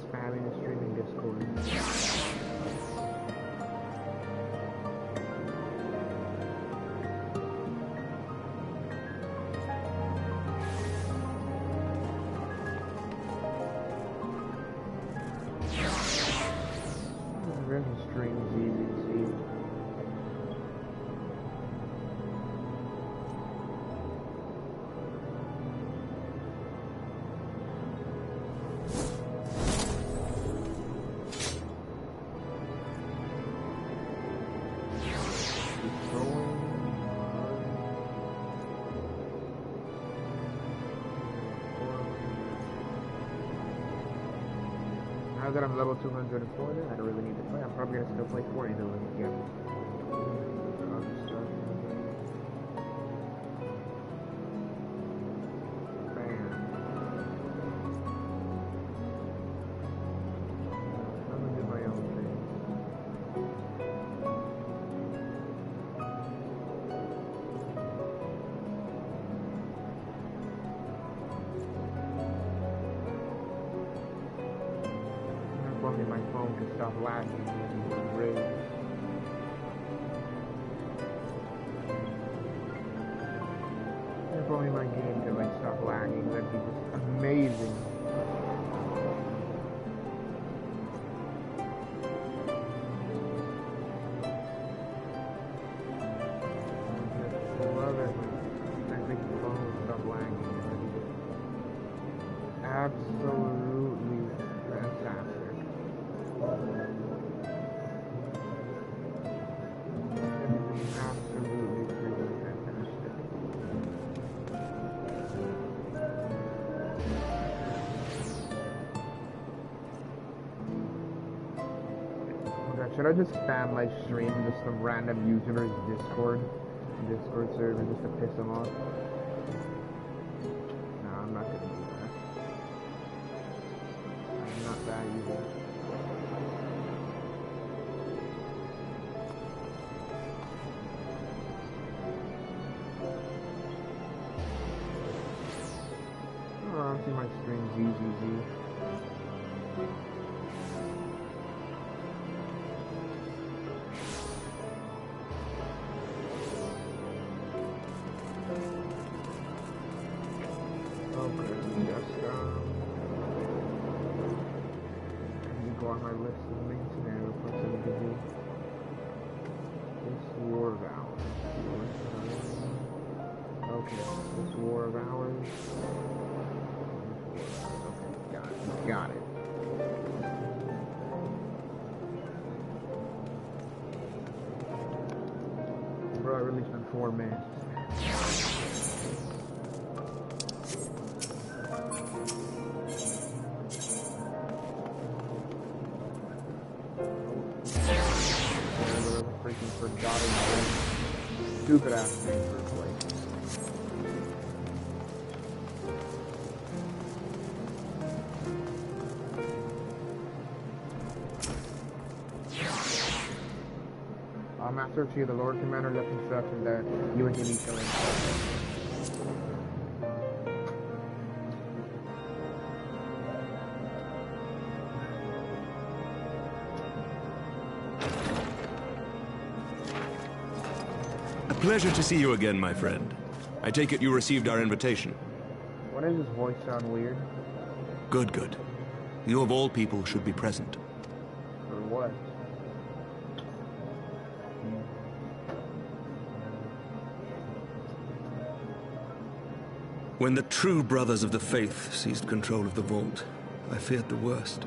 spamming and streaming Discord. Now that I'm level 240, I don't really need to play. I'm probably gonna still play Fortnite again. Bam. I'm gonna do my own thing. My phone can stop lagging and rage. If only my game could like stop lagging, that'd be just amazing. I love it. I think the phone would stop lagging. That'd be just absolutely fantastic. Absolutely freaking fantastic. Oh god, should I just spam my stream just some random user's Discord server just to piss them off? No, I'm not gonna do that. I'm not that evil. I see my stream ZZZ. Okay, just let me go on my list of main scenario for some to do. This War of Hours. Okay, this War of Hours. Got it. Bro, I released in 4 minutes. Freaking forgotten stupid ass name for a place. Master Chief, the Lord Commander left instructions that you and him each other. A pleasure to see you again, my friend. I take it you received our invitation. Why does his voice sound weird? Good, good. You of all people should be present. For what? When the true brothers of the faith seized control of the vault, I feared the worst.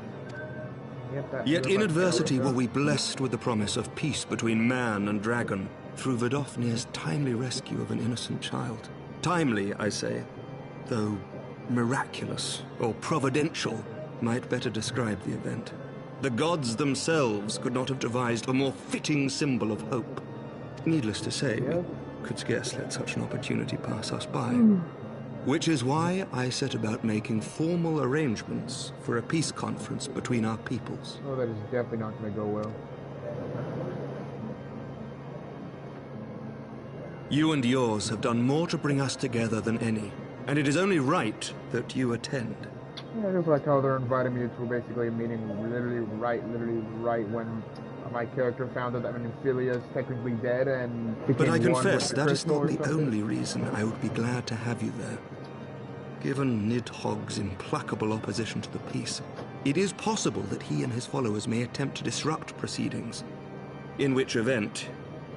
Yet in adversity were we blessed with the promise of peace between man and dragon through Vidofnir's timely rescue of an innocent child. Timely, I say, though miraculous or providential might better describe the event. The gods themselves could not have devised a more fitting symbol of hope. Needless to say, we could scarce let such an opportunity pass us by. Which is why I set about making formal arrangements for a peace conference between our peoples. Oh, that is definitely not going to go well. You and yours have done more to bring us together than any, and it is only right that you attend. Yeah, just like how they're inviting me to basically a meeting literally right when my character found out that Ophelia is technically dead and But I became one with confess the that is crystal not or the something. only reason I would be glad to have you there. Given Nidhogg's implacable opposition to the peace, it is possible that he and his followers may attempt to disrupt proceedings. In which event,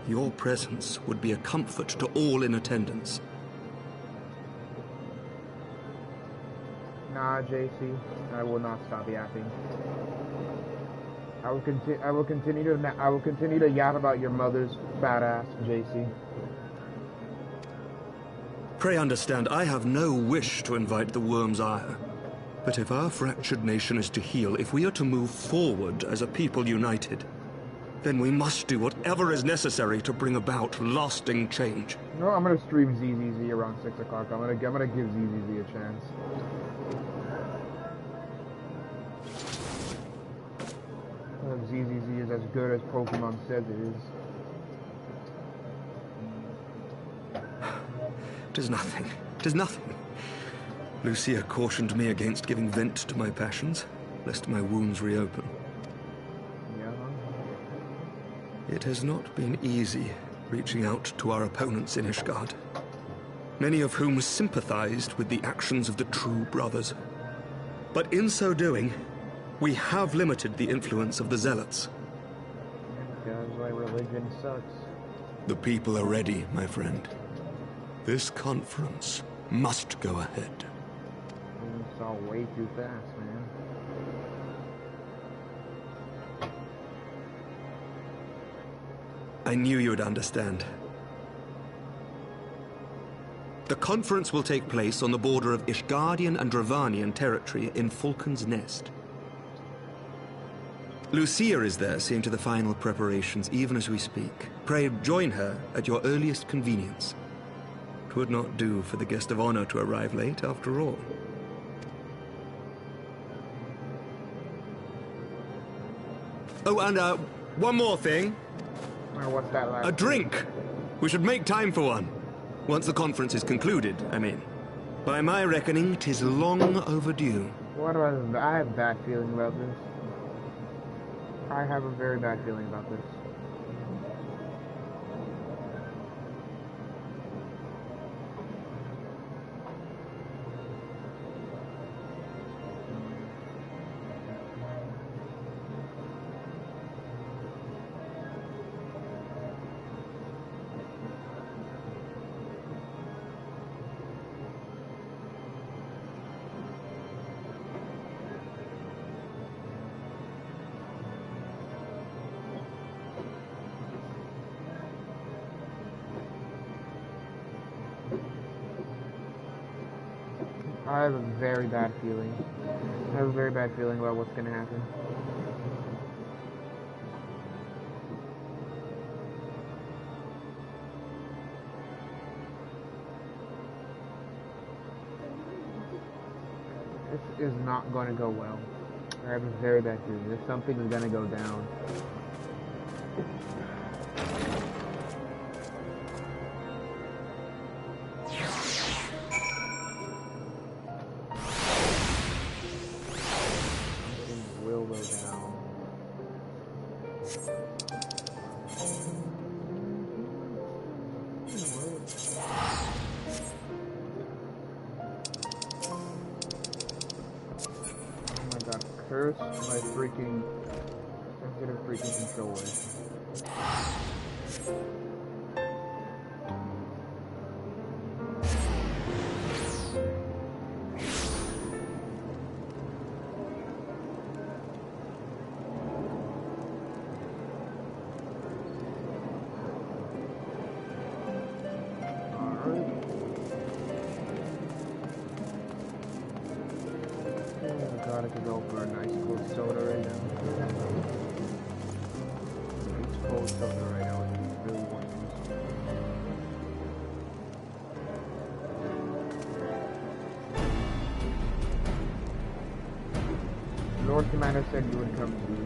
your presence would be a comfort to all in attendance. Nah, JC, I will not stop yapping. I will continue to yap about your mother's fat ass, JC. Pray understand, I have no wish to invite the worm's ire. But if our fractured nation is to heal, if we are to move forward as a people united, then we must do whatever is necessary to bring about lasting change. No, I'm gonna stream ZZZ around 6 o'clock. I'm gonna give ZZZ a chance. ZZZ is as good as Pokemon says it is. Tis nothing. Tis nothing. Lucia cautioned me against giving vent to my passions, lest my wounds reopen. Yeah. It has not been easy reaching out to our opponents in Ishgard, many of whom sympathized with the actions of the true brothers. But in so doing, we have limited the influence of the zealots. Because my religion sucks. The people are ready, my friend. This conference must go ahead. It's all way too fast, man. I knew you would understand. The conference will take place on the border of Ishgardian and Dravanian territory in Falcon's Nest. Lucia is there, seeing to the final preparations even as we speak. Pray join her at your earliest convenience. 'Twould not do for the guest of honor to arrive late, after all. Oh, and one more thing. What's that like? A drink! We should make time for one. Once the conference is concluded, I mean. By my reckoning, 'tis long overdue. What do I have a bad feeling about this. I have a very bad feeling about this. I have a very bad feeling. I have a very bad feeling about what's gonna happen. This is not gonna go well. I have a very bad feeling. Something is gonna go down. Curse my freaking sensitive freaking controller. I could go for a nice cold soda right now. It's cold soda right now. It's really one Lord Commander said you would come to me.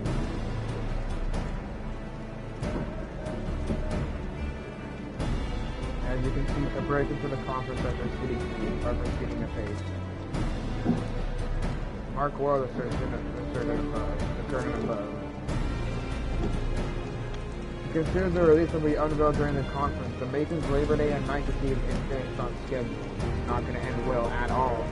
As you can see, a break into the conference are proceeding apace. Mark well the certain above. Consider the release will be unveiled during the conference. The Masons Labor Day and Night to see if it's on schedule. It's not going to end well at all.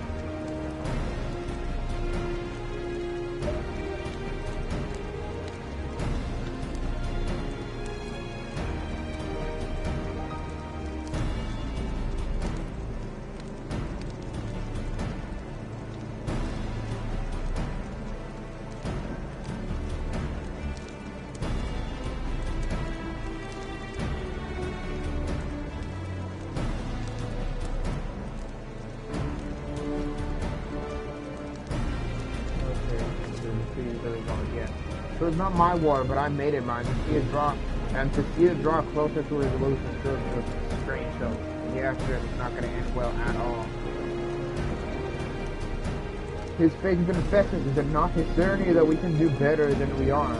So it's not my war, but I made it mine. To see it draw closer to resolution shows just strange. So yeah, sure, it's not going to end well at all. His faith has been affected. Is it not his certainty that we can do better than we are?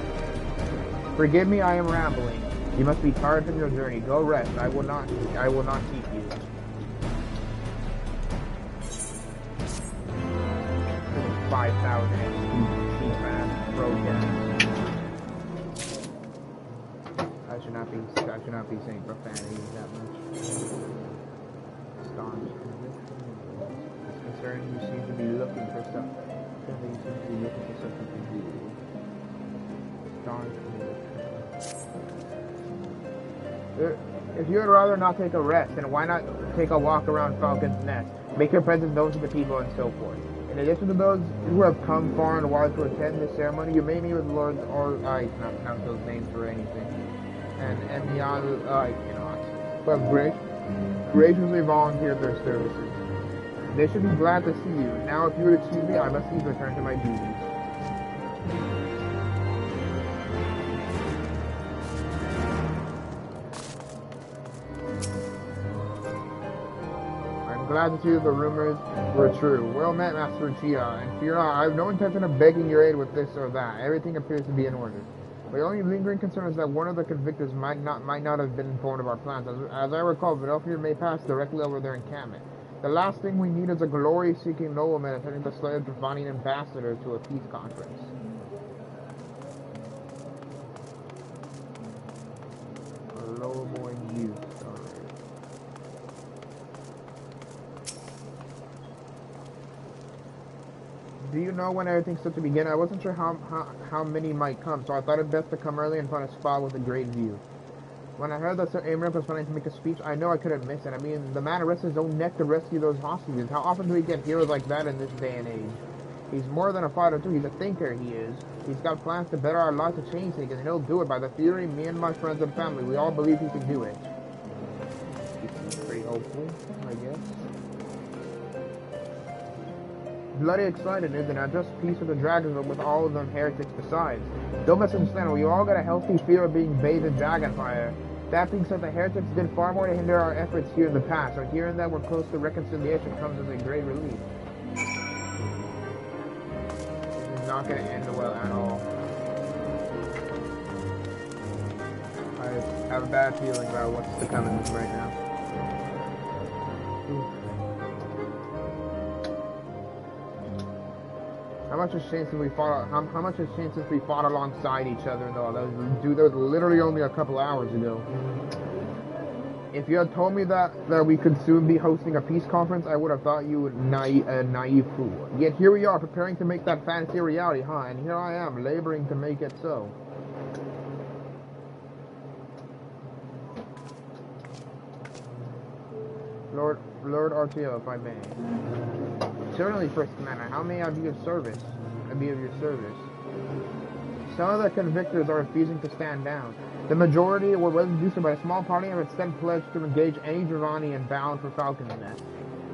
Forgive me, I am rambling. You must be tired from your journey. Go rest. I will not keep you. 5,000 I should not be saying profanities that much. Staunch conviction. It's concerning you seem to be looking for something. You seem to be looking for something to do. Staunch conviction. If you would rather not take a rest, then why not take a walk around Falcon's Nest? Make your presence known to the people and so forth. In addition to those who have come far and wide to attend this ceremony, you may meet with lords or I cannot pronounce those names for anything. And beyond, I cannot. Who have graciously volunteered their services. They should be glad to see you. Now, if you would excuse me, I must needs return to my duties. I'm glad to see that the rumors were true. Well met, Master Chia. And fear not, I have no intention of begging your aid with this or that. Everything appears to be in order. The only lingering concern is that one of the convictors might not have been informed of our plans. As I recall, Philadelphia may pass directly over their encampment. The last thing we need is a glory-seeking nobleman attending the slave Dravanian ambassador to a peace conference. A low-born youth. Do you know when everything's set to begin? I wasn't sure how many might come, so I thought it best to come early and find a spot with a great view. When I heard that Sir Amory was planning to make a speech, I know I couldn't miss it. I mean, the man risked his own neck to rescue those hostages. How often do we get heroes like that in this day and age? He's more than a fighter, too. He's a thinker, he is. He's got plans to better our lives, to change things, and he'll do it by the theory, me and my friends and family. We all believe he can do it. He seems pretty hopeful, I guess. Bloody excited, isn't it? Just peace with the dragons, but with all of them heretics besides. Don't misunderstand, we all got a healthy fear of being bathed in dragon fire. That being said, the heretics did far more to hinder our efforts here in the past. Our hearing that we're close to reconciliation comes as a great relief. This is not going to end well at all. I have a bad feeling about what's to come in this right now. How much has changed since we fought? How much has changed since we fought alongside each other, though? That was literally only a couple hours ago. If you had told me that we could soon be hosting a peace conference, I would have thought you a naive fool. Yet here we are, preparing to make that fantasy a reality, huh? And here I am, laboring to make it so. Lord Artio, if I may. Certainly, First Commander. How may I be of service? Some of the convictors are refusing to stand down. The majority were willing to do so, but a small party have instead pledged to engage any Dravanian bound for Falcon's Nest.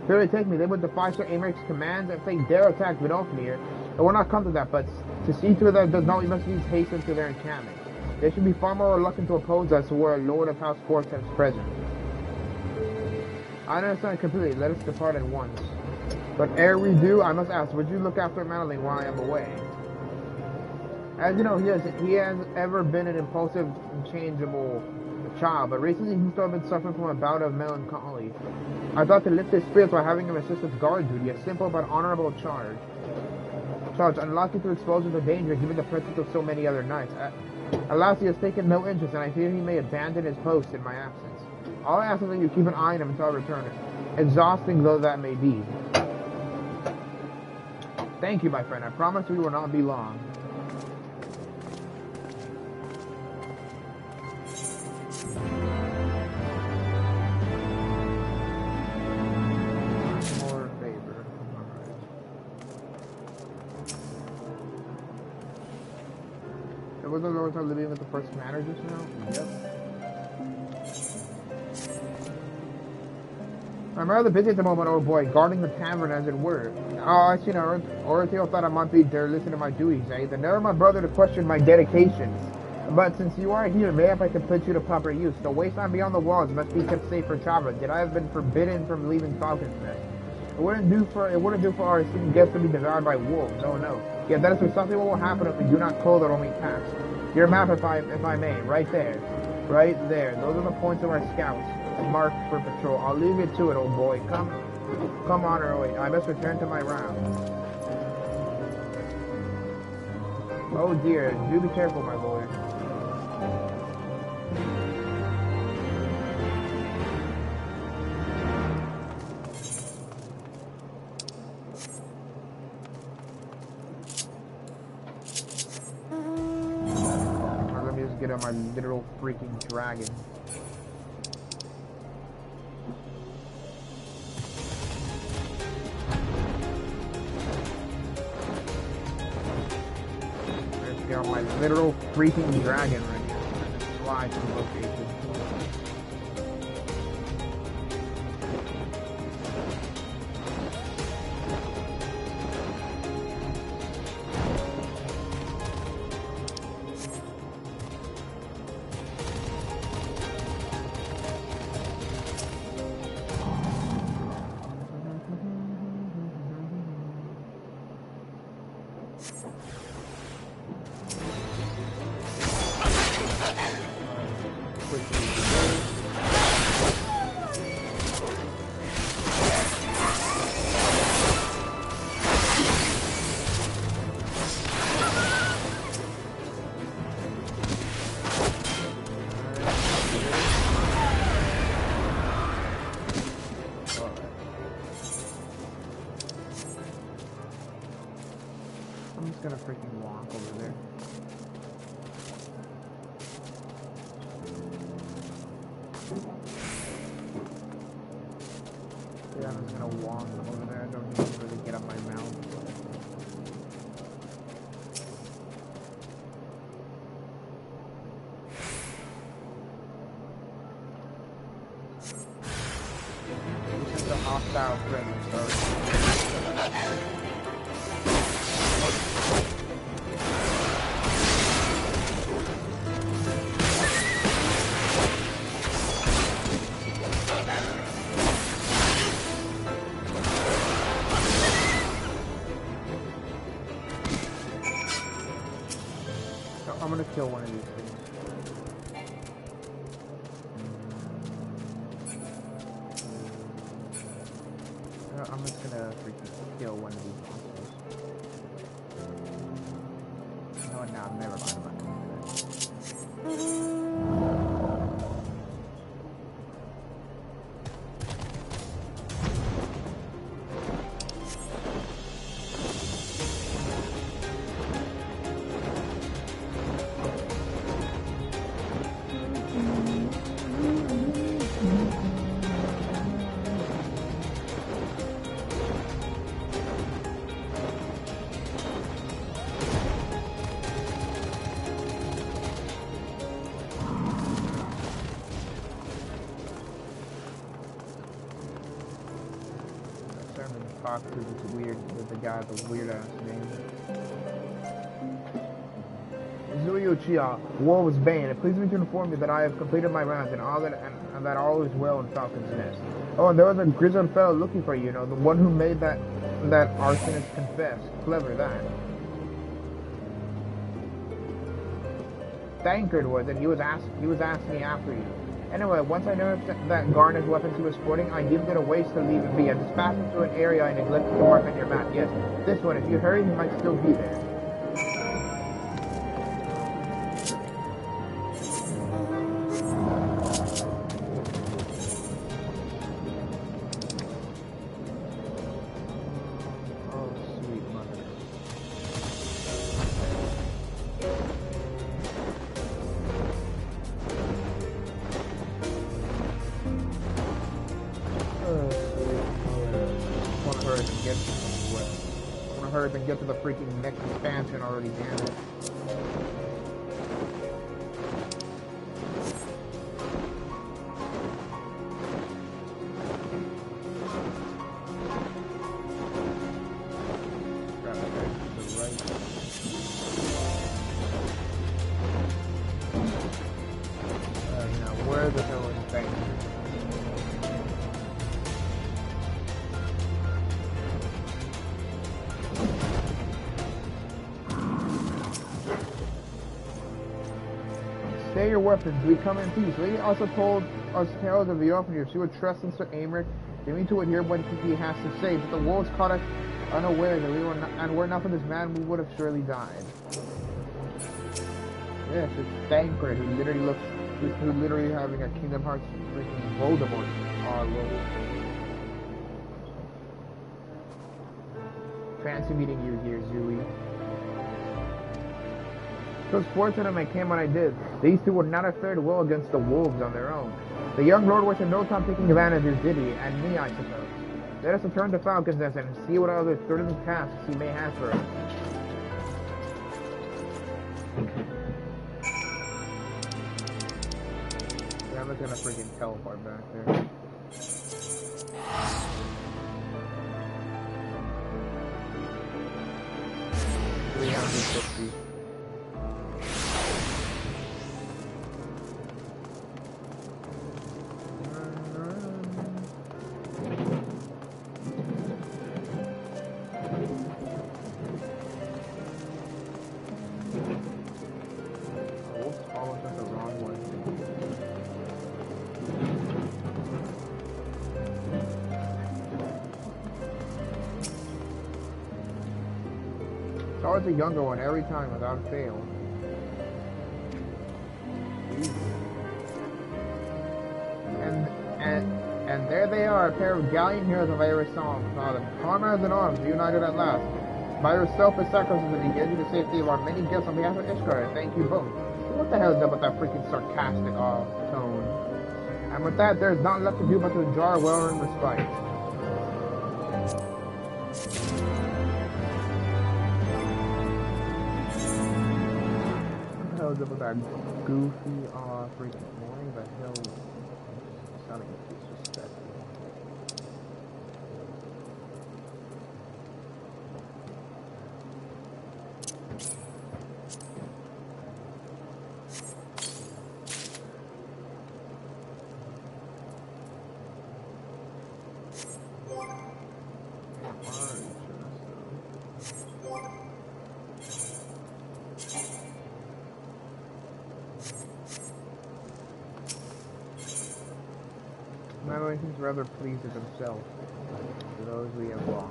Clearly, take me, they would defy Sir Americ's commands and if they dare attack Vidofnir. It will not come to that, but to see to it that it does not, we must needs hasten to their encampment. They should be far more reluctant to oppose us who are Lord of House Fortem's present. I understand completely. Let us depart at once. But ere we do, I must ask, would you look after Madeline while I am away? As you know, he has ever been an impulsive and changeable child, but recently he's still been suffering from a bout of melancholy. I thought to lift his spirits by having him assist with guard duty, a simple but honorable charge thoughts, unlucky to expose him to danger given the presence of so many other knights. Alas, he has taken no interest, and I fear he may abandon his post in my absence. All I ask is that you keep an eye on him until I return. Exhausting though that may be. Thank you, my friend. I promise we will not be long. More favor. Alright. It was the Lord time living with the first manor just now? Yep. I'm rather busy at the moment, old boy, guarding the tavern as it were. Oh, I see now. Oratio thought I might be there listening to my duties, eh? Then never my brother to question my dedications. But since you are here, maybe I can put you to proper use. The wasteland beyond the walls must be kept safe for travelers. Yet I have been forbidden from leaving Falcon's Nest. It wouldn't do for our esteemed guests to be devoured by wolves. Oh no. Yet that is precisely what will happen if we do not clothe our only task. Your map, if I may, right there. Right there. Those are the points of our scouts. Marked for patrol. I'll leave you to it, old boy. Come on, early. I must return to my round. Oh dear, do be careful, my lord. Let me just get on my literal freaking dragon. On my literal freaking dragon right here. And fly to the location. I'm just gonna freaking walk over there. Yeah, I'm just gonna walk over there. I don't need to really get up my mount. This is a hostile presence, sorry. I'm gonna kill one of these things. I'm just gonna freaking kill one of these monsters. No, never mind. I'm not gonna do that. Talk to this weird, with the guy with the weird ass name. Zuyo Chia, War was Bane. It pleases me to inform you that I have completed my rounds and that all is well in Falcon's Nest. Oh, and there was a grizzled fellow looking for you, the one who made that arsonist confess. Clever that. Thankard was it? He was asking me after you. Anyway, once I noticed that garnished weapons he was sporting, I deemed it a waste to leave it be. I just passed into an area I neglected to mark on your map. Yes, this one. If you hurry, he might still be there. Get to the freaking next expansion already, damn it. Now, where the hell is that? Stay your weapons, we come in peace. Lady also told us tales of the orphanage. She would trust in Sir Aymeric, deeming to hear what he has to say, but the wolves caught us unaware that were not for this man, we would have surely died. Yes, it's Thancred, who literally having a Kingdom Hearts freaking Voldemort role. Fancy meeting you here, Zooey. It was fortunate I came when I did. These two would not have fared well against the wolves on their own. The young lord was in no time taking advantage of Diddy, and me, I suppose. Let us return to Falcon's Nest and see what other threatening tasks he may have for us. Yeah, I'm just gonna freaking teleport back there. 350. It's always a younger one every time without fail. And there they are, a pair of gallant heroes of Iris Song. Comrades in arms, united at last. By yourself as sacrifices and get you the safety of our many guests on behalf of Ishkar. Thank you both. What the hell is up with that freaking sarcastic tone? And with that, there's not left to do but to enjoy our well-earned respite. What the hell is up with that goofy, freaking morning? The hell is sounding disrespectful. Madeline seems rather pleased with himself for those we have lost.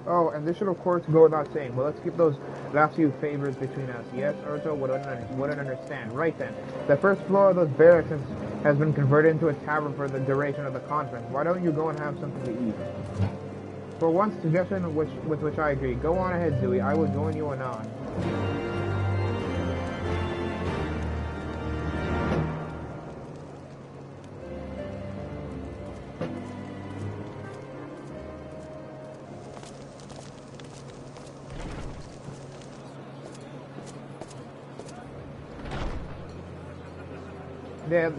Oh, and this should of course go without saying, but let's keep those last few favors between us. Yes, Urto wouldn't understand. Right then, the first floor of those barracks has been converted into a tavern for the duration of the conference. Why don't you go and have something to eat? For one suggestion with which I agree. Go on ahead, Zooey. I will join you anon. Yeah,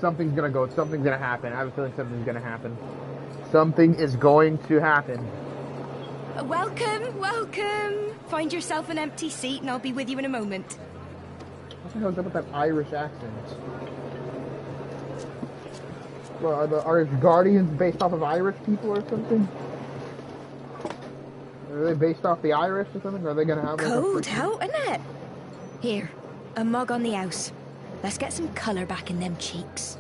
something's gonna happen. I have a feeling something's gonna happen. Something is going to happen. Welcome, welcome. Find yourself an empty seat and I'll be with you in a moment. What the hell is up with that Irish accent? Well, are the Irish Guardians based off of Irish people or something? Are they based off the Irish or something? Are they gonna have like cold out, isn't it? Here, A mug on the house. Let's get some colour back in them cheeks.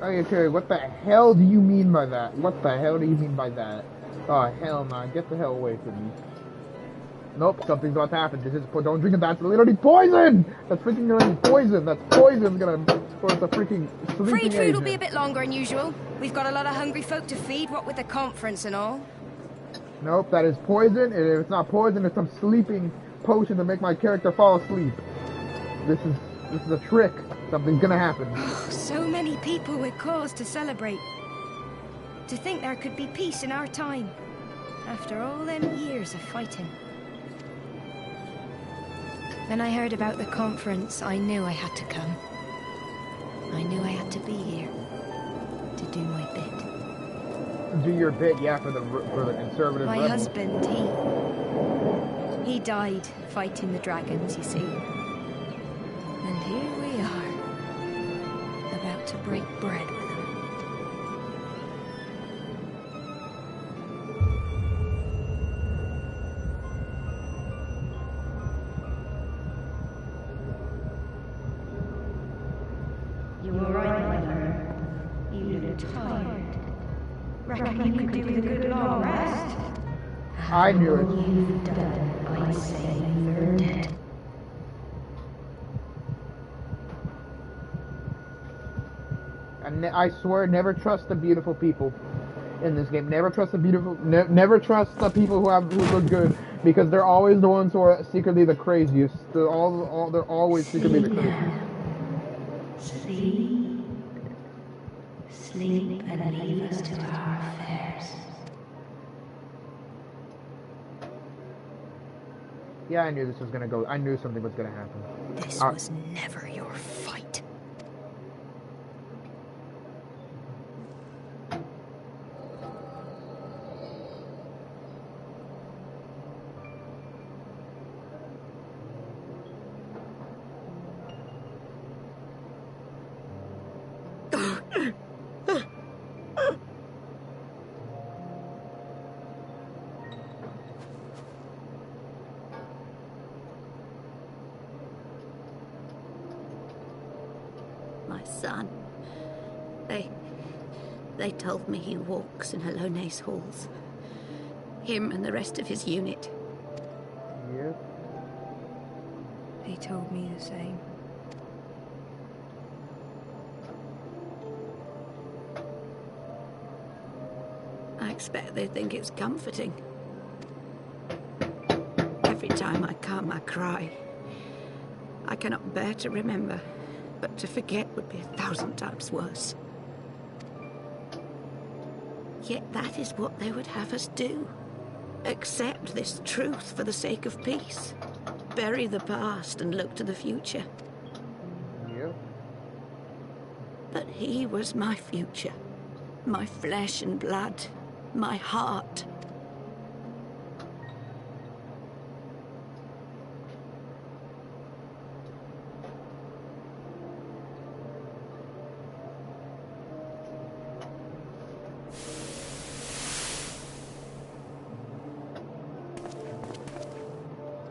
Okay, what the hell do you mean by that? What the hell do you mean by that? Oh, hell no. Get the hell away from me. Nope, something's about to happen. This is... Don't drink it. That's literally poison! That's freaking literally poison. That's poison gonna... Or it's a freaking sleeping Free food agent. will be a bit longer than usual. We've got a lot of hungry folk to feed, what with the conference and all. Nope, that is poison. And if it's not poison, it's some sleeping potion to make my character fall asleep. This is a trick. Something's gonna happen. So many people with cause to celebrate. To think there could be peace in our time. After all them years of fighting. When I heard about the conference, I knew I had to come. I knew I had to be here. To do my bit. Do your bit, yeah, for the conservative My rebels. husband, he died fighting the dragons, you see. And here we are, about to break bread with them. You were right, mother. You look tired. Reckon you could do with a good long rest? I knew it. You've done, I'd say you're dead. And I swear, never trust the beautiful people in this game. Never trust the beautiful. Never trust the people who look good, because they're always the ones who are secretly the craziest. They're always secretly the craziest. Sleep. Sleep and leave us to our affairs. Yeah, I knew this was gonna go. I knew something was gonna happen. This was never your fight. My son. They told me he walks in Alone's halls. Him and the rest of his unit. Yeah. He told me the same. I expect they think it's comforting. Every time I come, I cry. I cannot bear to remember, but to forget would be 1,000 times worse. Yet that is what they would have us do. Accept this truth for the sake of peace. Bury the past and look to the future. Yeah. But he was my future. My flesh and blood. My heart.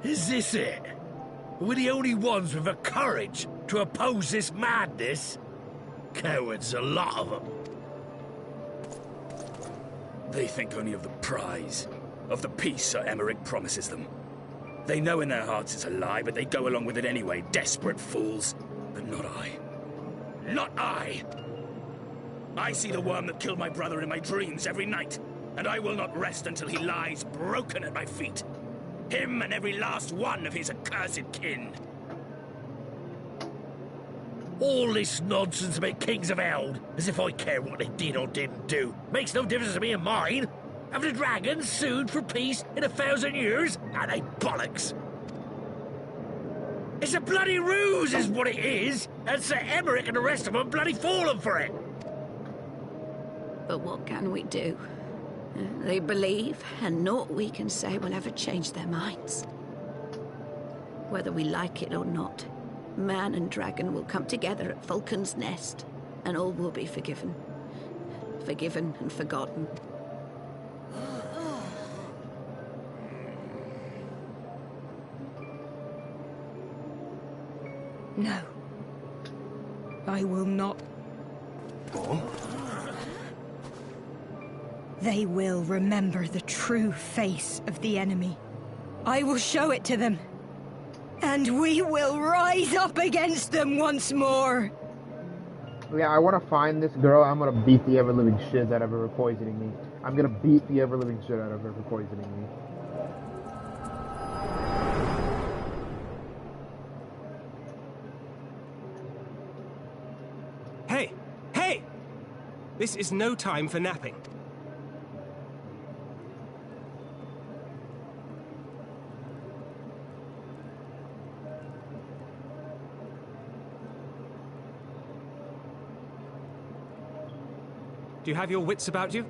Is this it? We're the only ones with the courage to oppose this madness? Cowards, a lot of them. They think only of the prize, of the peace Sir Emmerich promises them. They know in their hearts it's a lie, but they go along with it anyway, desperate fools. But not I. Not I! I see the worm that killed my brother in my dreams every night, and I will not rest until he lies broken at my feet. Him and every last one of his accursed kin. All this nonsense about kings of Eld, as if I care what they did or didn't do. Makes no difference to me and mine. Have the dragons sued for peace in 1,000 years? Are they bollocks? It's a bloody ruse is what it is, and Sir Emmerich and the rest of them bloody fallen for it. But what can we do? They believe, and naught we can say will ever change their minds. Whether we like it or not, man and dragon will come together at Vulcan's Nest, and all will be forgiven. Forgiven and forgotten. No. I will not. Oh? They will remember the true face of the enemy. I will show it to them. And we will rise up against them once more. Yeah, I want to find this girl. I'm going to beat the ever-living shit out of her for poisoning me. I'm going to beat the ever-living shit out of her for poisoning me. Hey! Hey! This is no time for napping. Do you have your wits about you?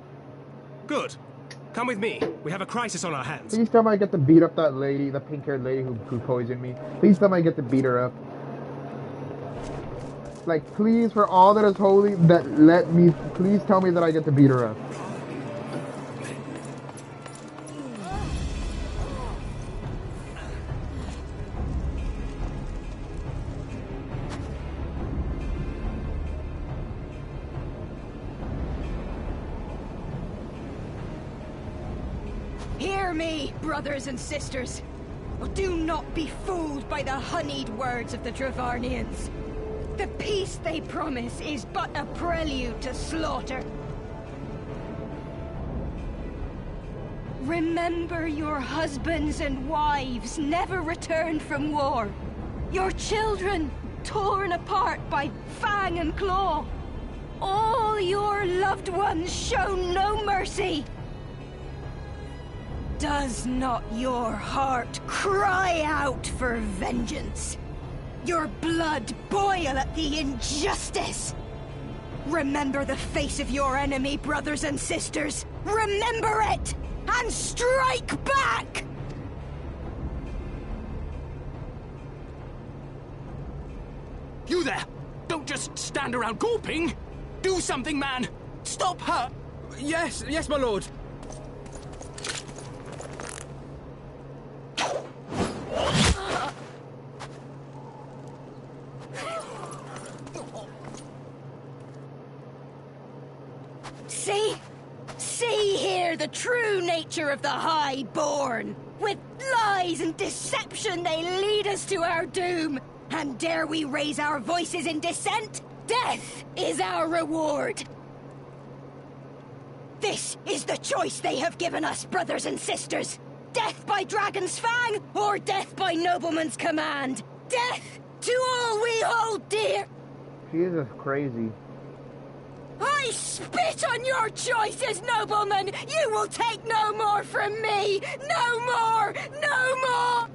Good. Come with me. We have a crisis on our hands. Please tell me I get to beat up that lady, the pink-haired lady who poisoned me. Please tell me I get to beat her up. Like, please, for all that is holy, please tell me that I get to beat her up. Hear me, brothers and sisters. Do not be fooled by the honeyed words of the Dravarnians. The peace they promise is but a prelude to slaughter. Remember your husbands and wives never returned from war. Your children torn apart by fang and claw. All your loved ones shown no mercy. Does not your heart cry out for vengeance? Your blood boil at the injustice? Remember the face of your enemy, brothers and sisters. Remember it, and strike back! You there! Don't just stand around gawping! Do something, man! Stop her! Yes, my lord. See here the true nature of the Highborn. With lies and deception they lead us to our doom. And dare we raise our voices in dissent? Death is our reward. This is the choice they have given us, brothers and sisters. Death by Dragon's Fang, or death by Nobleman's command. Death to all we hold dear. Jesus crazy. I spit on your choices, noblemen! You will take no more from me! No more! No more!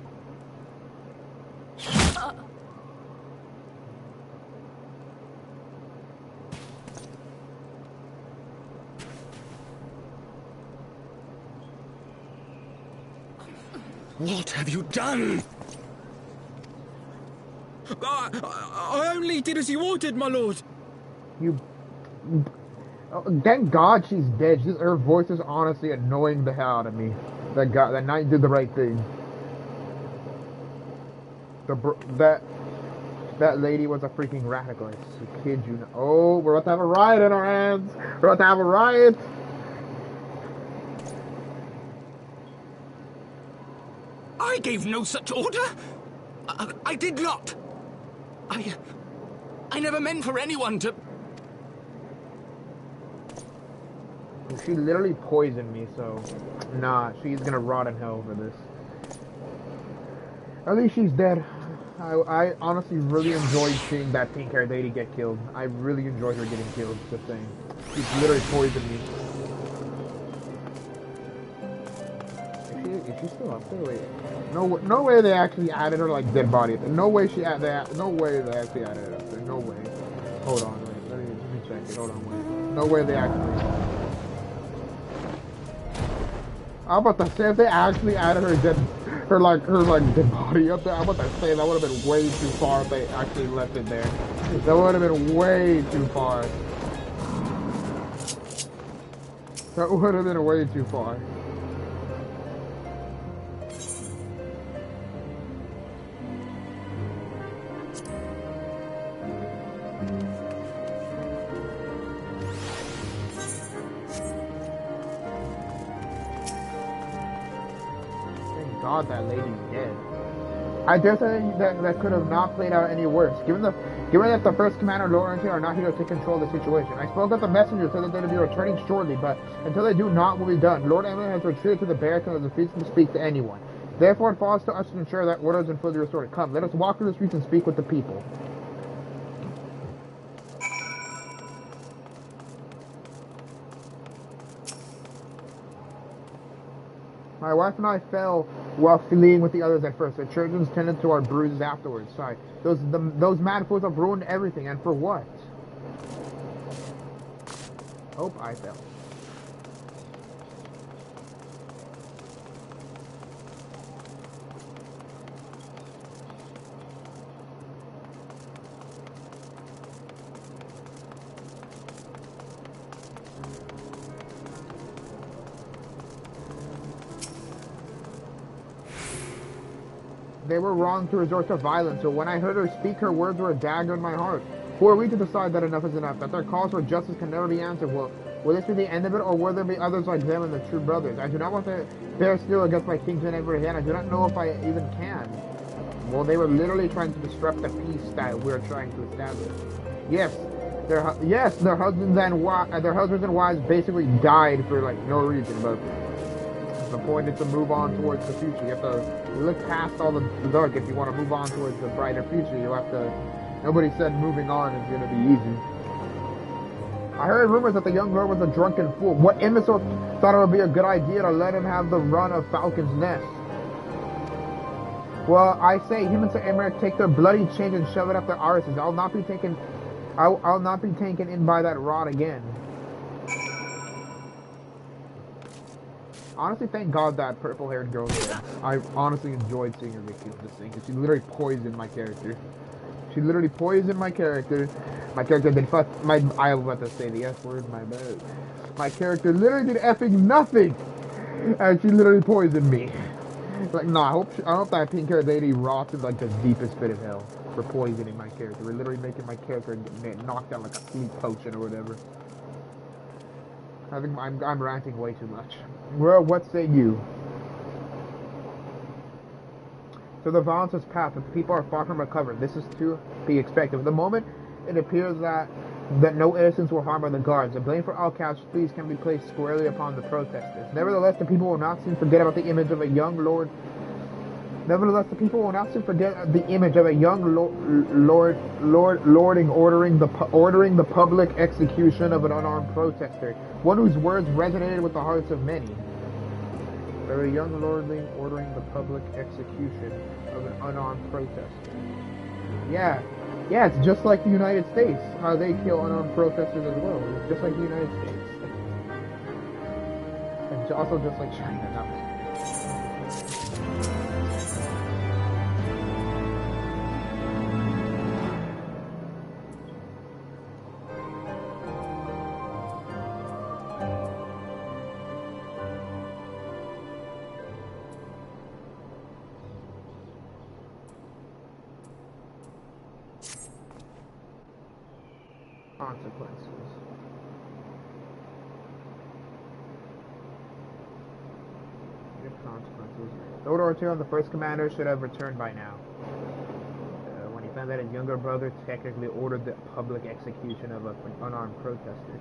What have you done? I only did as you ordered, my lord. You... Oh, thank God she's dead. Her voice is honestly annoying the hell out of me. That knight did the right thing. That lady was a freaking radical. I kid you not. Oh, we're about to have a riot in our hands. We're about to have a riot. I gave no such order! I did not! I never meant for anyone to... She literally poisoned me, so... Nah, she's gonna rot in hell for this. At least she's dead. I honestly really enjoyed seeing that pink-haired lady get killed. I really enjoyed her getting killed, just saying. She literally poisoned me. Is she still up there? Wait. No way they actually added her like dead body. No way they actually added it up there. No way. Hold on, wait. Let me check it. Hold on, wait. No way they actually... I'm about to say if they actually added her dead body up there, I'm about to say that would have been way too far if they actually left it there. That would have been way too far. That would have been way too far. God that lady's dead. I dare say that could have not played out any worse. Given that the first commander and Lord and are not here to take control of the situation. I spoke with the messenger, said that they would be returning shortly, but until they do, not will be done. Lord Emily has retreated to the barracks and is refusing to speak to anyone. Therefore, it falls to us to ensure that order is fully restored. Come, let us walk through the streets and speak with the people. My wife and I fell while fleeing with the others at first. The children tended to our bruises afterwards. Sorry. Those mad fools have ruined everything, and for what? Hope I fell. They were wrong to resort to violence, so when I heard her speak, her words were a dagger in my heart. Who are we to decide that enough is enough, that their calls for justice can never be answered? Will this be the end of it, or will there be others like them and the true brothers? I do not want to bear steel against my kinsman ever again. I do not know if I even can. Well, they were literally trying to disrupt the peace that we're trying to establish. Yes, their husbands and wives basically died for like no reason, but the point is to move on towards the future. You have to look past all the dark if you want to move on towards the brighter future. You have to. Nobody said moving on is going to be easy. I heard rumors that the young lord was a drunken fool. What imbecile thought it would be a good idea to let him have the run of Falcon's Nest? Well, I say him and Sir Emmerich take their bloody chains and shove it up their arses. I'll not be taken in by that rod again. Honestly, thank God that purple-haired girl was dead. I honestly enjoyed seeing her get killed this thing, because she literally poisoned my character. She literally poisoned my character. My character did I was about to say the F word, my bad. My character literally did effing nothing! And she literally poisoned me. Like, no, I hope that pink-haired lady rots in, like, the deepest pit of hell for poisoning my character. We're literally making my character get knocked out like a sleep potion or whatever. I think I'm ranting way too much. Well, what say you? So the violence has passed, but the people are far from recovered. This is to be expected. At the moment, it appears that no innocents were harmed by the guards. The blame for all casualties can be placed squarely upon the protesters. Nevertheless, the people will not soon forget about the image of a young lord. Nevertheless, the people will not soon forget the image of a young lording ordering the public execution of an unarmed protester, one whose words resonated with the hearts of many. Or a young lordling ordering the public execution of an unarmed protester. Yeah, it's just like the United States. How they kill unarmed protesters as well. It's just like the United States. And also just like China. No. Consequences. Lord Ortega, the first commander, should have returned by now. When he found that his younger brother technically ordered the public execution of an unarmed protester.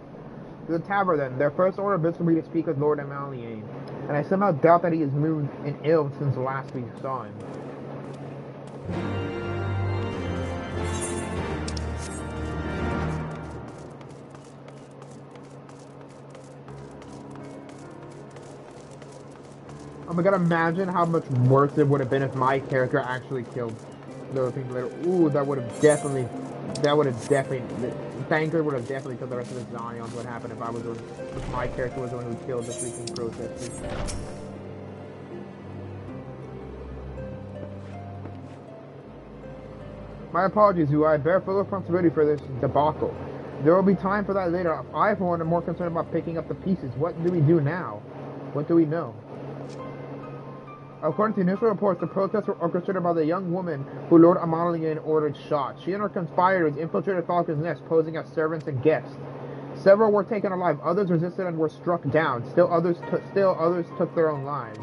To the tavern, then. Their first order bids for me to speak with Lord Emaliane, and I somehow doubt that he has moved and ill since last we saw him. Oh my god, imagine how much worse it would have been if my character actually killed those things later. Ooh, that would have definitely, Tanker would have definitely killed the rest of the Zions. What happened if my character was the one who killed the freaking protesters. My apologies, Zoo. I bear full responsibility for this debacle. There will be time for that later. I, for one, am more concerned about picking up the pieces. What do we do now? What do we know? According to initial reports, the protests were orchestrated by the young woman who Lord Emaliane ordered shot. She and her conspirators infiltrated Falcon's Nest, posing as servants and guests. Several were taken alive, others resisted and were struck down. Still others took their own lives.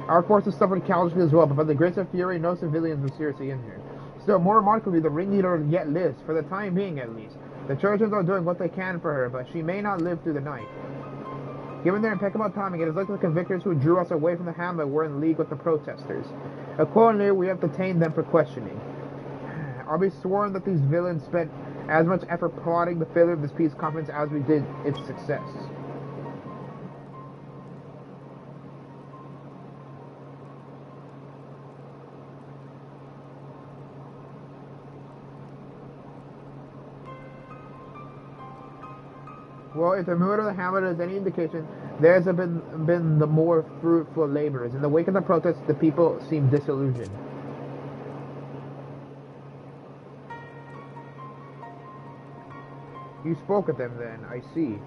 Our forces suffered casualties as well, but by the grace of Fury, no civilians were seriously injured. Still, more remarkably, the ringleader yet lives, for the time being at least. The Trojans are doing what they can for her, but she may not live through the night. Given their impeccable timing, it is likely the convictors who drew us away from the hamlet were in league with the protesters. Accordingly, we have detained them for questioning. I'll be sworn that these villains spent as much effort plotting the failure of this peace conference as we did its success. Well, if the mood of the hamlet is any indication, theirs have been the more fruitful labors. In the wake of the protests, the people seem disillusioned. You spoke with them then, I see.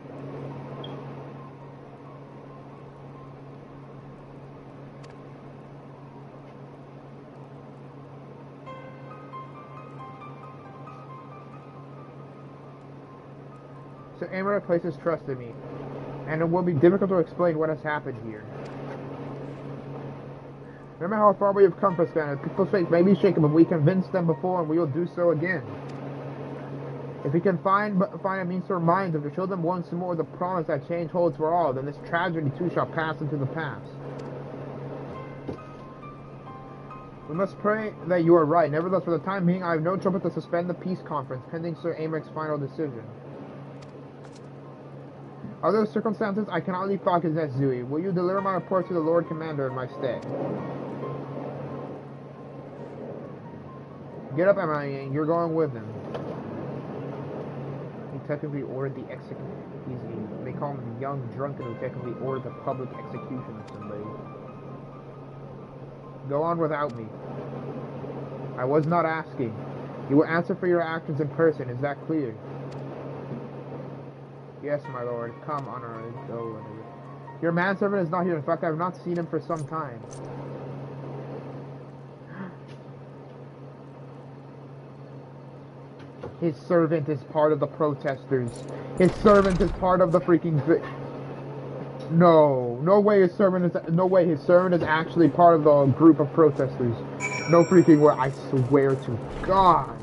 So Amara places trust in me, and it will be difficult to explain what has happened here. Remember how far we have come, Priscilla. People's faith may be shaken, but we convinced them before, and we will do so again. If we can find a means to remind them, to show them once more the promise that change holds for all, then this tragedy too shall pass into the past. We must pray that you are right. Nevertheless, for the time being, I have no trouble to suspend the peace conference, pending Sir Amric's final decision. Other circumstances, I cannot leave Falcon's Zui. Will you deliver my report to the Lord Commander in my stead? Get up, Emma, you're going with him. He technically ordered the execution. They call him the young drunken who technically ordered the public execution of somebody. Go on without me. I was not asking. You will answer for your actions in person, is that clear? Yes, my lord. Come, honor. Go. Your manservant is not here. In fact, I have not seen him for some time. His servant is part of the protesters. His servant is part of the freaking No way his servant is actually part of the group of protesters. No freaking way. I swear to God.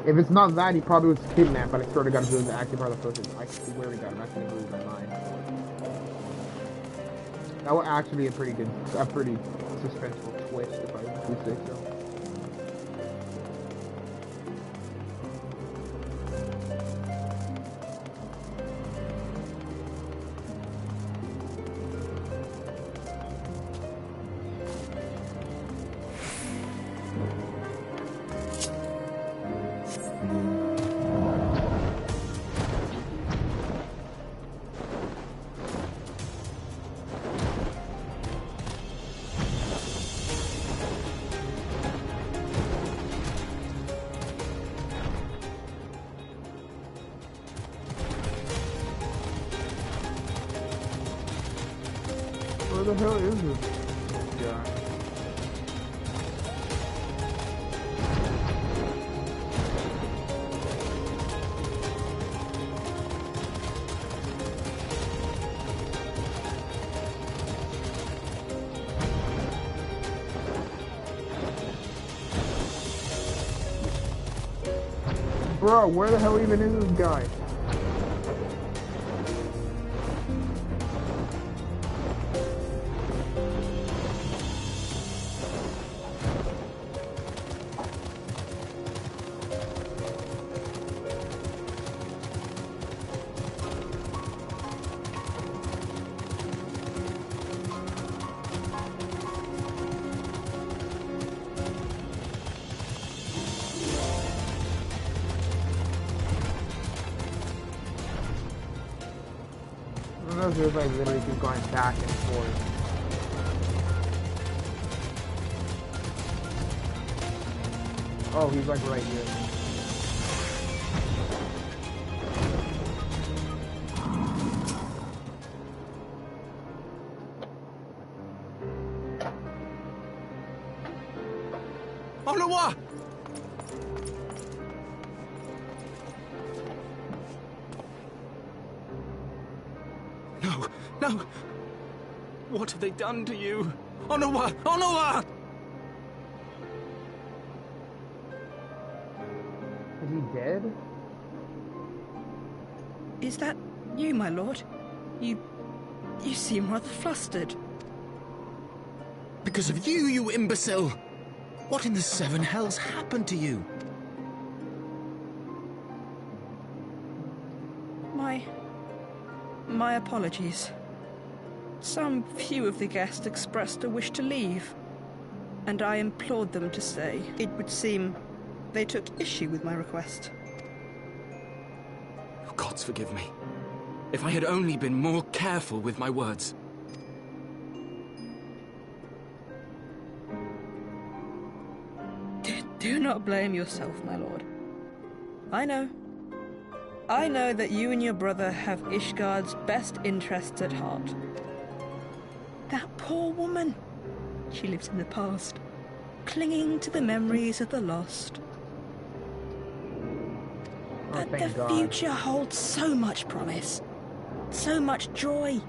If it's not that, he probably was kidnapped, but I swear to God, he was actually part of the protest. I swear to God, I'm actually gonna lose my mind. That would actually be a pretty suspenseful twist, if I would say so. Where the hell is this guy? Bro, where the hell even is this guy? Feels like literally keep going back and forth. Oh, he's like right here. Olowa! No! What have they done to you? Onowa! Onowa! Is he dead? Is that you, my lord? You seem rather flustered. Because of you, you imbecile! What in the seven hells happened to you? My apologies. Some few of the guests expressed a wish to leave, and I implored them to stay. It would seem they took issue with my request. Oh, gods forgive me. If I had only been more careful with my words. Do not blame yourself, my lord. I know that you and your brother have Ishgard's best interests at heart. That poor woman. She lives in the past, clinging to the memories of the lost. But the future holds so much promise, so much joy.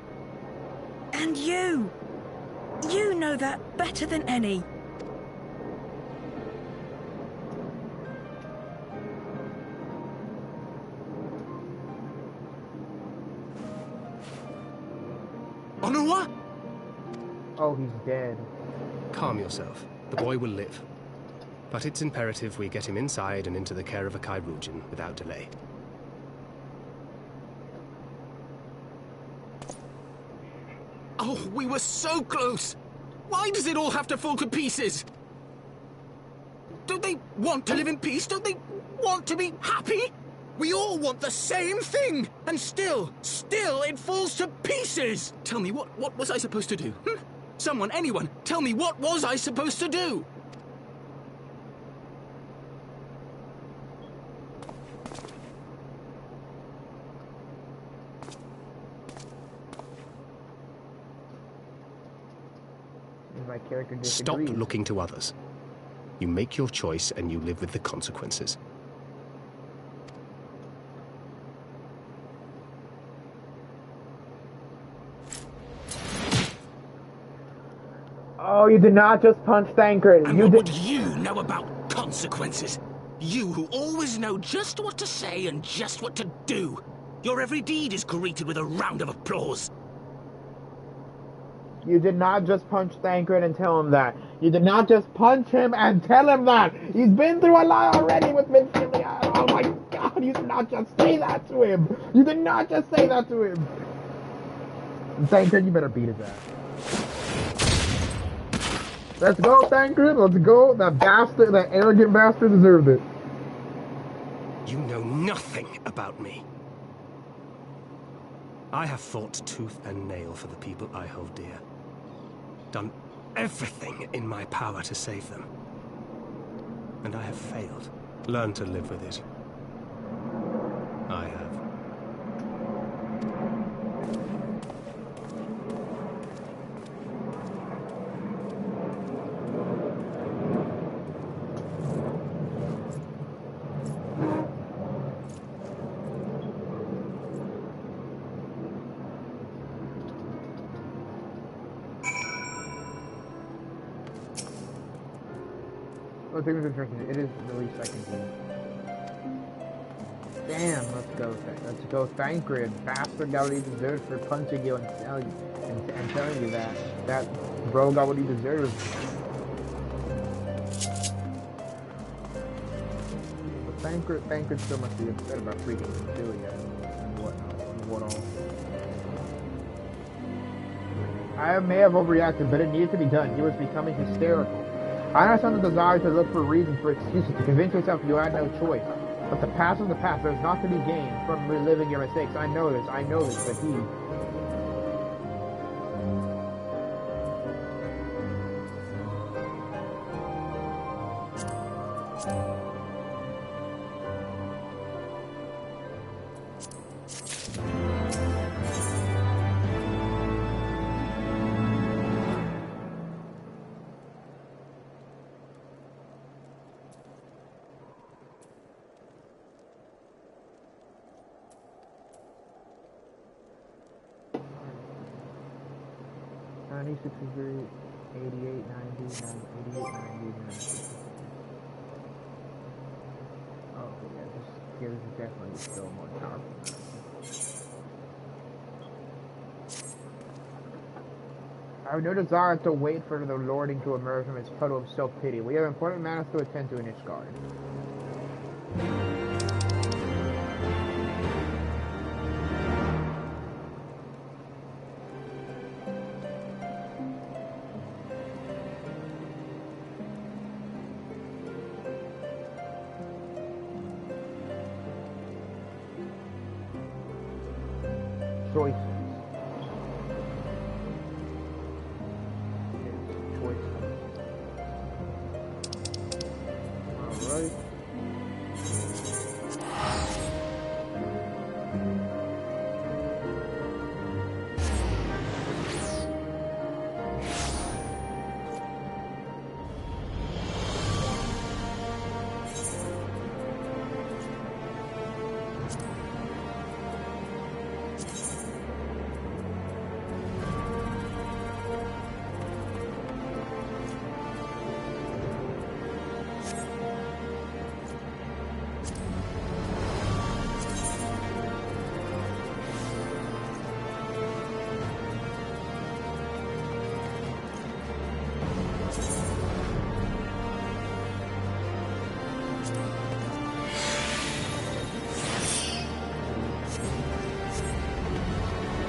And you know that better than any. Onowa? Oh, he's dead. Calm yourself. The boy will live. But it's imperative we get him inside and into the care of a Kairujin without delay. Oh, we were so close! Why does it all have to fall to pieces? Don't they want to live in peace? Don't they want to be happy? We all want the same thing! And still it falls to pieces! Tell me, what was I supposed to do? Someone, anyone, tell me, what was I supposed to do? My character disagrees. Stop looking to others. You make your choice and you live with the consequences. Oh, you did not just punch Thancred. And what would you know about consequences? You who always know just what to say and just what to do. Your every deed is greeted with a round of applause. You did not just punch Thancred and tell him that. You did not just punch him and tell him that. He's been through a lot already with Vince Gilligan. Oh my god, you did not just say that to him. You did not just say that to him. Thancred, you better beat his ass. Let's go, Thancred. Let's go. That bastard, that arrogant bastard deserved it. You know nothing about me. I have fought tooth and nail for the people I hold dear. Done everything in my power to save them. And I have failed. Learn to live with it. I have. Oh, it is released second game. Damn, let's go. Let's go, Thancred. Bastard got what he deserved for punching you and telling you that. That bro got what he deserved. But Thancred still must be upset about freaking Cecilia and what all. I may have overreacted, but it needed to be done. He was becoming hysterical. I understand the desire to look for reasons for excuses, to convince yourself you had no choice. But the past is the past. There's not to be gained from reliving your mistakes. I know this, but he... 88, 90, 88, 90, 90. Oh, yeah, this is definitely still more powerful. I have no desire to wait for the lording to emerge from its puddle of self-pity. We have important matters to attend to in Ishgard. Choices. Alright.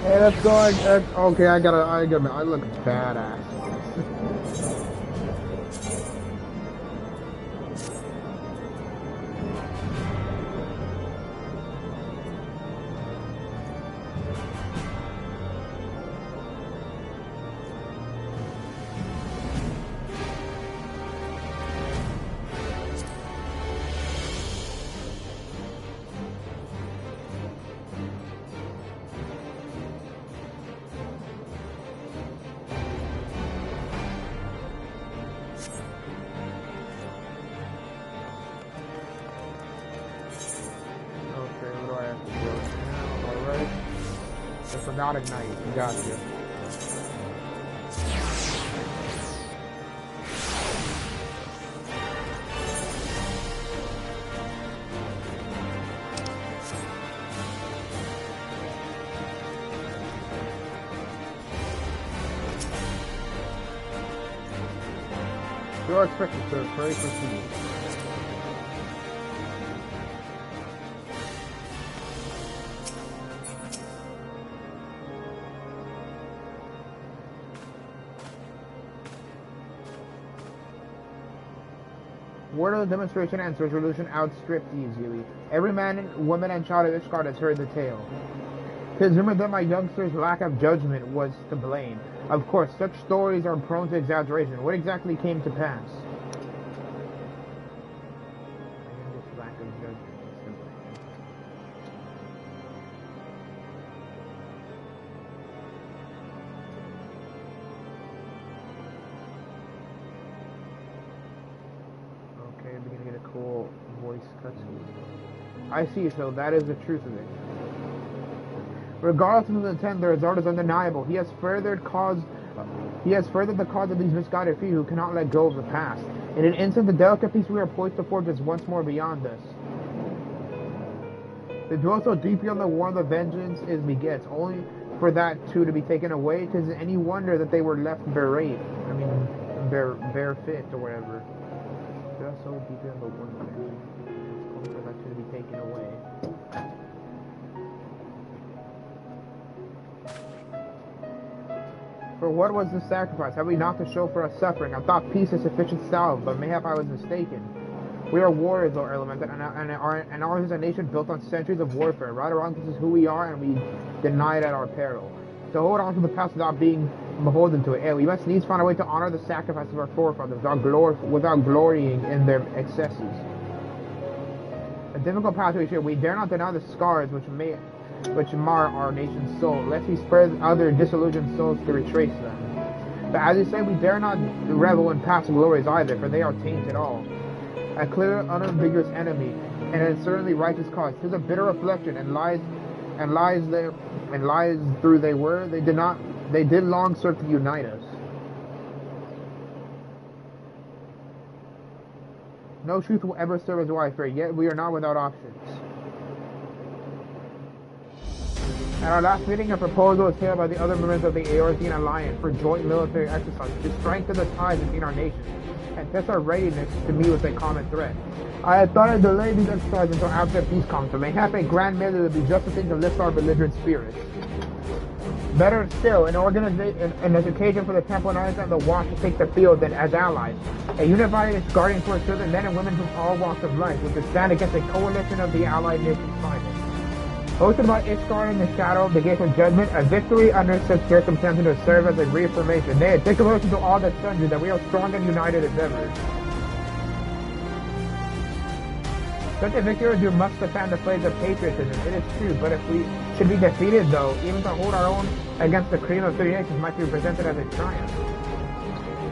Hey, let's go. Okay, I look badass. Not ignite. Gotcha. You're expected to pray proceed. Word of the demonstration and resolution outstripped easily. Every man, woman, and child of Ishgard has heard the tale. 'Tis rumored that my youngster's lack of judgment was to blame. Of course, such stories are prone to exaggeration. What exactly came to pass? My youngster's lack of judgment was to blame. Okay, we're gonna get a cool voice cutscene. I see, so that is the truth of it. Regardless of the intent, the result is undeniable. He has furthered the cause of these misguided few who cannot let go of the past. In an instant, the delicate peace we are poised to forge is once more beyond us. They dwell so deeply on the warmth of vengeance is begets, only for that too to be taken away. 'Tis any wonder that they were left barefit or whatever. Dwell so deeply on the warmth of vengeance, only for that too to be taken away. For what was the sacrifice? Have we not to show for us suffering? I thought peace a sufficient salve, but mayhap I was mistaken. We are warriors, O Elemental, and ours is a nation built on centuries of warfare. Right or wrong, this is who we are, and we deny it at our peril. To hold on to the past without being beholden to it, we must needs find a way to honor the sacrifice of our forefathers without glorying in their excesses. A difficult path to reach here. We dare not deny the scars which mar our nation's soul, lest we spur other disillusioned souls to retrace them. But as you say, we dare not revel in past glories either, for they are tainted all. A clear, unambiguous enemy, and a certainly righteous cause. 'Tis a bitter reflection, and lies through they did long serve to unite us. No truth will ever serve as warfare, yet we are not without options. At our last meeting, a proposal was tabled by the other members of the Eorzean Alliance for joint military exercises to strengthen the ties between our nations and test our readiness to meet with a common threat. I had thought I'd delay these exercises until after the peace council. Mayhap a grand melee would be just the thing to lift our belligerent spirits. Better still, an occasion for the Temple Knights and the Watch to take the field than as allies. A unified guardian force of men and women from all walks of life, which would stand against a coalition of the allied nations' finest. Hosted by Ishgard in the shadow of the Gates of Judgment, a victory under such circumstances would serve as a reaffirmation. Nay, a declaration to all that sundry that we are strong and united as ever. Such a victory would do much to fan the flames of patriotism, it is true, but if we should be defeated, though, even to hold our own against the cream of 3 nations might be presented as a triumph.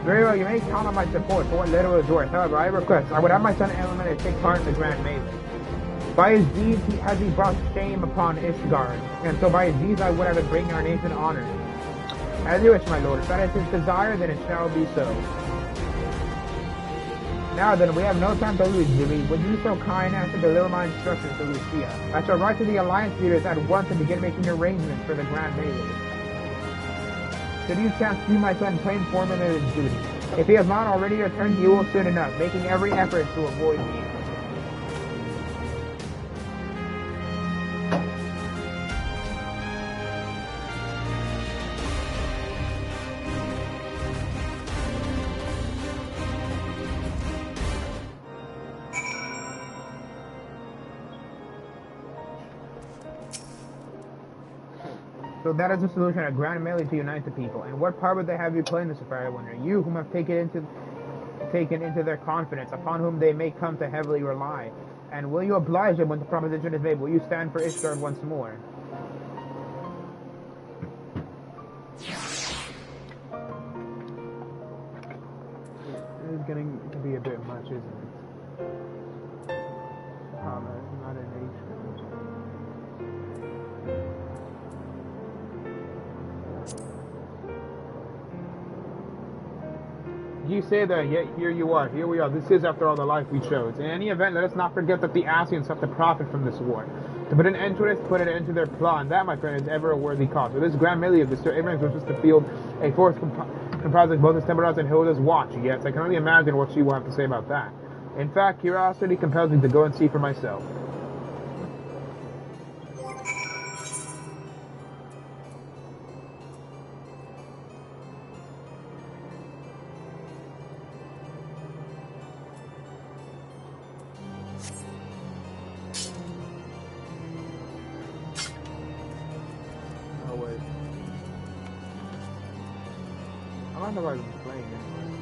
Very well, you may count on my support for what little is worth. However, I request, I would have my son Element take part in the grand melee. By his deeds has he brought shame upon Ishgard, and so by his deeds I would have it bring our nation honor. As you wish, my lord. If that is his desire, then it shall be so. Now then, we have no time to lose, Jimmy. Would you be so kind as to deliver my instructions to Lucia? I shall write to the Alliance leaders at once and begin making arrangements for the grand melee. Should you chance to see my son plain foreman of his duty? If he has not already returned, he will soon enough, making every effort to avoid me. So that is the solution, a grand melee to unite the people. And what part would they have you play in this affair, I wonder? You, whom have taken into their confidence, upon whom they may come to heavily rely. And will you oblige them when the proposition is made? Will you stand for Ishgard once more? It is getting to be a bit much, isn't it? Not a nation. You say that, yet here you are. Here we are. This is, after all, the life we chose. In any event, let us not forget that the Asians have to profit from this war. To put an end to it is to put an end to their plot, and that, my friend, is ever a worthy cause. For this grand melee of the Sir Abrahams wishes to field a force comprised of both his Templars and Hilda's watch. Yes, I can only imagine what she will have to say about that. In fact, curiosity compels me to go and see for myself. I don't know if I've been playing anyway.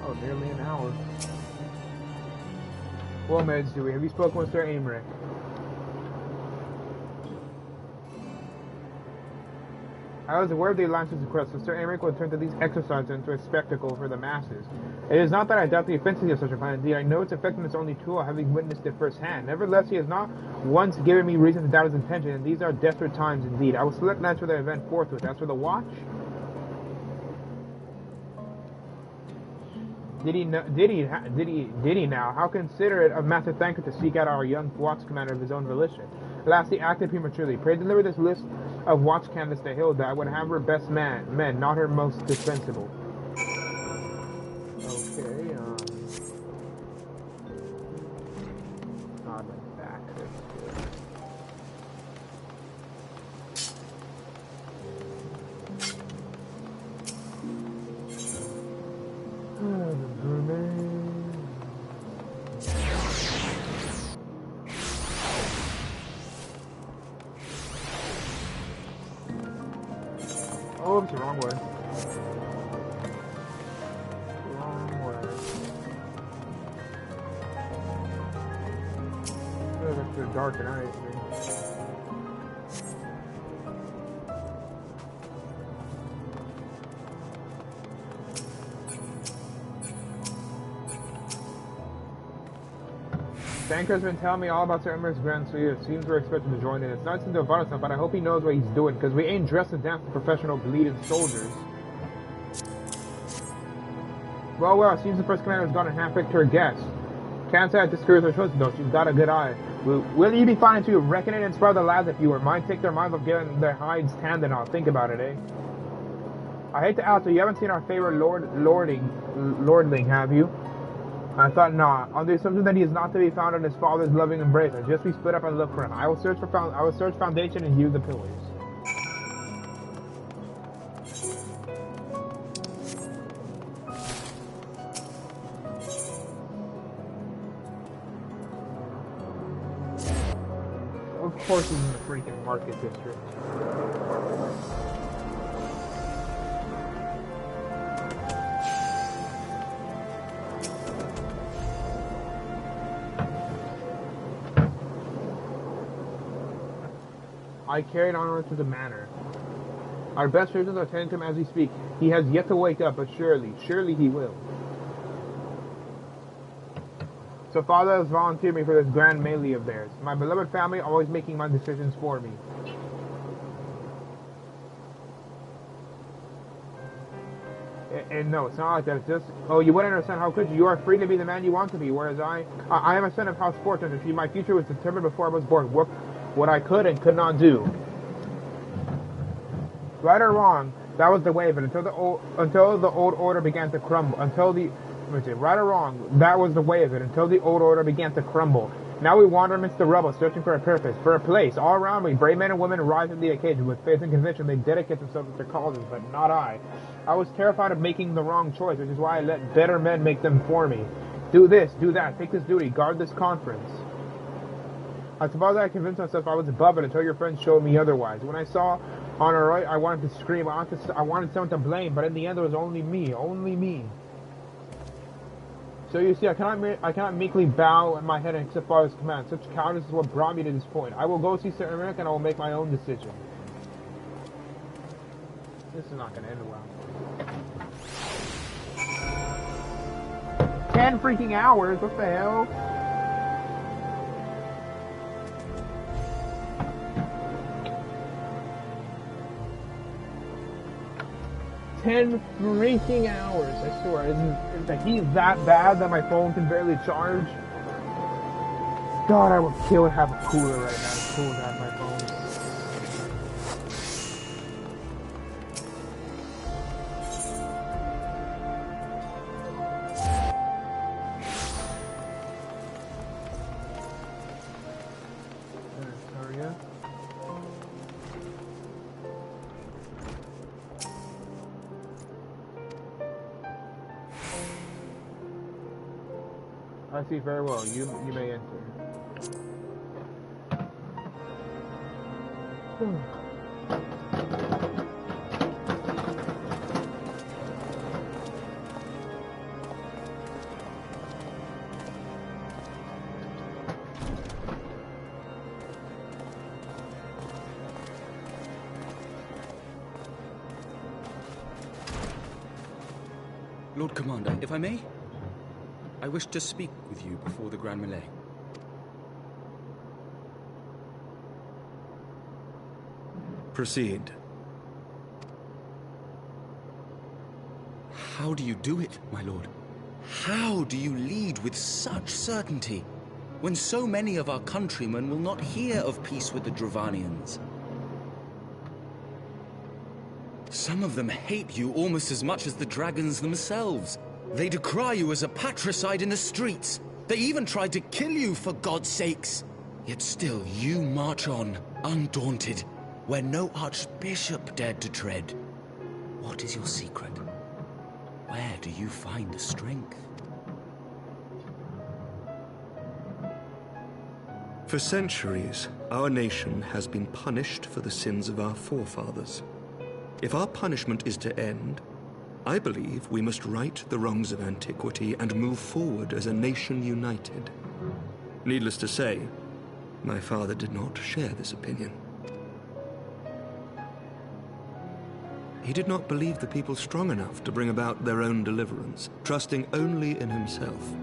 Oh, nearly an hour. Well, Madsui, have you spoken with Sir Aymeric? I was aware of the Alliance's request, so Sir Aymeric will turn to these exercises into a spectacle for the masses. It is not that I doubt the efficiency of such a plan. Indeed, I know its effectiveness only tool, having witnessed it firsthand. Nevertheless, he has not once given me reason to doubt his intention, and these are desperate times indeed. I will select nights for the event forthwith. As for the watch, Did he now? How considerate of Master Thanker to seek out our young watch commander of his own volition. Alas, he acted prematurely. Pray deliver this list of watch canvas to Hilda. I would have her best men, not her most dispensable. Okay, not like that. Oh, it's the wrong way. Wrong way. Oh, that's too dark and ice. Banker's been telling me all about Sir Emeric's Grand Suite. It seems we're expected to join in. It's not into about us, but I hope he knows what he's doing, because we ain't dressed and danced to professional bleeding soldiers. Well, it seems the first commander has gone and handpicked her guests. Can't say I disagree with her choice, though. She's got a good eye. Will you be fine to reckon it and spare the lads if you were mine? Take their minds of getting their hides tanned and all. Think about it, eh? I hate to ask, but you haven't seen our favorite lordling, have you? I thought not. On the assumption that he is not to be found in his father's loving embrace, I just we split up and look for him. I will search foundation and hew the pillars. Of course, he's in the freaking market district. I carried on to the manor. Our best surgeons are tending to him as we speak. He has yet to wake up, but surely he will. So Father has volunteered me for this grand melee of theirs. My beloved family always making my decisions for me. And no, it's not like that. It's just, oh, you wouldn't understand how could you? You are free to be the man you want to be, whereas I am a son of House Fortune. And my future was determined before I was born. What I could and could not do. Right or wrong, that was the way of it until the old order began to crumble. Right or wrong, that was the way of it until the old order began to crumble. Now we wander amidst the rubble, searching for a purpose, for a place. All around me, brave men and women rise to the occasion with faith and conviction. They dedicate themselves to their causes, but not I. I was terrified of making the wrong choice, which is why I let better men make them for me. Do this, do that, take this duty, guard this conference. I suppose I convinced myself I was above it until your friends showed me otherwise. When I saw on our right, I wanted to scream. I wanted someone to blame, but in the end, it was only me. So you see, I cannot meekly bow my head and accept Father's command. Such cowardice is what brought me to this point. I will go see Sir Emmerich, and I will make my own decision. This is not going to end well. 10 freaking hours. What the hell? Freaking hours, I swear. He's that bad that my phone can barely charge. God, I would kill and have a cooler right now. It's cool to have my phone. Sorry, yeah. I see very well. You may enter. Lord Commander, if I may? I wish to speak with you before the Grand Melee. Proceed. How do you do it, my lord? How do you lead with such certainty, when so many of our countrymen will not hear of peace with the Dravanians? Some of them hate you almost as much as the dragons themselves. They decry you as a patricide in the streets. They even tried to kill you, for God's sakes. Yet still you march on, undaunted, where no archbishop dared to tread. What is your secret? Where do you find the strength? For centuries, our nation has been punished for the sins of our forefathers. If our punishment is to end, I believe we must right the wrongs of antiquity and move forward as a nation united. Needless to say, my father did not share this opinion. He did not believe the people strong enough to bring about their own deliverance, trusting only in himself.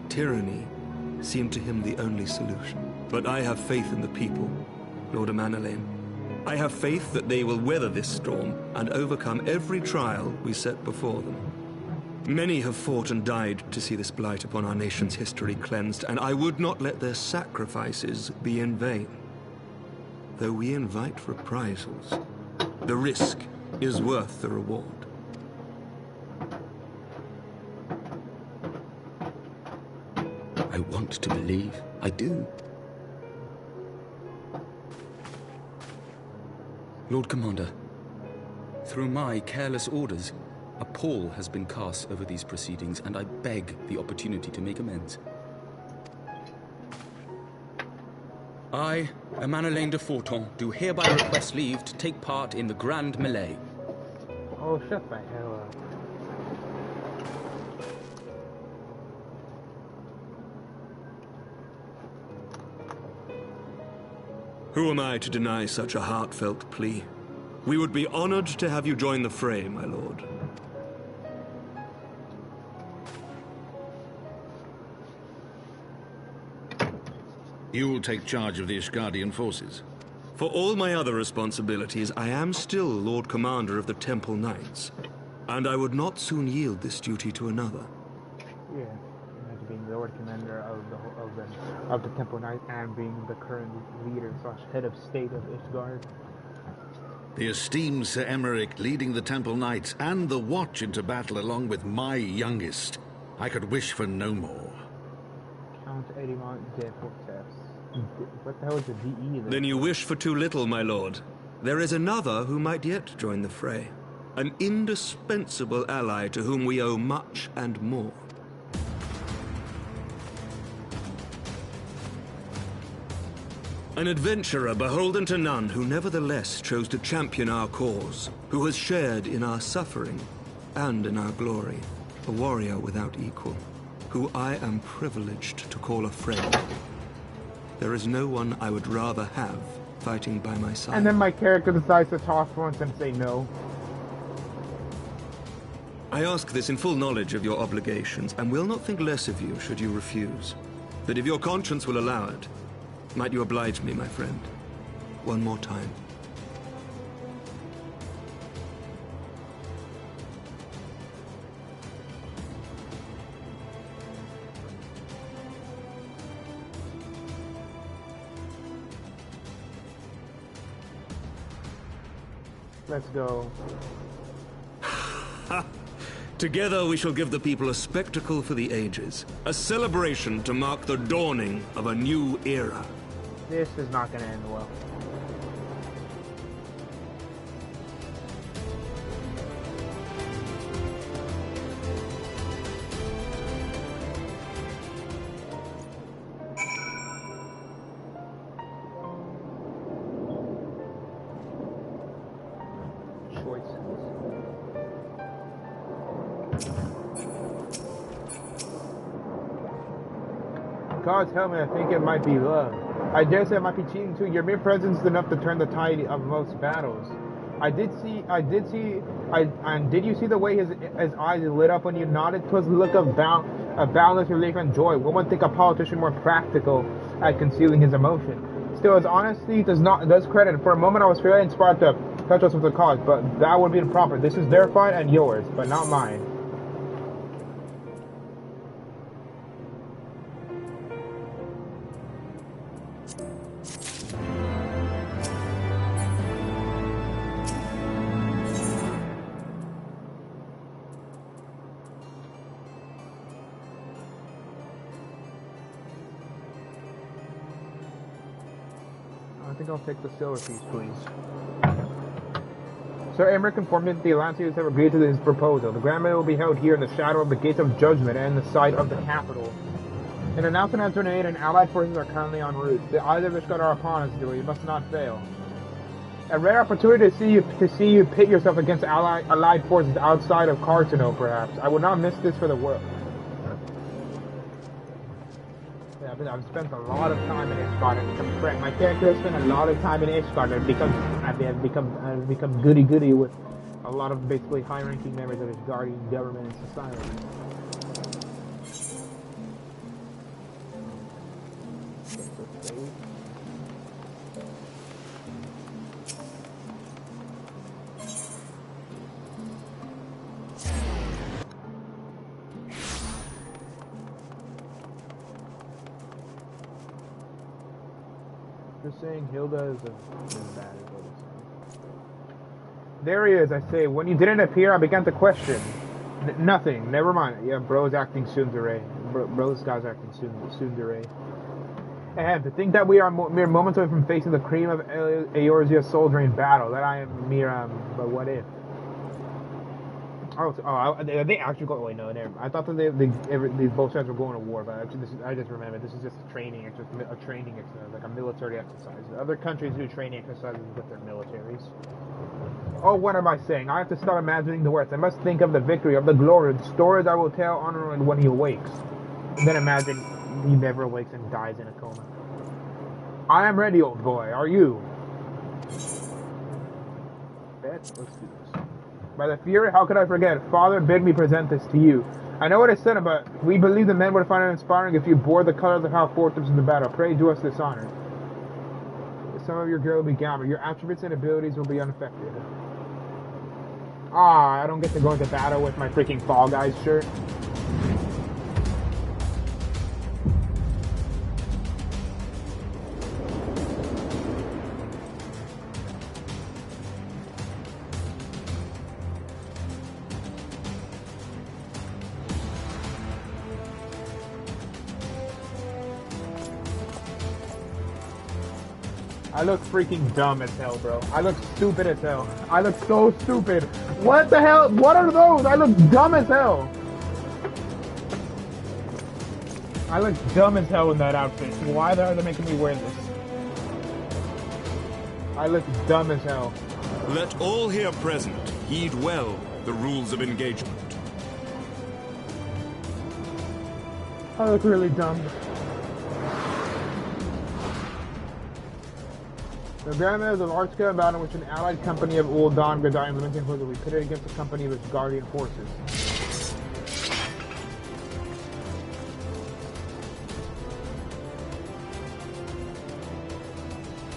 Tyranny seemed to him the only solution. But I have faith in the people, Lord Amanalain. I have faith that they will weather this storm and overcome every trial we set before them. Many have fought and died to see this blight upon our nation's history cleansed, and I would not let their sacrifices be in vain. Though we invite reprisals, the risk is worth the reward. I want to believe. I do. Lord Commander, through my careless orders, a pall has been cast over these proceedings, and I beg the opportunity to make amends. I, Emanolaine de Forton, do hereby request leave to take part in the Grand Melee. Oh, shut the hell up. Who am I to deny such a heartfelt plea? We would be honored to have you join the fray, my lord. You will take charge of the Ishgardian forces? For all my other responsibilities, I am still Lord Commander of the Temple Knights, and I would not soon yield this duty to another. Yeah, as being Lord Commander of the Temple Knights and being the current leader / head of state of Ishgard. The esteemed Sir Emeric leading the Temple Knights and the Watch into battle along with my youngest. I could wish for no more. Count Edimont de Fortes. What the hell is a DE then? Then you wish for too little, my lord. There is another who might yet join the fray. An indispensable ally to whom we owe much and more. An adventurer beholden to none who nevertheless chose to champion our cause, who has shared in our suffering and in our glory. A warrior without equal, who I am privileged to call a friend. There is no one I would rather have fighting by my side. And then my character decides to toss once and say no. I ask this in full knowledge of your obligations, and will not think less of you should you refuse. But if your conscience will allow it, might you oblige me, my friend, one more time? Let's go. Together we shall give the people a spectacle for the ages. A celebration to mark the dawning of a new era. This is not going to end well. Gods help me, I think it might be love. I dare say it might be cheating too. Your mere presence is enough to turn the tide of most battles. Did you see the way his eyes lit up when you nodded? 'Twas a look of boundless relief and joy. One would think a politician more practical at concealing his emotion. Still, his honesty does credit. For a moment I was fairly inspired to touch us with the cause, but that would be improper. This is their fight and yours, but not mine. I think I'll take the silver piece, please. Sir Emeric informed me that the Atlanteans have agreed to his proposal. The Grand Melee will be held here in the shadow of the Gates of Judgment and in the sight of the capital. An announcement has been made and allied forces are currently en route. The eyes of Ishgard are upon us, Dewey. You must not fail. A rare opportunity to see you pit yourself against allied forces outside of Cartano, perhaps. I would not miss this for the world. I've spent a lot of time in Ishgard and become friend. My character has spent a lot of time in Ishgard and I've become goody-goody with a lot of basically high-ranking members of Ishgardian government and society. Just saying Hilda is bad. There he is, I say. When you didn't appear, I began to question. Nothing. Never mind. Yeah, bro's acting tsundere. Bro's guy's acting tsundere. And to think that we are mere moments away from facing the cream of Eorzea's soul-drained battle. That I am mere, but what if? They actually go. Wait, no, never. I thought that these both sides were going to war, but actually, I just remembered this is just a training exercise, like a military exercise. Other countries do training exercises with their militaries. Oh, what am I saying? I have to start imagining the words. I must think of the victory, of the glory, the stories I will tell Honorine when he awakes. And then imagine he never awakes and dies in a coma. I am ready, old boy. Are you? Let's do this. By the Fury, how could I forget? Father bid me present this to you. I know what I said, but we believe the men would find it inspiring if you bore the colors of Hal Fortress in the battle. Pray do us this honor. Some of your gear will be gamma. Your attributes and abilities will be unaffected. I don't get to go into battle with my freaking Fall Guys shirt. I look freaking dumb as hell, bro. I look stupid as hell. I look so stupid. What the hell? What are those? I look dumb as hell. I look dumb as hell in that outfit. Why the hell are they making me wear this? I look dumb as hell. Let all here present heed well the rules of engagement. I look really dumb. The Grandmothers of Artsca battle in which an allied company of Ul'dan Gridanians limited was to be pitted against a company of its guardian forces.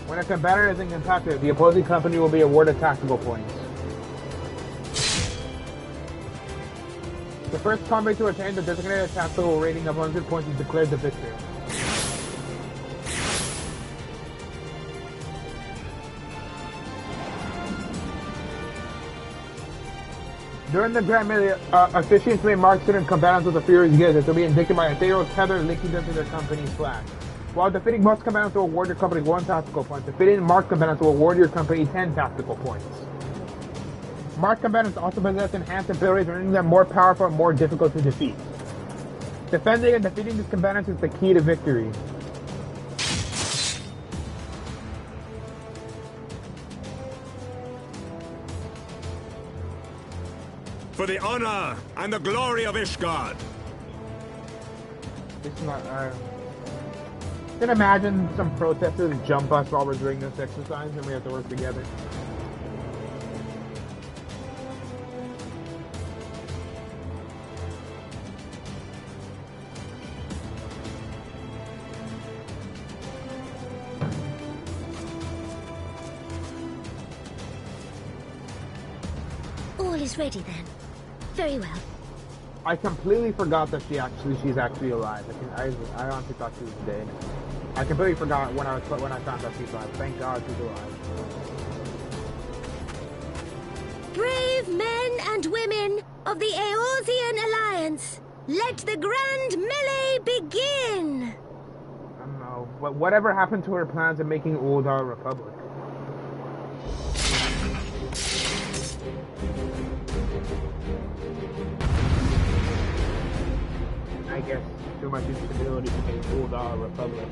When a combatant is impacted, the opposing company will be awarded tactical points. The first combat to attain the designated tactical rating of 100 points is declared the victor. During the Grand Melee, officiants may mark certain combatants with the Fury's Gifts that will be indicated by a ethereal tether linking them to their company's flag. While defeating most combatants will award your company 1 tactical point, defeating marked combatants will award your company 10 tactical points. Marked combatants also possess enhanced abilities, rendering them more powerful and more difficult to defeat. Defending and defeating these combatants is the key to victory. For the honor and the glory of Ishgard. It's not, Can imagine some protesters jump us while we're doing this exercise and we have to work together. All is ready then. Very well. I completely forgot that she's actually alive. I honestly thought she was dead. I completely forgot when I found out she's alive. Thank God she's alive. Brave men and women of the Eorzean Alliance, let the grand melee begin! I don't know. Whatever happened to her plans of making Ul'dan a republic? I guess too much instability to make Ul'dan a republic.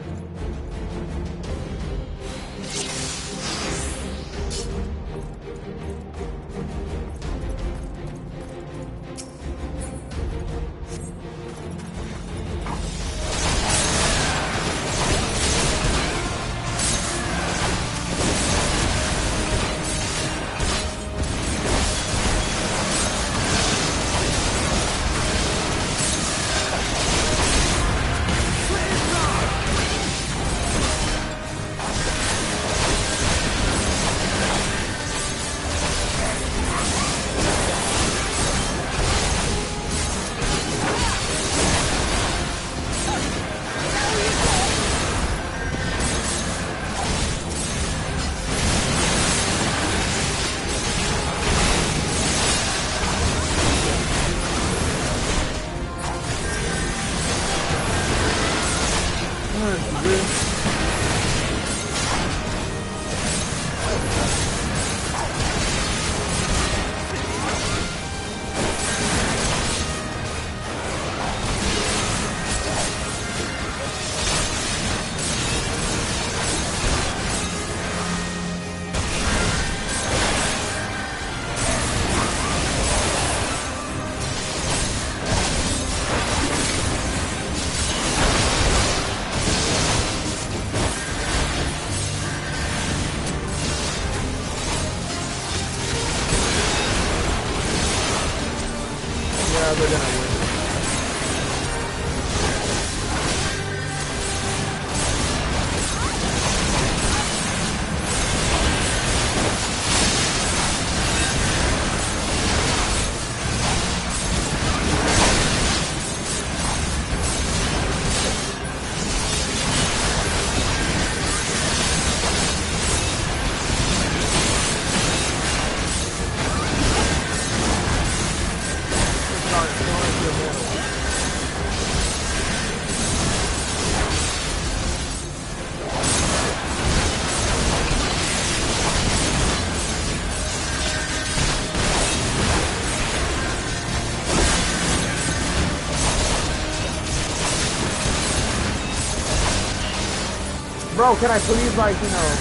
Bro, can I please, like, you know,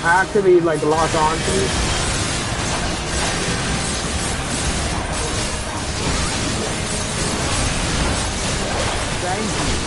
actually, like, lock on to you? Thank you.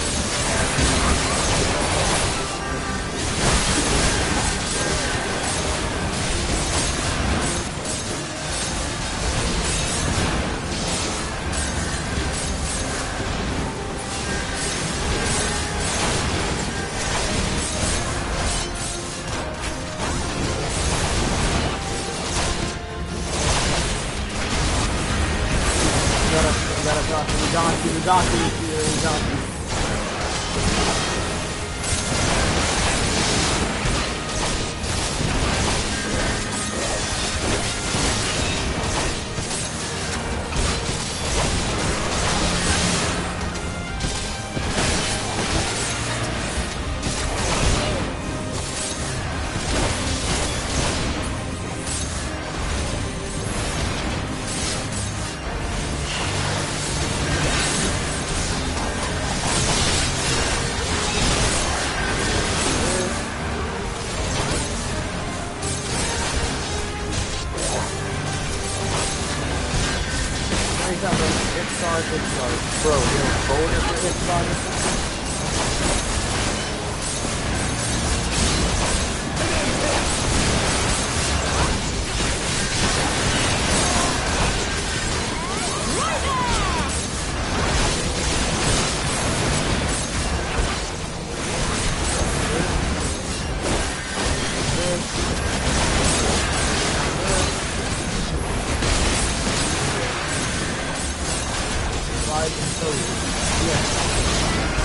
Bro, you know, bonus for hit stars.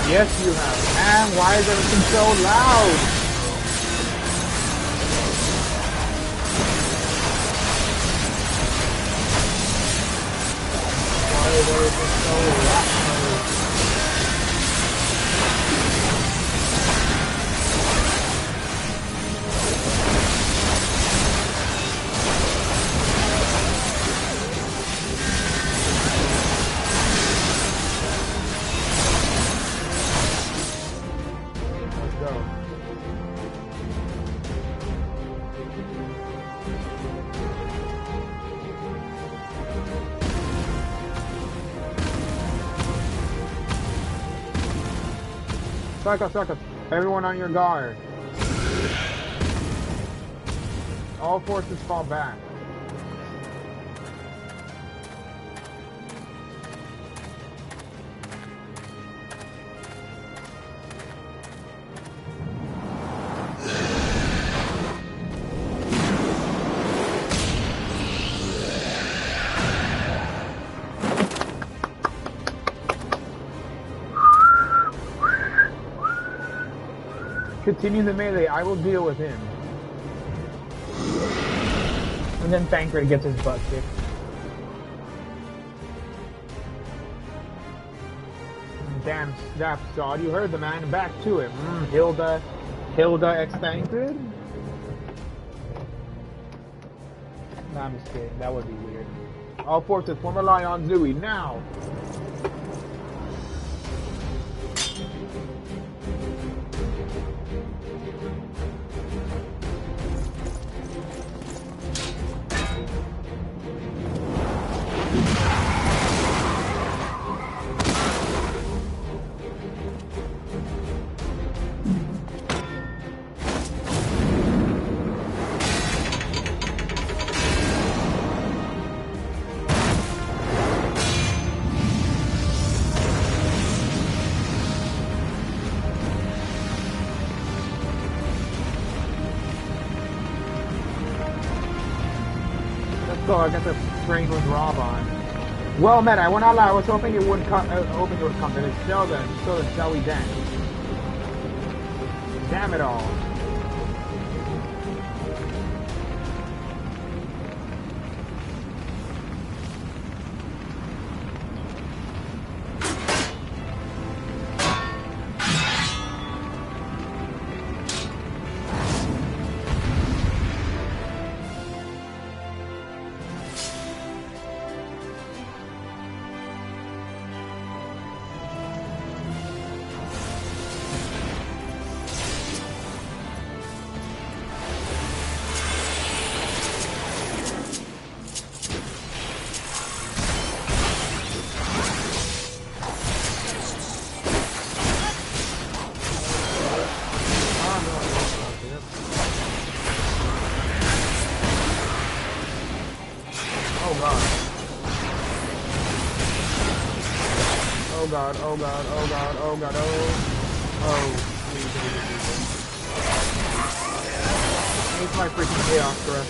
Yes, you have. Man, why is everything so loud? Why is everything so loud? Sucker. Everyone on your guard. All forces fall back. Continue the melee, I will deal with him. And then Thancred gets his butt kicked. Damn snapshot, you heard the man. Back to it. Hilda extincted? Nah, I'm just kidding. That would be weird. All forces form a line on Zooey now. So I got the train with Rob on. Well met, I went out loud. I was hoping it would come, hoping it would come. Then it's still then, shall we dance? Damn it all. Oh god, it's my freaking chaos breath.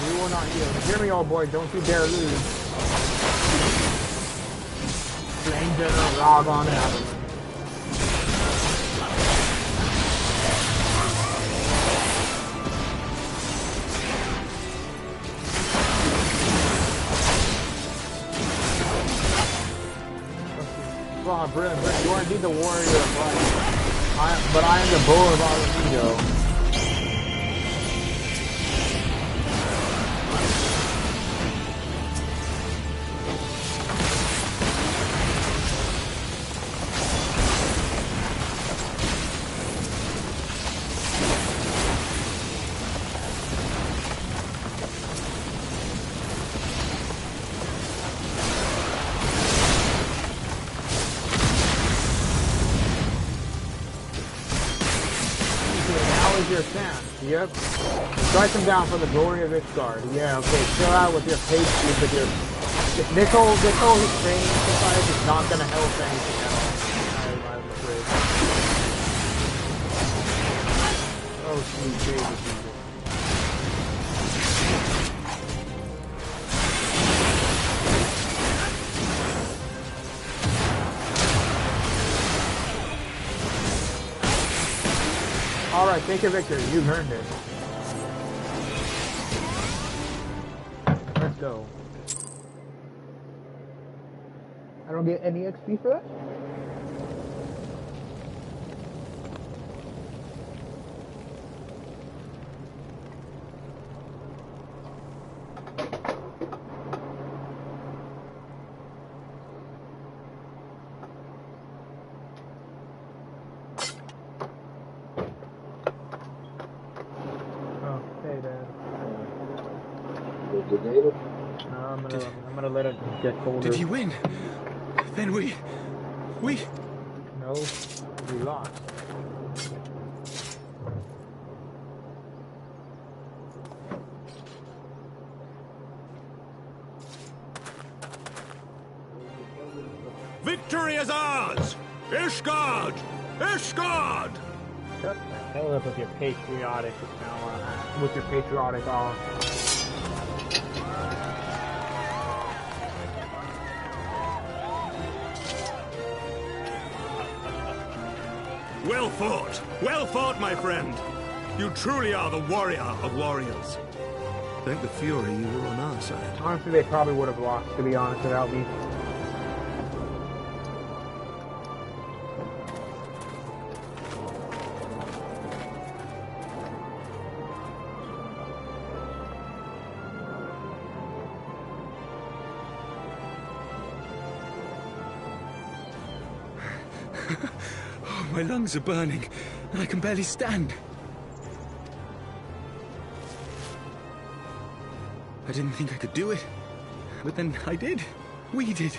We will not yield. Hear me, old boy, don't you dare lose. Flame General Rob on out. Brilliant. You are indeed the warrior of life. But I am the bull of Alamego. Yep. Strike him down for the glory of Ishgard. Yeah, okay. Chill out with your pastries, with your... This whole training exercise is not gonna help anything else. I'm afraid. Oh, sweet baby Jesus. Alright, take your victory. You've earned it. Let's go. I don't get any XP for that? I'm gonna let it get colder. Did he win? Then we... No, we lost. Victory is ours! Ishgard! Ishgard! Shut the hell up with your patriotic Well fought! Well fought, my friend! You truly are the warrior of warriors. Thank the Fury you were on our side. Honestly, they probably would have lost, to be honest, without me. Oh, my lungs are burning, and I can barely stand. I didn't think I could do it, but then I did. We did.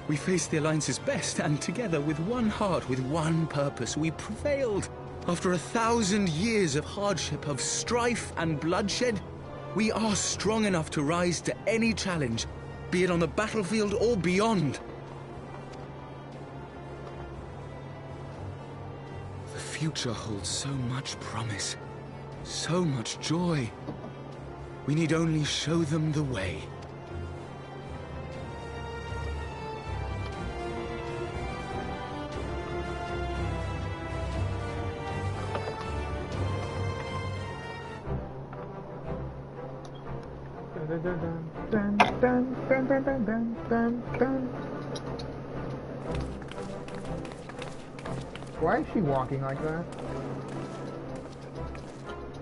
We faced the Alliance's best, and together, with one heart, with one purpose, we prevailed. After 1,000 years of hardship, of strife and bloodshed, we are strong enough to rise to any challenge, be it on the battlefield or beyond. The future holds so much promise, so much joy. We need only show them the way. Why is she walking like that?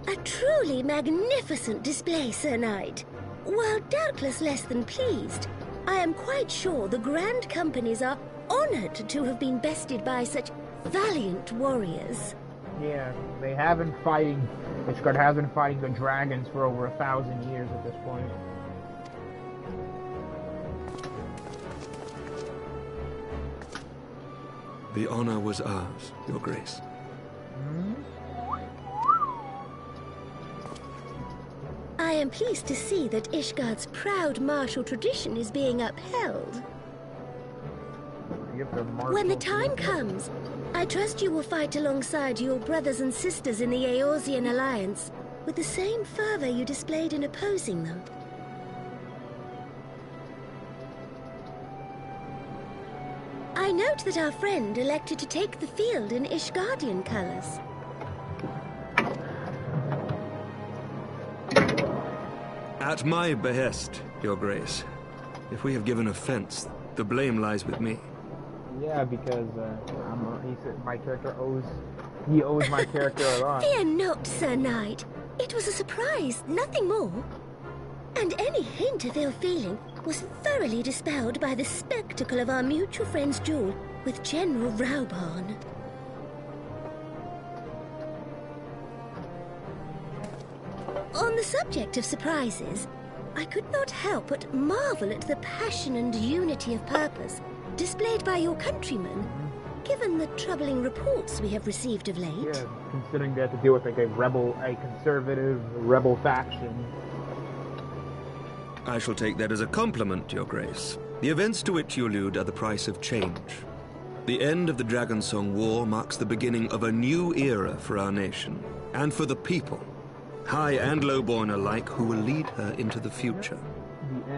A truly magnificent display, Sir Knight. While doubtless less than pleased, I am quite sure the Grand Companies are honored to have been bested by such valiant warriors. Yeah, they have been fighting. Ishgard has been fighting the dragons for over 1,000 years at this point. The honor was ours, Your Grace. I am pleased to see that Ishgard's proud martial tradition is being upheld. When the time comes, I trust you will fight alongside your brothers and sisters in the Eorzean Alliance with the same fervor you displayed in opposing them. I note that our friend elected to take the field in Ishgardian colors. At my behest, Your Grace. If we have given offense, the blame lies with me. Yeah, because he said my character owes my character a lot. Fear not, Sir Knight. It was a surprise, nothing more. And any hint of ill feeling was thoroughly dispelled by the spectacle of our mutual friend's duel with General Raubarn. On the subject of surprises, I could not help but marvel at the passion and unity of purpose displayed by your countrymen, given the troubling reports we have received of late. Yeah, considering they had to deal with like a conservative rebel faction. I shall take that as a compliment, Your Grace. The events to which you allude are the price of change. The end of the Dragonsong War marks the beginning of a new era for our nation, and for the people, high and lowborn alike, who will lead her into the future. The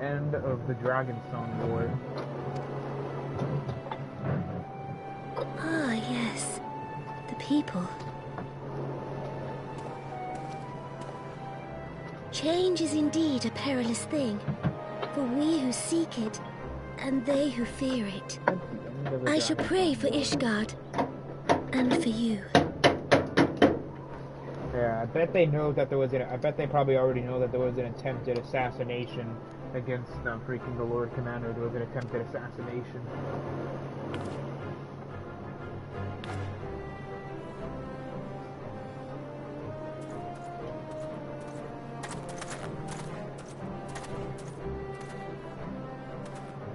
end of the Dragonsong War. Ah, yes. The people. Change is indeed a perilous thing, for we who seek it, and they who fear it. I shall pray for Ishgard, and for you. Yeah, I bet they know that there was I bet they probably already know that there was an attempted assassination against freaking the Lord Commander. There was an attempted assassination.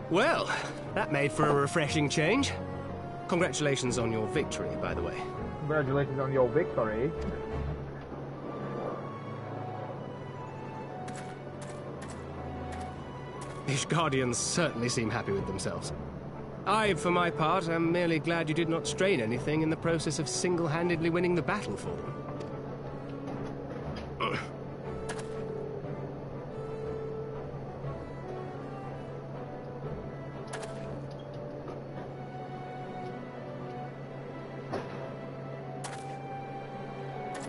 Well, that made for a refreshing change. Congratulations on your victory, by the way. Congratulations on your victory. Ishgardians certainly seem happy with themselves. I, for my part, am merely glad you did not strain anything in the process of single-handedly winning the battle for them.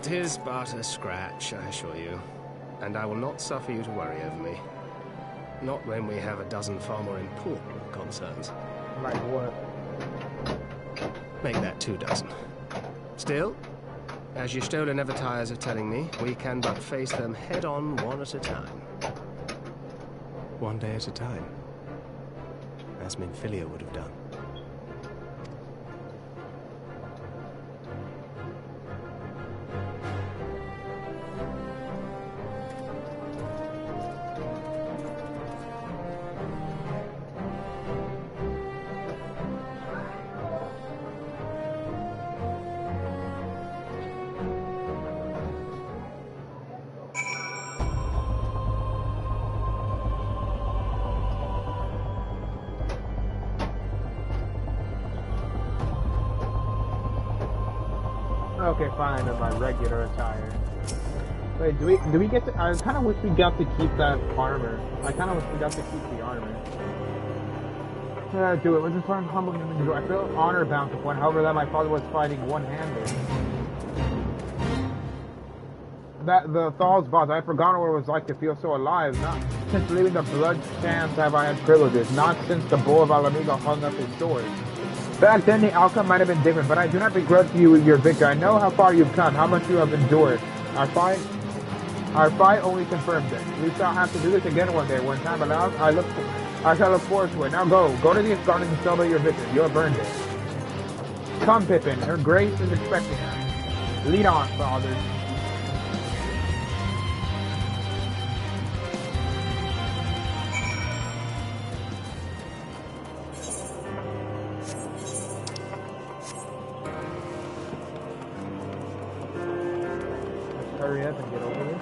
'Tis but a scratch, I assure you. And I will not suffer you to worry over me. Not when we have a dozen far more important concerns. Like what? Make that 2 dozen. Still, as your Stola never tires of telling me, we can but face them head-on one at a time. One day at a time. As Minfilia would have done. Okay, fine, in my regular attire. Wait, do we get to? I kind of wish we got to keep that armor. I kind of wish we got to keep the armor. Do it. Was this one humbling in the door? I feel honor bound to point. However, that my father was fighting one-handed. That the Thal's boss. I had forgotten what it was like to feel so alive. Not since leaving the blood chance have I had privileges. Not since the bull of Alamigo hung up his sword. Back then, the outcome might have been different, but I do not begrudge you your victory. I know how far you've come, how much you have endured. Our fight only confirms it. We shall have to do this again one day. When time allows, I shall look forward to it. Now go to these gardens and celebrate your victory. You have earned it. Come, Pippin. Her grace is expecting her. Lead on, fathers. Hurry up and get over here.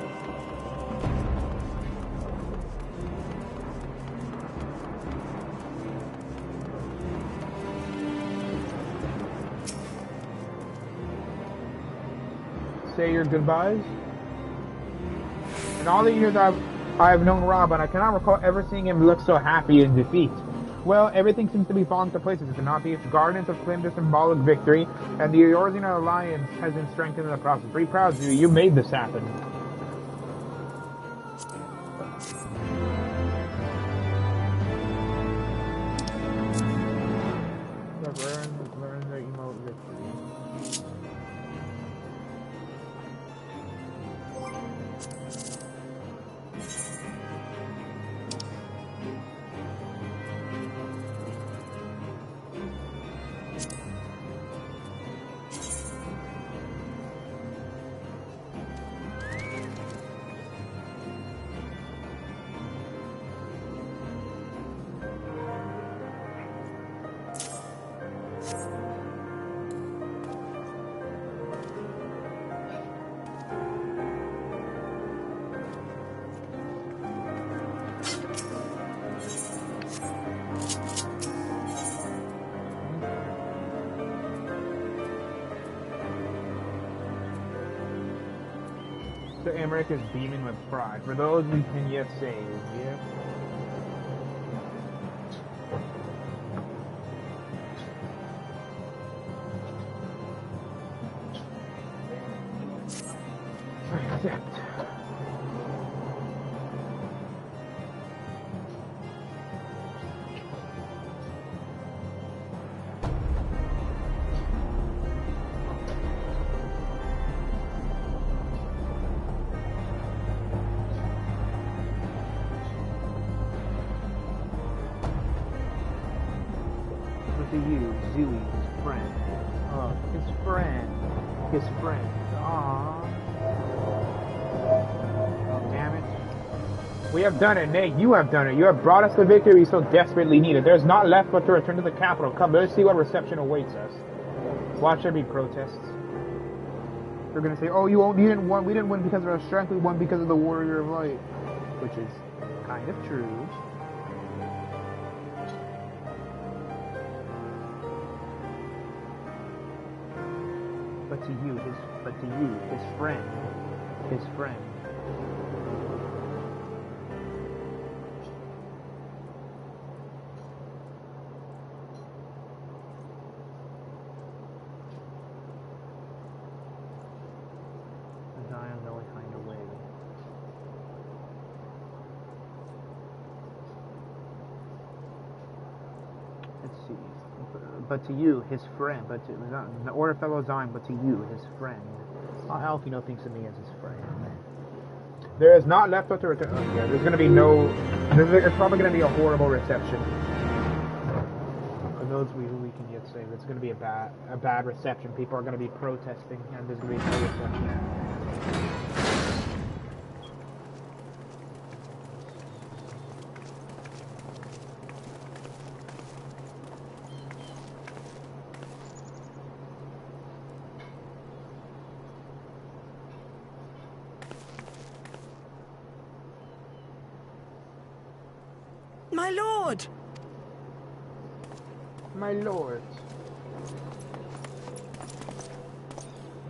Say your goodbyes. In all the years I have known Robin, I cannot recall ever seeing him look so happy in defeat. Well, everything seems to be falling to places, does it not? The Guardians have claimed a symbolic victory, and the Eorzean Alliance has been strengthened in the process. Pretty proud of you. You made this happen. Learn the emote victory. So Emmerich is beaming with pride. For those we can yet save, yeah? Accept. To you, Zooey, his friend. Oh, his friend. His friend. Aww. Oh, damn it. We have done it, Nate. You have done it. You have brought us the victory we so desperately needed. There's not left but to return to the capital. Come, let's see what reception awaits us. Watch there be protests. They're gonna say, oh, you didn't win. We didn't win because of our strength. We won because of the warrior of light. Which is kind of true. But to you, his friend. but to you, his friend. But to not the Order Fellow Zion, but to you, his friend. How Alfino thinks of me as his friend. There is not left to return. Oh, yeah, there's going to be no. It's probably going to be a horrible reception. For those who we can yet say, it's going to be a bad reception. People are going to be protesting, and there's going to be no reception. My lord! My lord.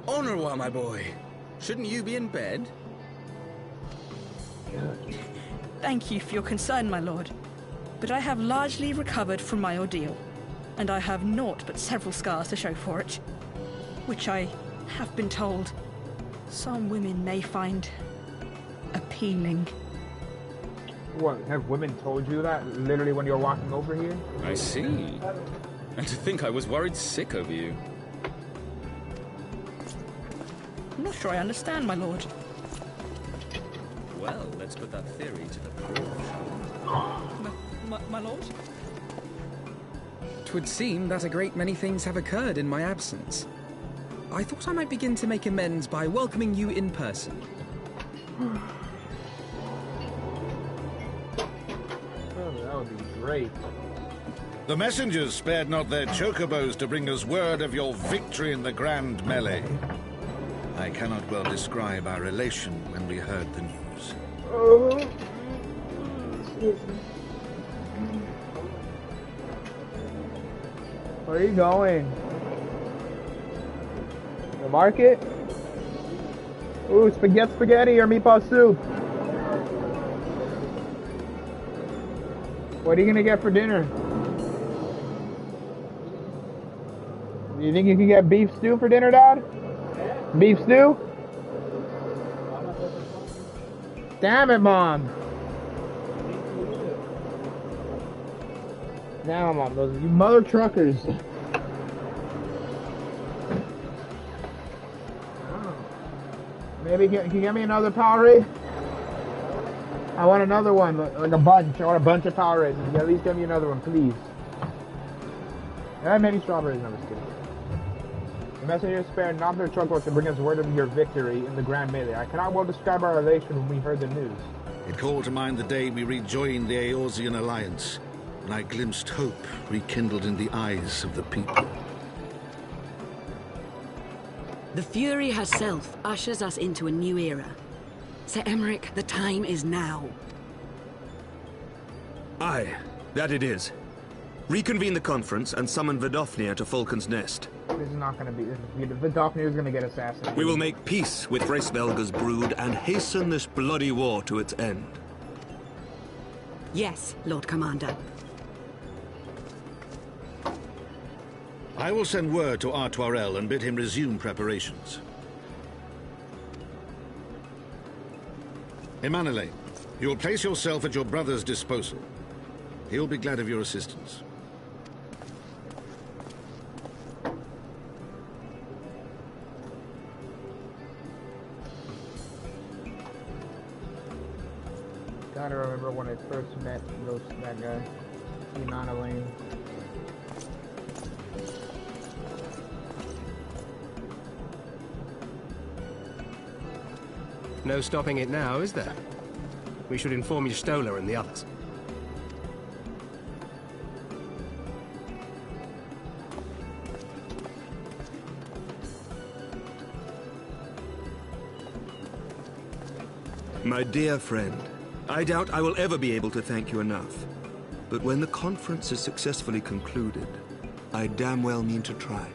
Honorwa, my boy. Shouldn't you be in bed? Thank you for your concern, my lord. But I have largely recovered from my ordeal, and I have naught but several scars to show for it, which I have been told some women may find appealing. What, have women told you that literally when you're walking over here? I see. And to think I was worried sick over you. I'm not sure I understand, my lord. Well, let's put that theory to the proof. My lord? 'Twould seem that a great many things have occurred in my absence. I thought I might begin to make amends by welcoming you in person. That would be great. The messengers spared not their chocobos to bring us word of your victory in the grand melee. I cannot well describe our elation when we heard the news. Where are you going? The market? Ooh, spaghetti or meatball soup. What are you gonna get for dinner? Do you think you can get beef stew for dinner, Dad? Beef stew? Damn it, Mom. Damn, Mom, those you mother truckers. Maybe can you get me another Powerade? I want another one, like a bunch. I want a bunch of Powerades. At least get me another one, please. And maybe strawberries. No, I'm just kidding. The messengers spared not their chocobos to bring us word of your victory in the grand melee. I cannot well describe our elation when we heard the news. It called to mind the day we rejoined the Eorzean alliance, when I glimpsed hope rekindled in the eyes of the people. The Fury herself ushers us into a new era. Sir Emmerich, the time is now. Aye, that it is. Reconvene the conference and summon Vidofnir to Falcon's Nest. This is not going to be... Vidofnir is going to get assassinated. We will make peace with Hraesvelga's brood and hasten this bloody war to its end. Yes, Lord Commander. I will send word to Artoirel and bid him resume preparations. Emanuele, you will place yourself at your brother's disposal. He will be glad of your assistance. Gotta remember when I first met that guy, Inanna Lane. No stopping it now, is there? We should inform Y'shtola and the others. My dear friend, I doubt I will ever be able to thank you enough. But when the conference is successfully concluded, I damn well mean to try.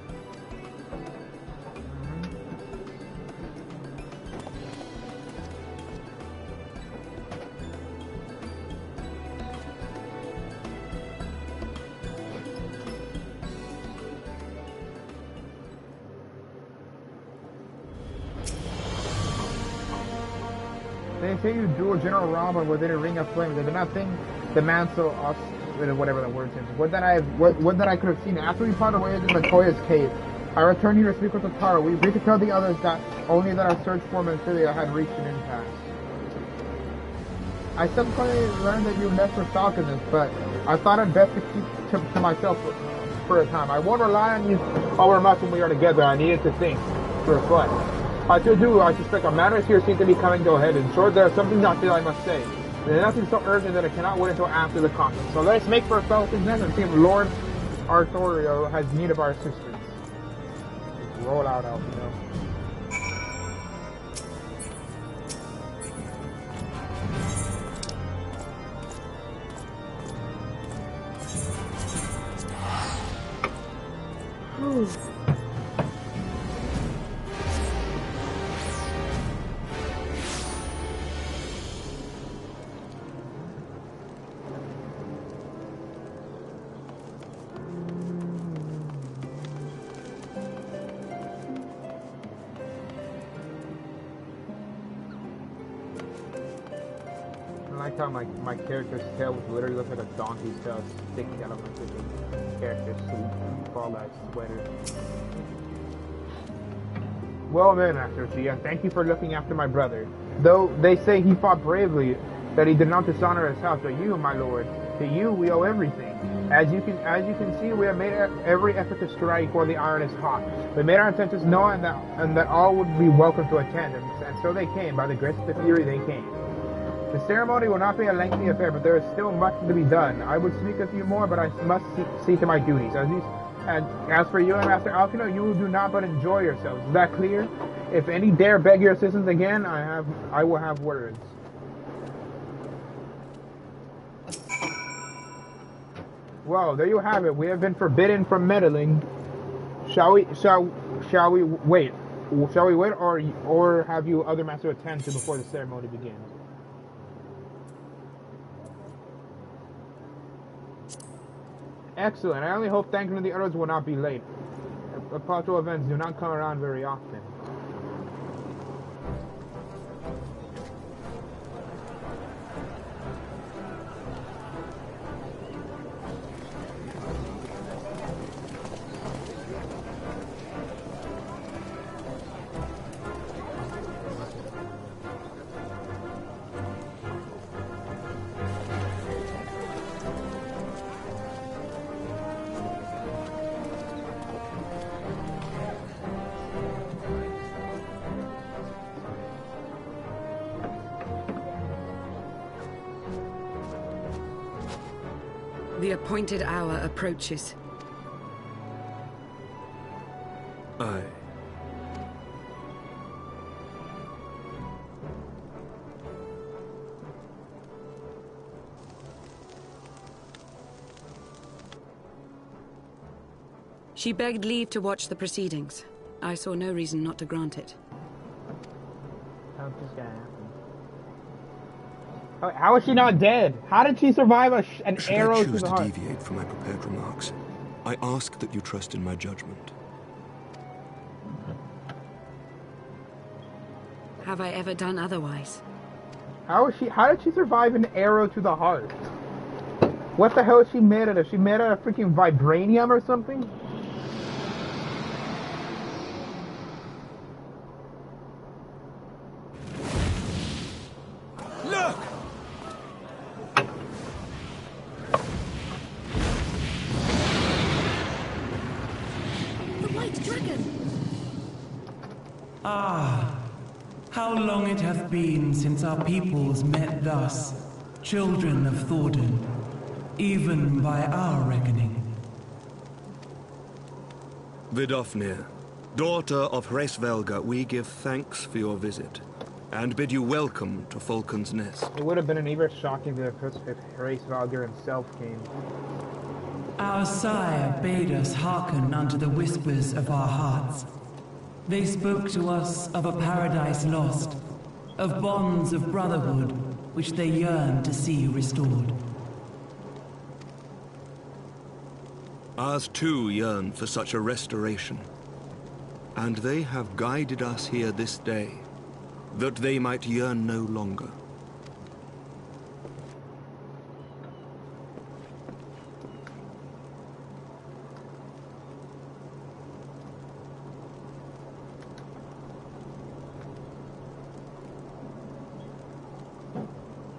They say you duel General Rama within a ring of flames. They do not think the man so whatever the word is. Would that I could have seen after we parted ways in Matoya's cave. I returned here to speak with the Taro. We agreed to tell the others that only that our search for Manthelia had reached an impasse. I subsequently learned that you left for Falconist, but I thought it best to keep to myself for a time. I won't rely on you over much when we are together. I needed to think, to reflect. I still do. I suspect our matters here seem to be coming to a head. In short, there is something not that I must say. There's nothing so urgent that I cannot wait until after the conference. So let's make for a fellow's business and see if Lord Arthurio has need of our assistance. Roll out, Alfino. I like how my character's tail literally looks like a donkey's tail sticking out of my freaking character's sweet Fall Guys sweater. Well then, Master Chia, thank you for looking after my brother. Though they say he fought bravely, that he did not dishonor his house, but you, my lord, to you we owe everything. As you can see, we have made every effort to strike while the iron is hot. We made our intentions known and that all would be welcome to attend, and so they came. By the grace of the Fury, they came. The ceremony will not be a lengthy affair, but there is still much to be done. I would speak with you more, but I must see to my duties. As for you and Master Alfino, you do not but enjoy yourselves. Is that clear? If any dare beg your assistance again, I will have words. Well, there you have it. We have been forbidden from meddling. Shall we wait? Shall we wait, or have you other master attend to before the ceremony begins? Excellent. I only hope thanking the others will not be late. Apostle events do not come around very often. The appointed hour approaches. Aye. She begged leave to watch the proceedings. I saw no reason not to grant it. How's this gonna happen? How is she not dead? How did she survive an arrow to the heart? Should I choose to deviate from my prepared remarks, I ask that you trust in my judgment. Have I ever done otherwise? How did she survive an arrow to the heart? What the hell is she made out of? She made out of freaking vibranium or something? Look! The white dragon! Ah, how long it hath been since our peoples met thus, children of Thordan, even by our reckoning. Vidofnir, daughter of Hraesvelga, we give thanks for your visit, and bid you welcome to Falcon's Nest. It would have been an even shocking if Hraesvelga himself came. Our sire bade us hearken unto the whispers of our hearts. They spoke to us of a paradise lost, of bonds of brotherhood which they yearned to see restored. Ours too yearn for such a restoration, and they have guided us here this day, that they might yearn no longer.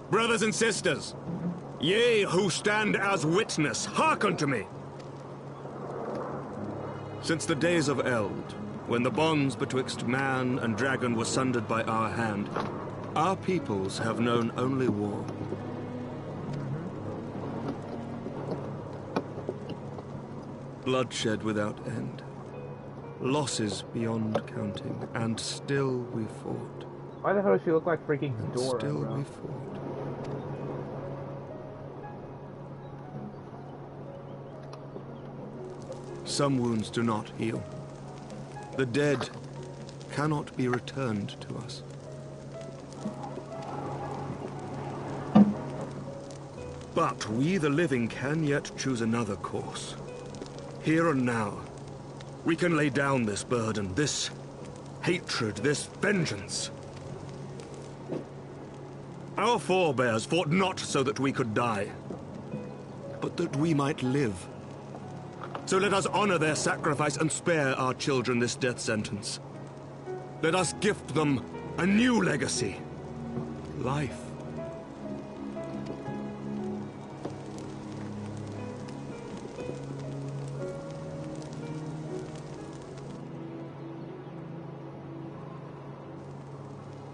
Brothers and sisters, ye who stand as witness, hearken to me. Since the days of Eld, when the bonds betwixt man and dragon were sundered by our hand, our peoples have known only war. Bloodshed without end. Losses beyond counting, and still we fought. Why the hell does she look like freaking Dora, still bro? we fought. Some wounds do not heal. The dead cannot be returned to us. But we, the living, can yet choose another course. Here and now, we can lay down this burden, this hatred, this vengeance. Our forebears fought not so that we could die, but that we might live. So let us honor their sacrifice and spare our children this death sentence. Let us gift them a new legacy. Life.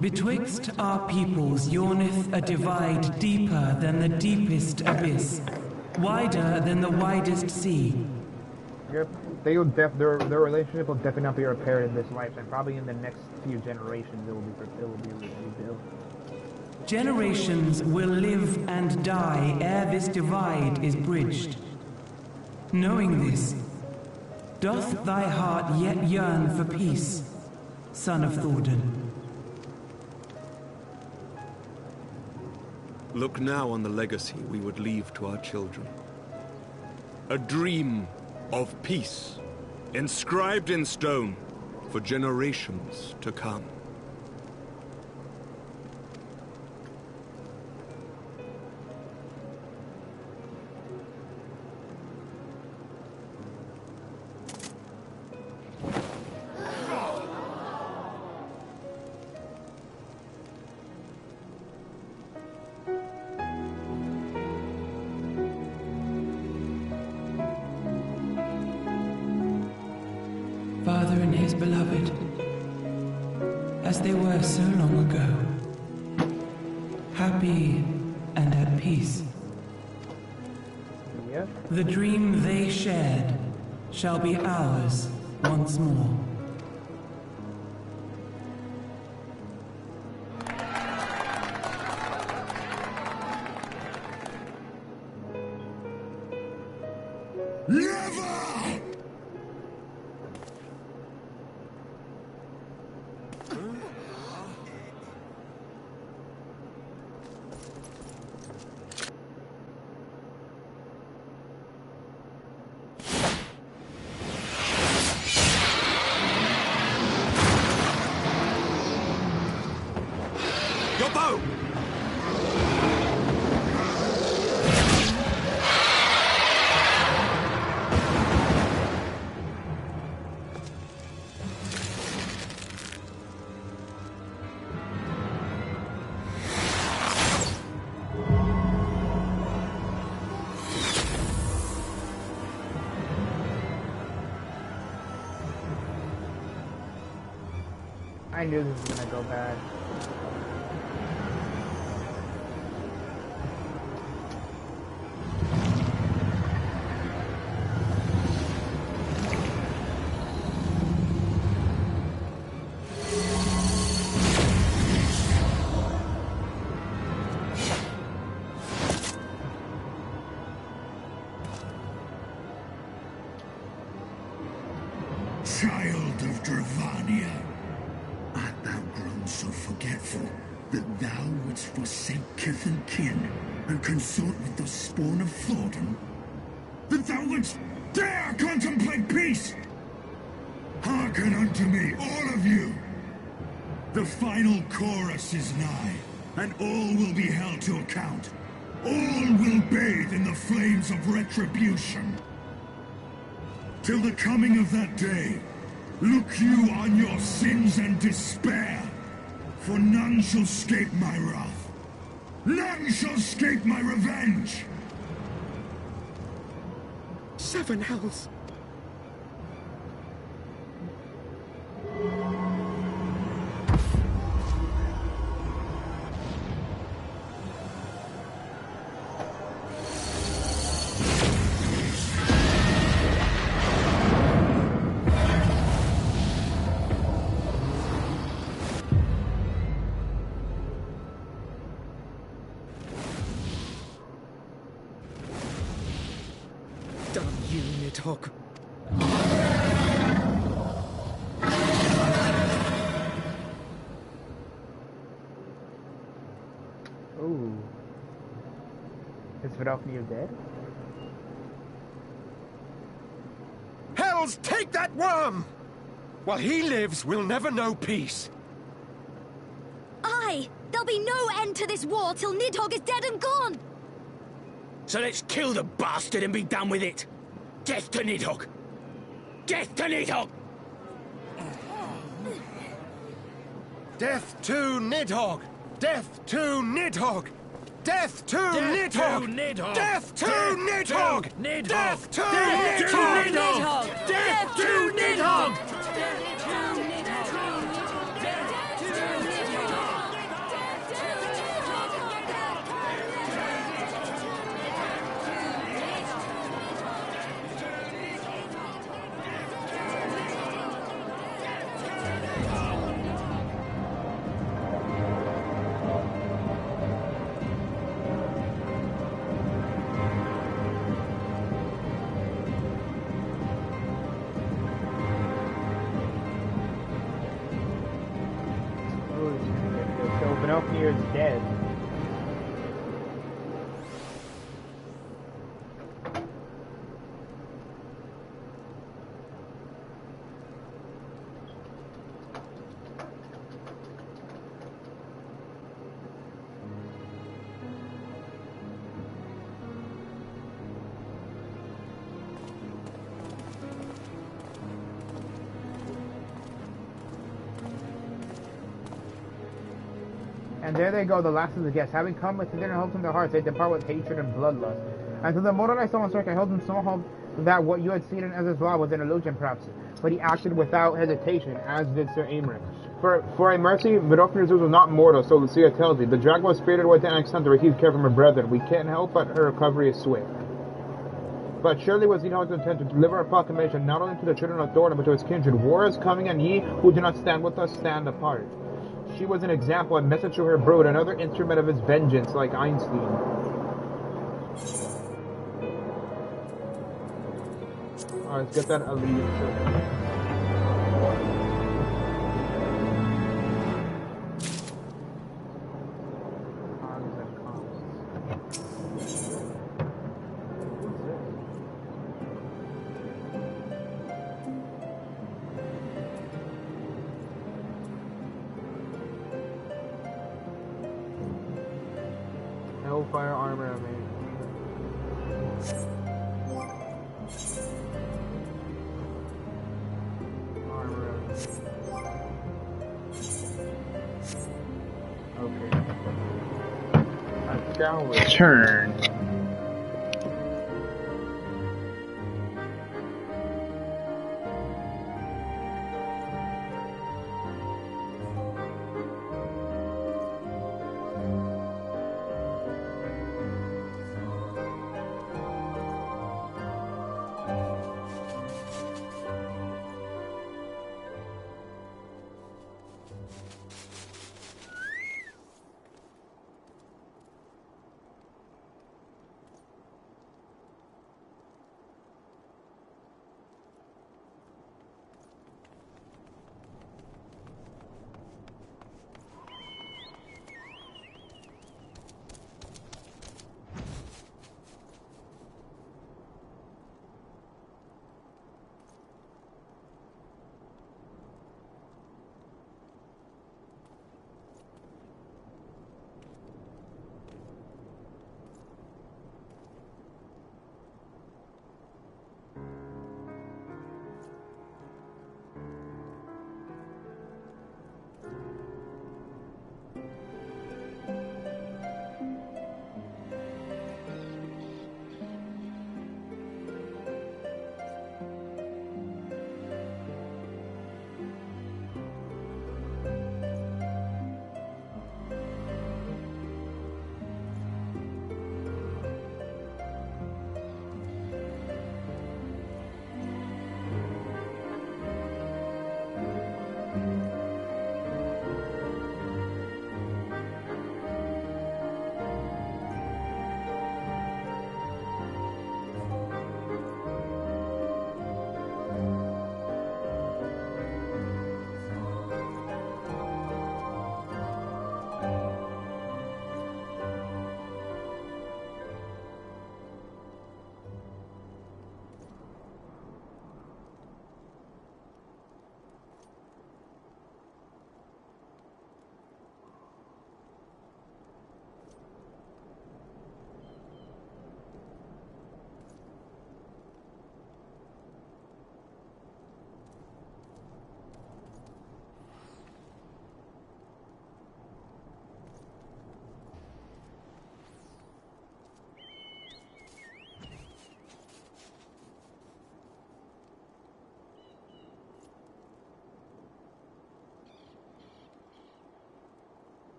Betwixt our peoples yawneth a divide deeper than the deepest abyss, wider than the widest sea. Yep. Their relationship will definitely not be repaired in this lifetime. Probably in the next few generations it will be rebuilt. Generations will live and die ere this divide is bridged. Knowing this, doth thy heart yet yearn for peace, son of Thordan? Look now on the legacy we would leave to our children. A dream of peace, inscribed in stone for generations to come. Father and his beloved, as they were so long ago, happy and at peace. Yep. The dream they shared shall be ours once more. Your bow! I knew this was gonna go bad. Child of Dravania, art thou grown so forgetful that thou wouldst forsake kith and kin and consort with the spawn of Thordan? That thou wouldst dare contemplate peace? Hearken unto me, all of you! The final chorus is nigh, and all will be held to account. All will bathe in the flames of retribution. Till the coming of that day, look you on your sins and despair, for none shall escape my wrath. None shall escape my revenge! 7 hells! Damn you, Nidhogg. Ooh. Is Vidofnir dead? Hells, take that worm! While he lives, we'll never know peace. Aye! There'll be no end to this war till Nidhogg is dead and gone! So let's kill the bastard and be done with it. Death to Nidhogg! Death to Nidhogg! Death to Nidhogg! Death to Nidhogg! Death to Nidhogg! Death to Nidhogg! Death to Nidhogg! Death to Nidhogg! So Vidofnir is dead. And there they go, the last of the guests. Having come with dinner hopes in their hearts, they depart with hatred and bloodlust. And to the mortal I saw on Cirque, I held him so home that what you had seen in Ezra's law was an illusion, perhaps. But he acted without hesitation, as did Sir Aemeric. For a mercy, Vidofnir Zeus was not mortal, so Lucia tells me. The dragon was spirited away to Anxton to receive care from her brethren. We can't help, but her recovery is swift. But surely was Nidhogg's intent to deliver a proclamation not only to the children of Thornton, but to his kindred. War is coming, and ye who do not stand with us, stand apart. She was an example, a message to her brood, another instrument of his vengeance, like Einstein. Alright, let's get that allegiance. Hellfire armor, I mean. Armor. Okay. Let's now return.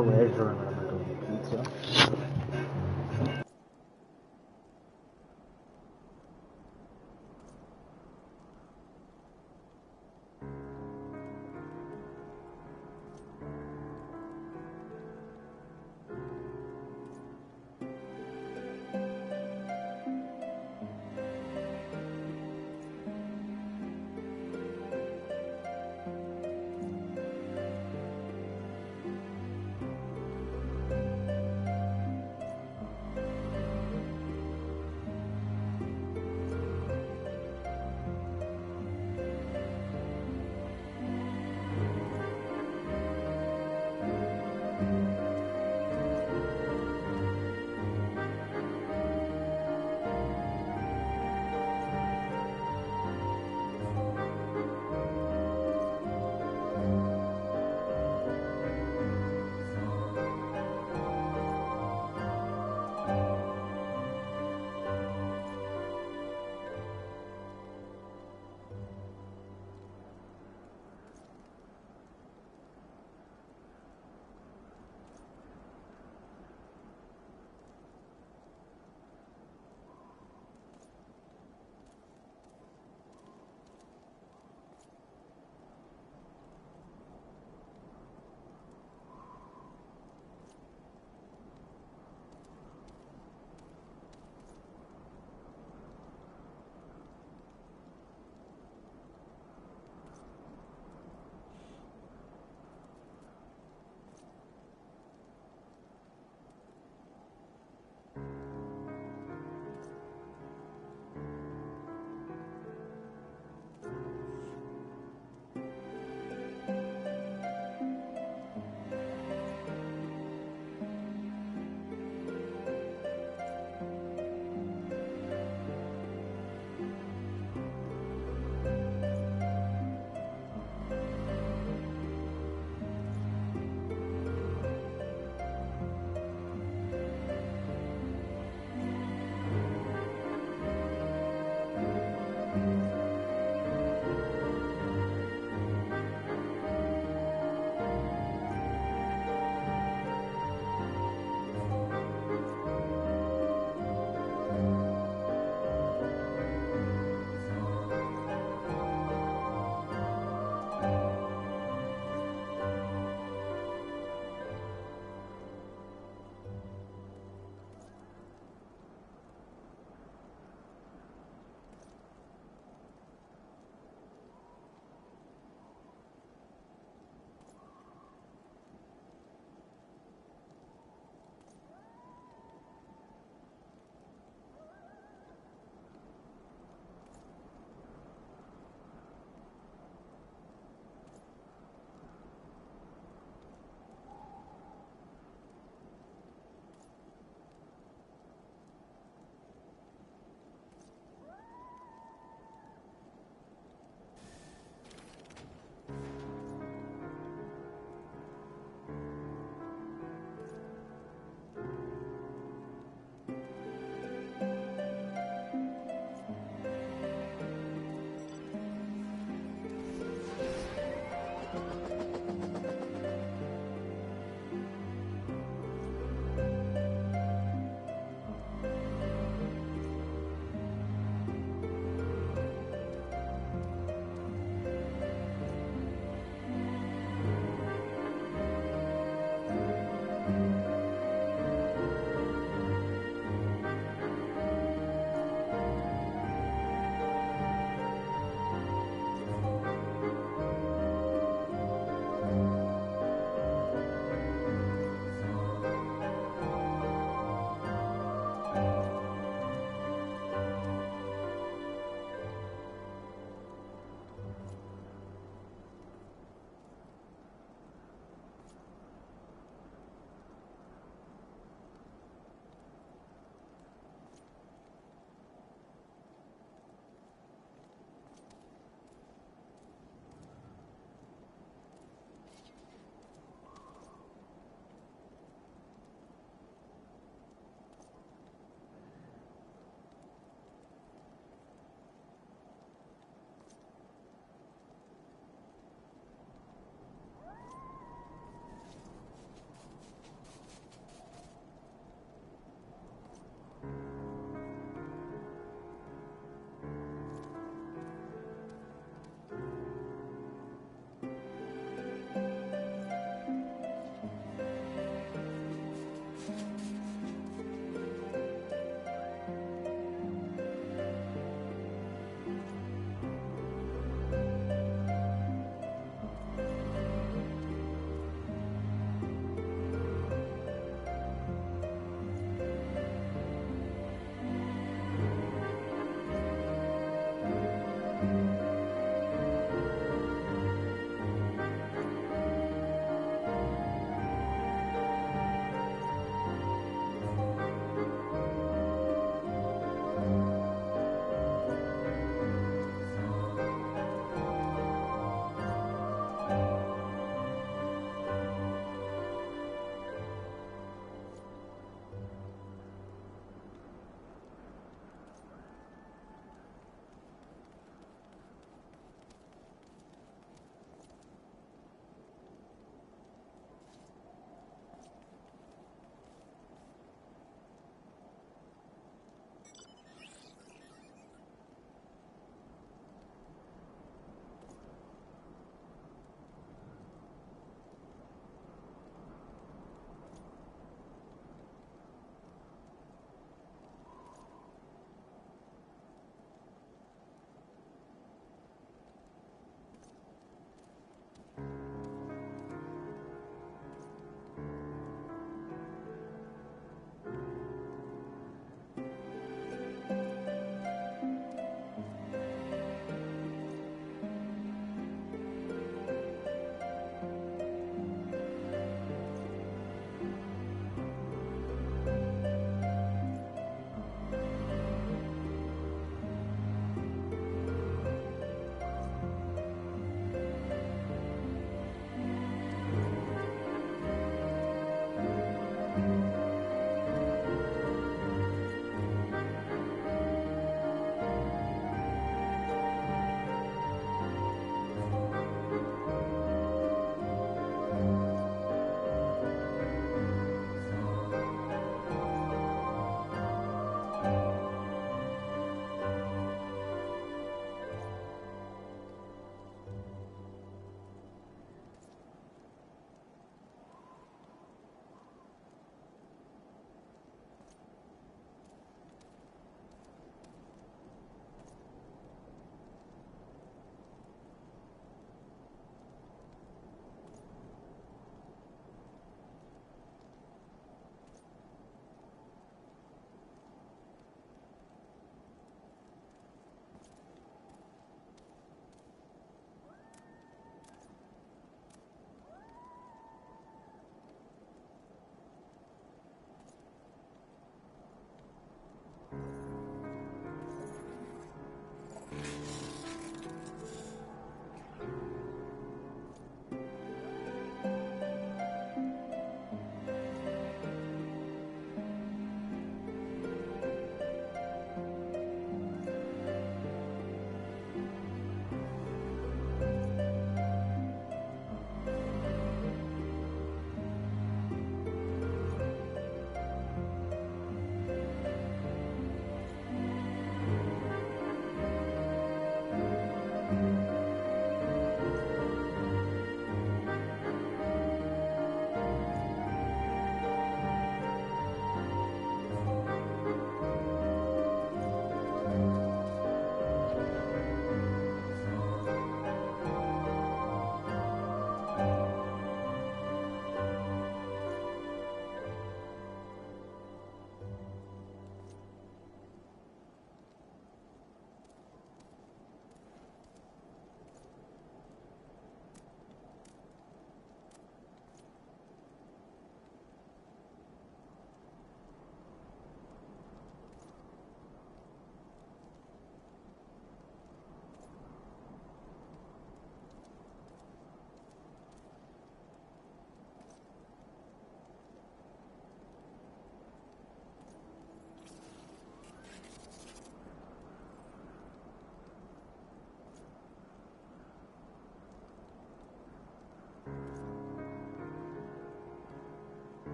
No way, I just remember I'm going to pizza.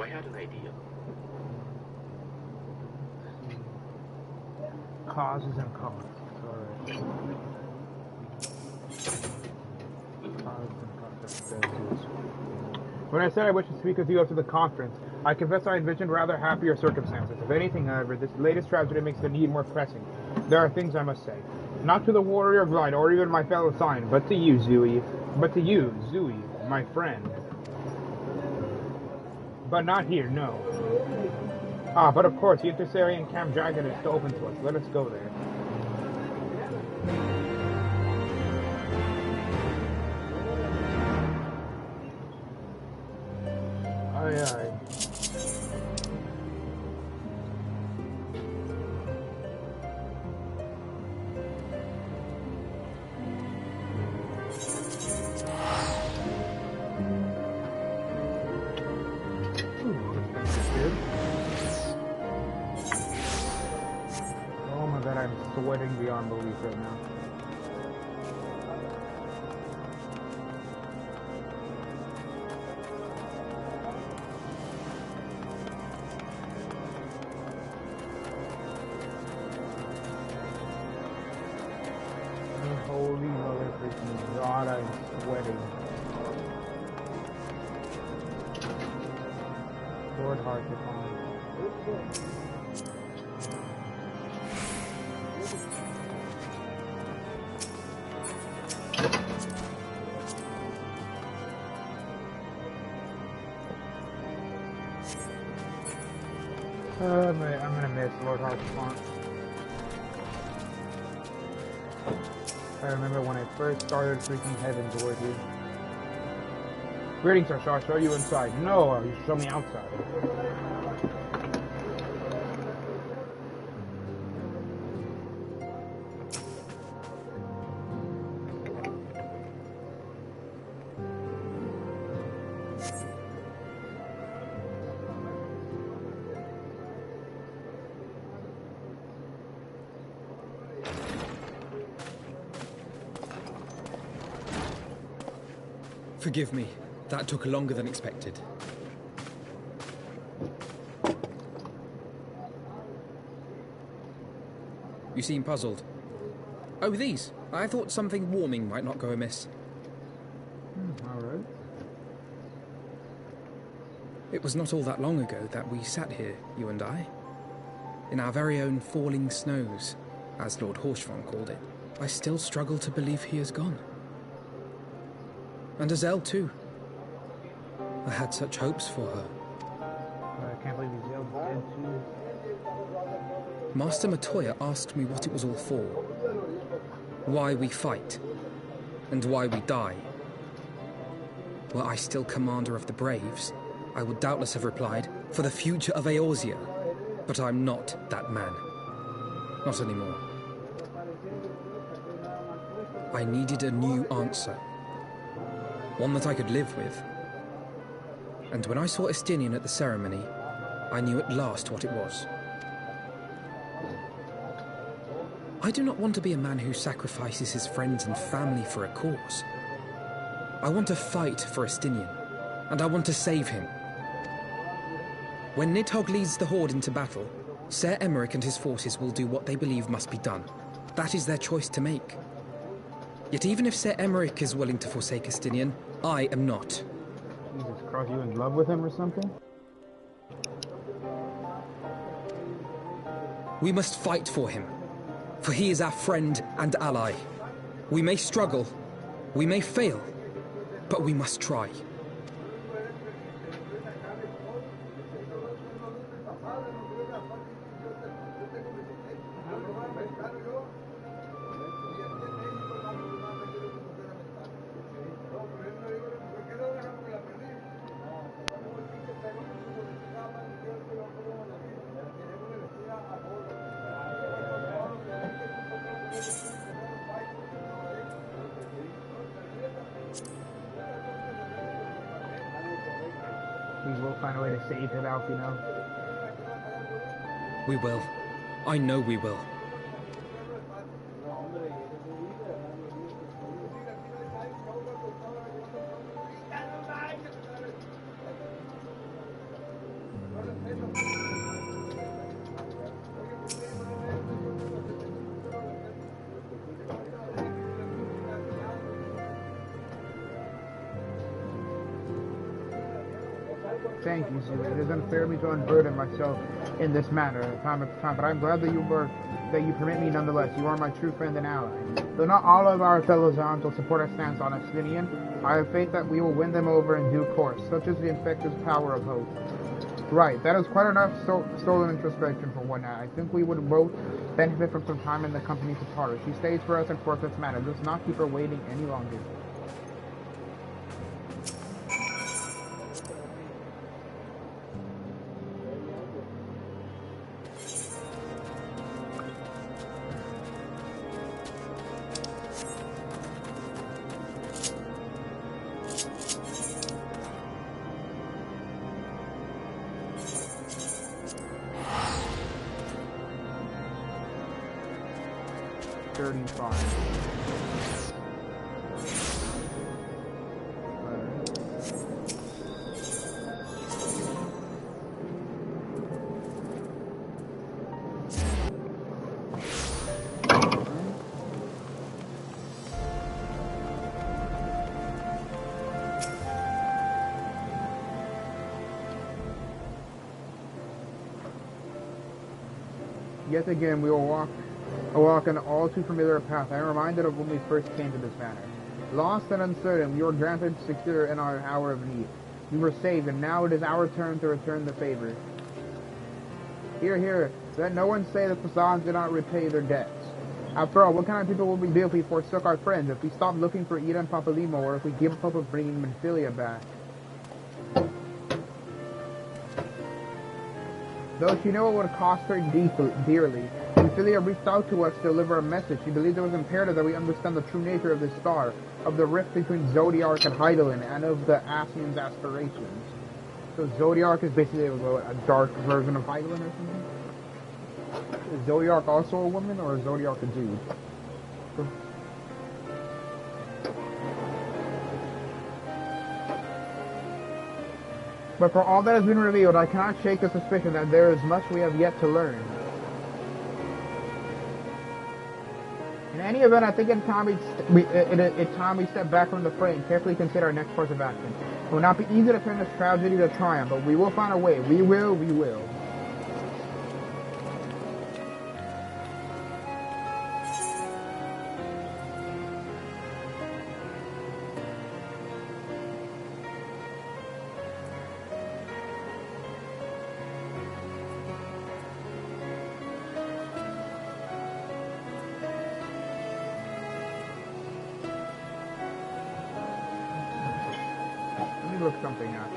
So I had an idea. Causes and costs. Alright. Causes and costs. When I said I wish to speak with you after the conference, I confess I envisioned rather happier circumstances. If anything, however, this latest tragedy makes the need more pressing. There are things I must say. Not to the warrior of light, or even my fellow Sign, but to you, Zui. But to you, Zui, my friend. But not here, no. Ah, but of course, the Intersarian Camp Dragon is still open to us. Let us go there. Aye, aye. Oh my god, I'm sweating beyond belief right now. Holy mother freaking god, I'm sweating. Lord Heart to find. I'm gonna miss Lord Heart's font. I remember when I first started freaking heaven toward you. Greetings, sir. Shall I show you inside? No, you show me outside. Forgive me. That took longer than expected. You seem puzzled. Oh, these. I thought something warming might not go amiss. Alright. It was not all that long ago that we sat here, you and I. In our very own falling snows, as Lord Horshvon called it. I still struggle to believe he is gone. And Azelle, too. I had such hopes for her. I can't believe he's dead too. Master Matoya asked me what it was all for. Why we fight. And why we die. Were I still commander of the Braves, I would doubtless have replied, for the future of Eorzea. But I'm not that man. Not anymore. I needed a new answer. One that I could live with. And when I saw Estinian at the ceremony, I knew at last what it was. I do not want to be a man who sacrifices his friends and family for a cause. I want to fight for Estinian, and I want to save him. When Nidhogg leads the Horde into battle, Ser Emeric and his forces will do what they believe must be done. That is their choice to make. Yet even if Ser Emeric is willing to forsake Estinian, I am not. Jesus Christ, you in love with him or something? We must fight for him, for he is our friend and ally. We may struggle, we may fail, but we must try. We will find a way to save him, Alf, you know? We will. I know we will. Thank you, Zeus. It is unfair of me to unburden myself in this manner time after time, but I'm glad that you permit me nonetheless. You are my true friend and ally. Though not all of our fellow Zons will support our stance on Estinian, I have faith that we will win them over in due course. Such is the infectious power of hope. Right, that is quite enough stolen introspection for one night. I think we would both benefit from some time in the company of Tara. She stays for us and forth this matter. Let's not keep her waiting any longer. Yet again, we will walk an all too familiar path. I am reminded of when we first came to this manor. Lost and uncertain, we were granted secure in our hour of need. We were saved, and now it is our turn to return the favor. Hear, hear, let no one say that the Zons did not repay their debts. After all, what kind of people would we be if we forsook our friends, if we stopped looking for Ida and Papalimo, or if we gave up hope of bringing Menphilia back? Though she knew it would cost her dearly, Menphilia reached out to us to deliver a message. She believed it was imperative that we understand the true nature of this star, of the rift between Zodiark and Hydaelyn, and of the Asian's aspirations. So Zodiark is basically a dark version of Hydaelyn or something? Is Zodiark also a woman, or is Zodiark a dude? But for all that has been revealed, I cannot shake the suspicion that there is much we have yet to learn. In any event, I think it's time we step back from the fray and carefully consider our next course of action. It will not be easy to turn this tragedy to triumph, but we will find a way. We will. Look something up.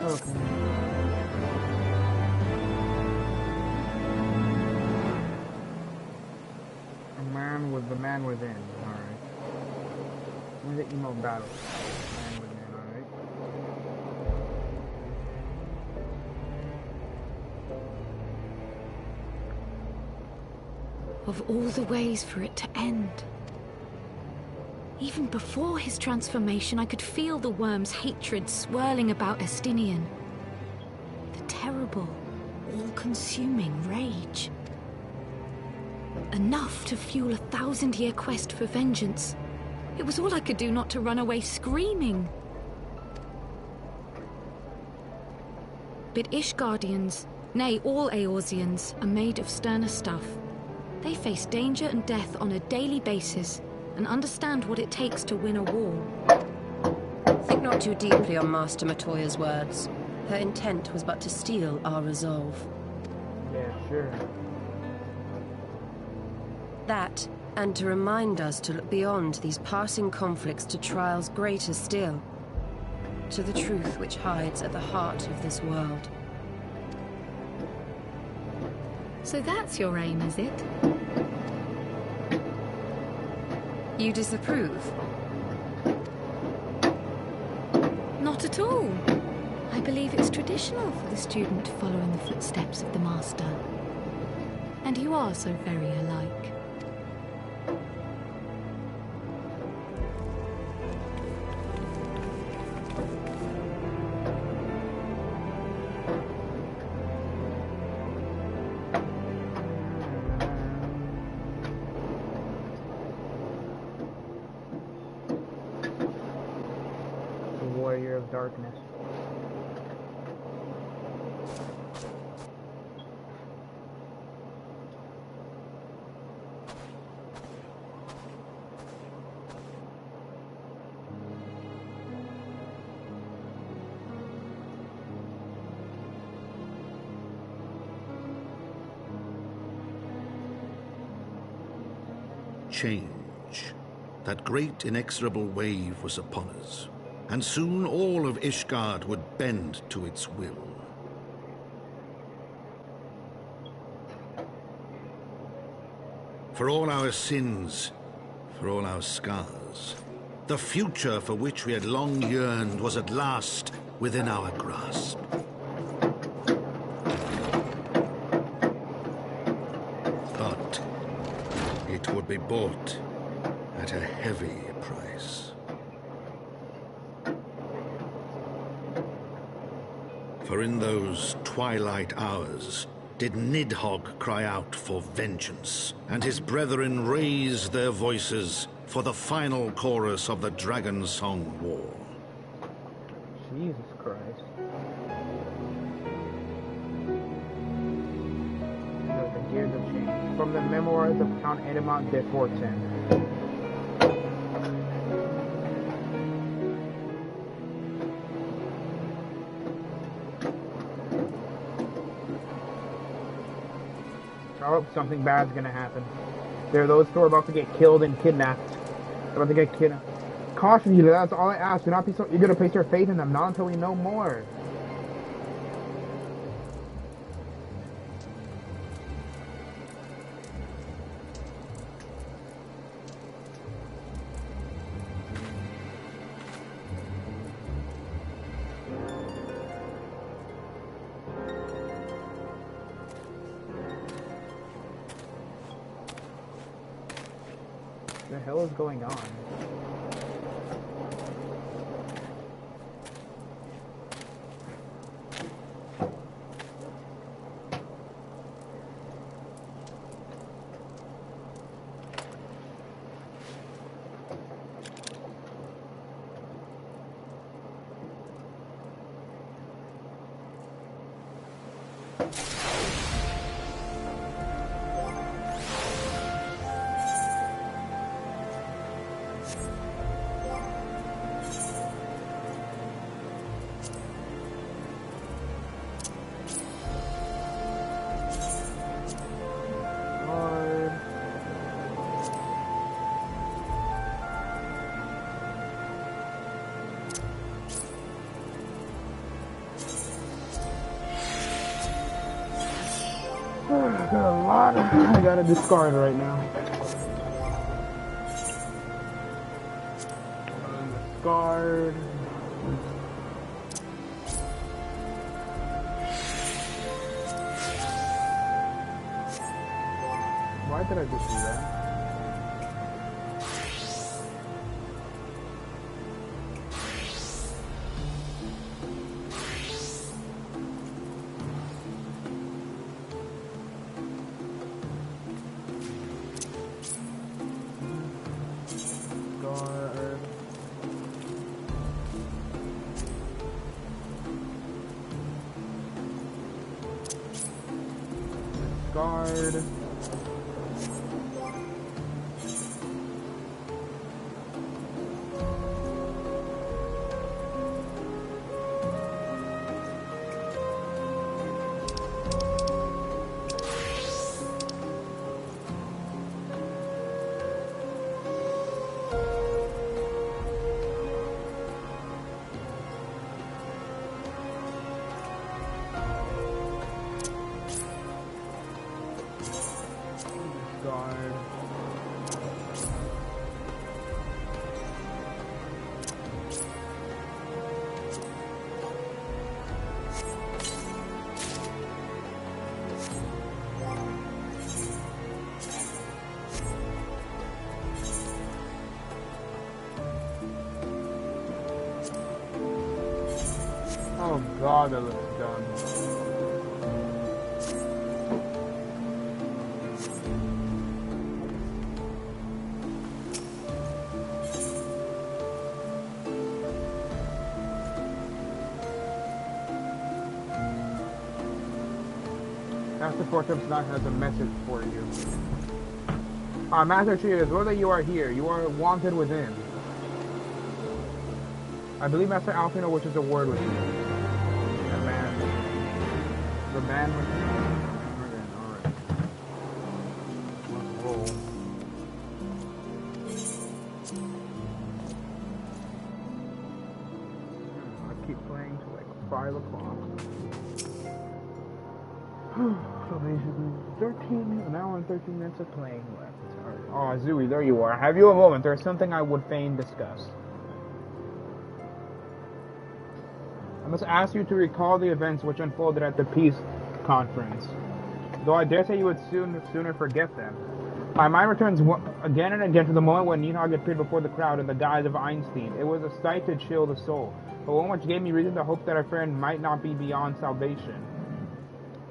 Okay. The man within. Alright. Where's the emo battle? Man within, alright. Of all the ways for it to end. Even before his transformation, I could feel the worm's hatred swirling about Estinian. The terrible, all-consuming rage. Enough to fuel a 1,000-year quest for vengeance. It was all I could do not to run away screaming. But Ishgardians, nay, all Eorzeans, are made of sterner stuff. They face danger and death on a daily basis, and understand what it takes to win a war. Think not too deeply on Master Matoya's words. Her intent was but to steal our resolve. Yeah, sure. That, and to remind us to look beyond these passing conflicts to trials greater still. To the truth which hides at the heart of this world. So that's your aim, is it? You disapprove? Not at all. I believe it's traditional for the student to follow in the footsteps of the master. And you are so very alike. Warrior of Darkness. Change. That great inexorable wave was upon us. And soon all of Ishgard would bend to its will. For all our sins, for all our scars, the future for which we had long yearned was at last within our grasp. But it would be bought at a heavy price. For in those twilight hours did Nidhogg cry out for vengeance, and his brethren raise their voices for the final chorus of the Dragonsong War. Jesus Christ. The Gears of Change. From the Memoirs of Count Edemont de Fortin. Oh, something bad's gonna happen. There are those who are about to get killed and kidnapped. They're about to get kidnapped. Caution you, that's all I ask. Do not be so eager to place your faith in them, not until we know more. What the hell is going on? I got a lot I gotta discard right now. Discard. Why did I just do that? Guard. Oh god, that looks done. Master Fortemps Knight has a message for you. Master Chief, whether you are here, you are wanted within. I believe Master Alfino wishes a word with you. The man with you. Alright. Let's roll. I keep playing till like 5 o'clock. So basically, an hour and 13 minutes of playing left. Alright. Oh, Zooey, there you are. Have you a moment? There's something I would fain discuss. I must ask you to recall the events which unfolded at the peace conference, though I dare say you would sooner forget them. My mind returns again and again to the moment when Nidhogg appeared before the crowd in the guise of Einstein. It was a sight to chill the soul, but one which gave me reason to hope that our friend might not be beyond salvation.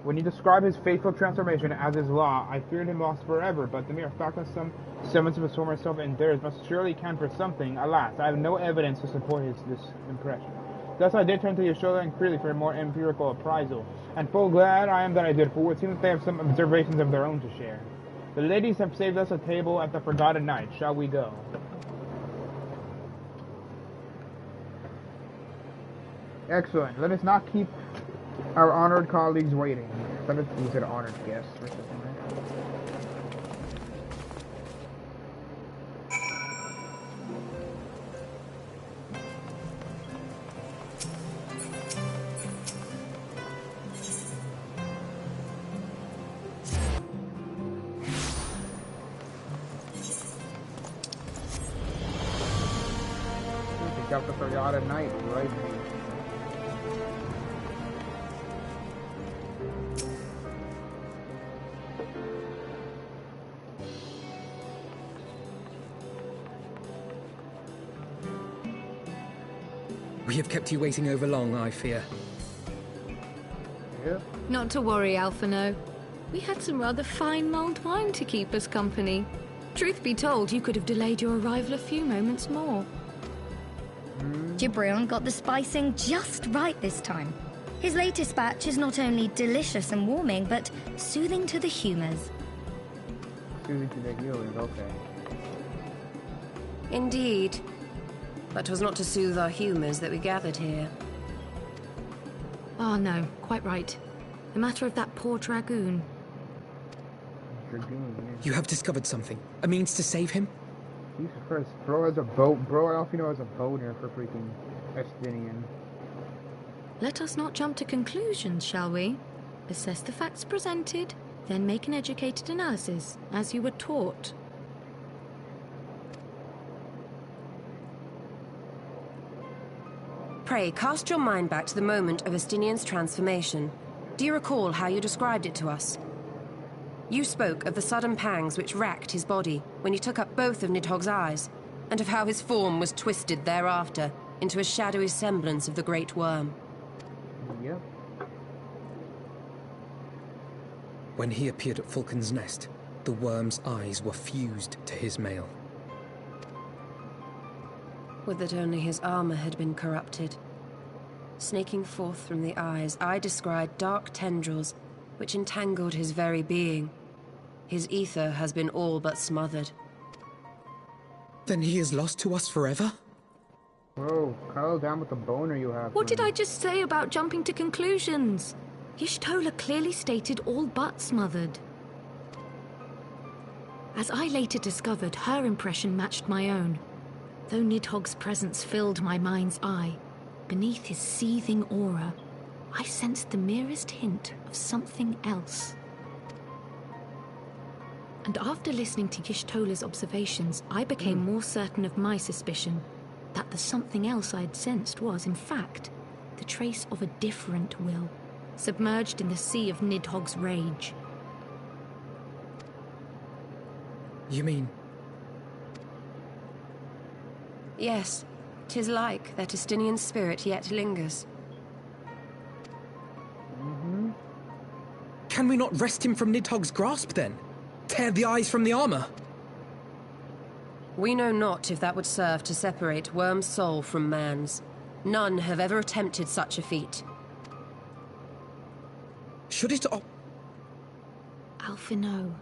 When you describe his fateful transformation as his law, I feared him lost forever, but the mere fact that some semblance of his former self endures must surely count for something. Alas, I have no evidence to support this impression. Thus I did turn to your shoulder and freely for a more empirical appraisal, and full glad I am that I did, for it seems they have some observations of their own to share. The ladies have saved us a table at the Forgotten Night. Shall we go? Excellent. Let us not keep our honored colleagues waiting. Let us use it honored guests or something. Got the Forgotten Night right here. We have kept you waiting over long, I fear. Yeah. Not to worry, Alphino. We had some rather fine mulled wine to keep us company. Truth be told, you could have delayed your arrival a few moments more. Gibrion got the spicing just right this time. His latest batch is not only delicious and warming, but soothing to the humors. Soothing to the humors, okay. Indeed. But 'twas not to soothe our humours that we gathered here. Oh no, quite right. The matter of that poor dragoon. You have discovered something. A means to save him? Jesus Christ, bro has a boat. Bro Alfino has a boat here for freaking Estinian. Let us not jump to conclusions, shall we? Assess the facts presented, then make an educated analysis, as you were taught. Pray, cast your mind back to the moment of Estinian's transformation. Do you recall how you described it to us? You spoke of the sudden pangs which racked his body when he took up both of Nidhogg's eyes, and of how his form was twisted thereafter into a shadowy semblance of the Great Worm. Yep. When he appeared at Falcon's Nest, the worm's eyes were fused to his mail. Would that only his armor had been corrupted. Snaking forth from the eyes, I descried dark tendrils which entangled his very being. His ether has been all but smothered. Then he is lost to us forever? Bro, calm down with the boner you have. What did I just say about jumping to conclusions? Y'shtola clearly stated all but smothered. As I later discovered, her impression matched my own. Though Nidhogg's presence filled my mind's eye, beneath his seething aura, I sensed the merest hint of something else. And after listening to Y'shtola's observations, I became more certain of my suspicion that the something else I'd sensed was, in fact, the trace of a different will, submerged in the sea of Nidhogg's rage. You mean? Yes, 'tis like that Estinian spirit yet lingers. Can we not wrest him from Nidhogg's grasp, then? Tear the eyes from the armor? We know not if that would serve to separate Worm's soul from man's. None have ever attempted such a feat. Should it... Alphino.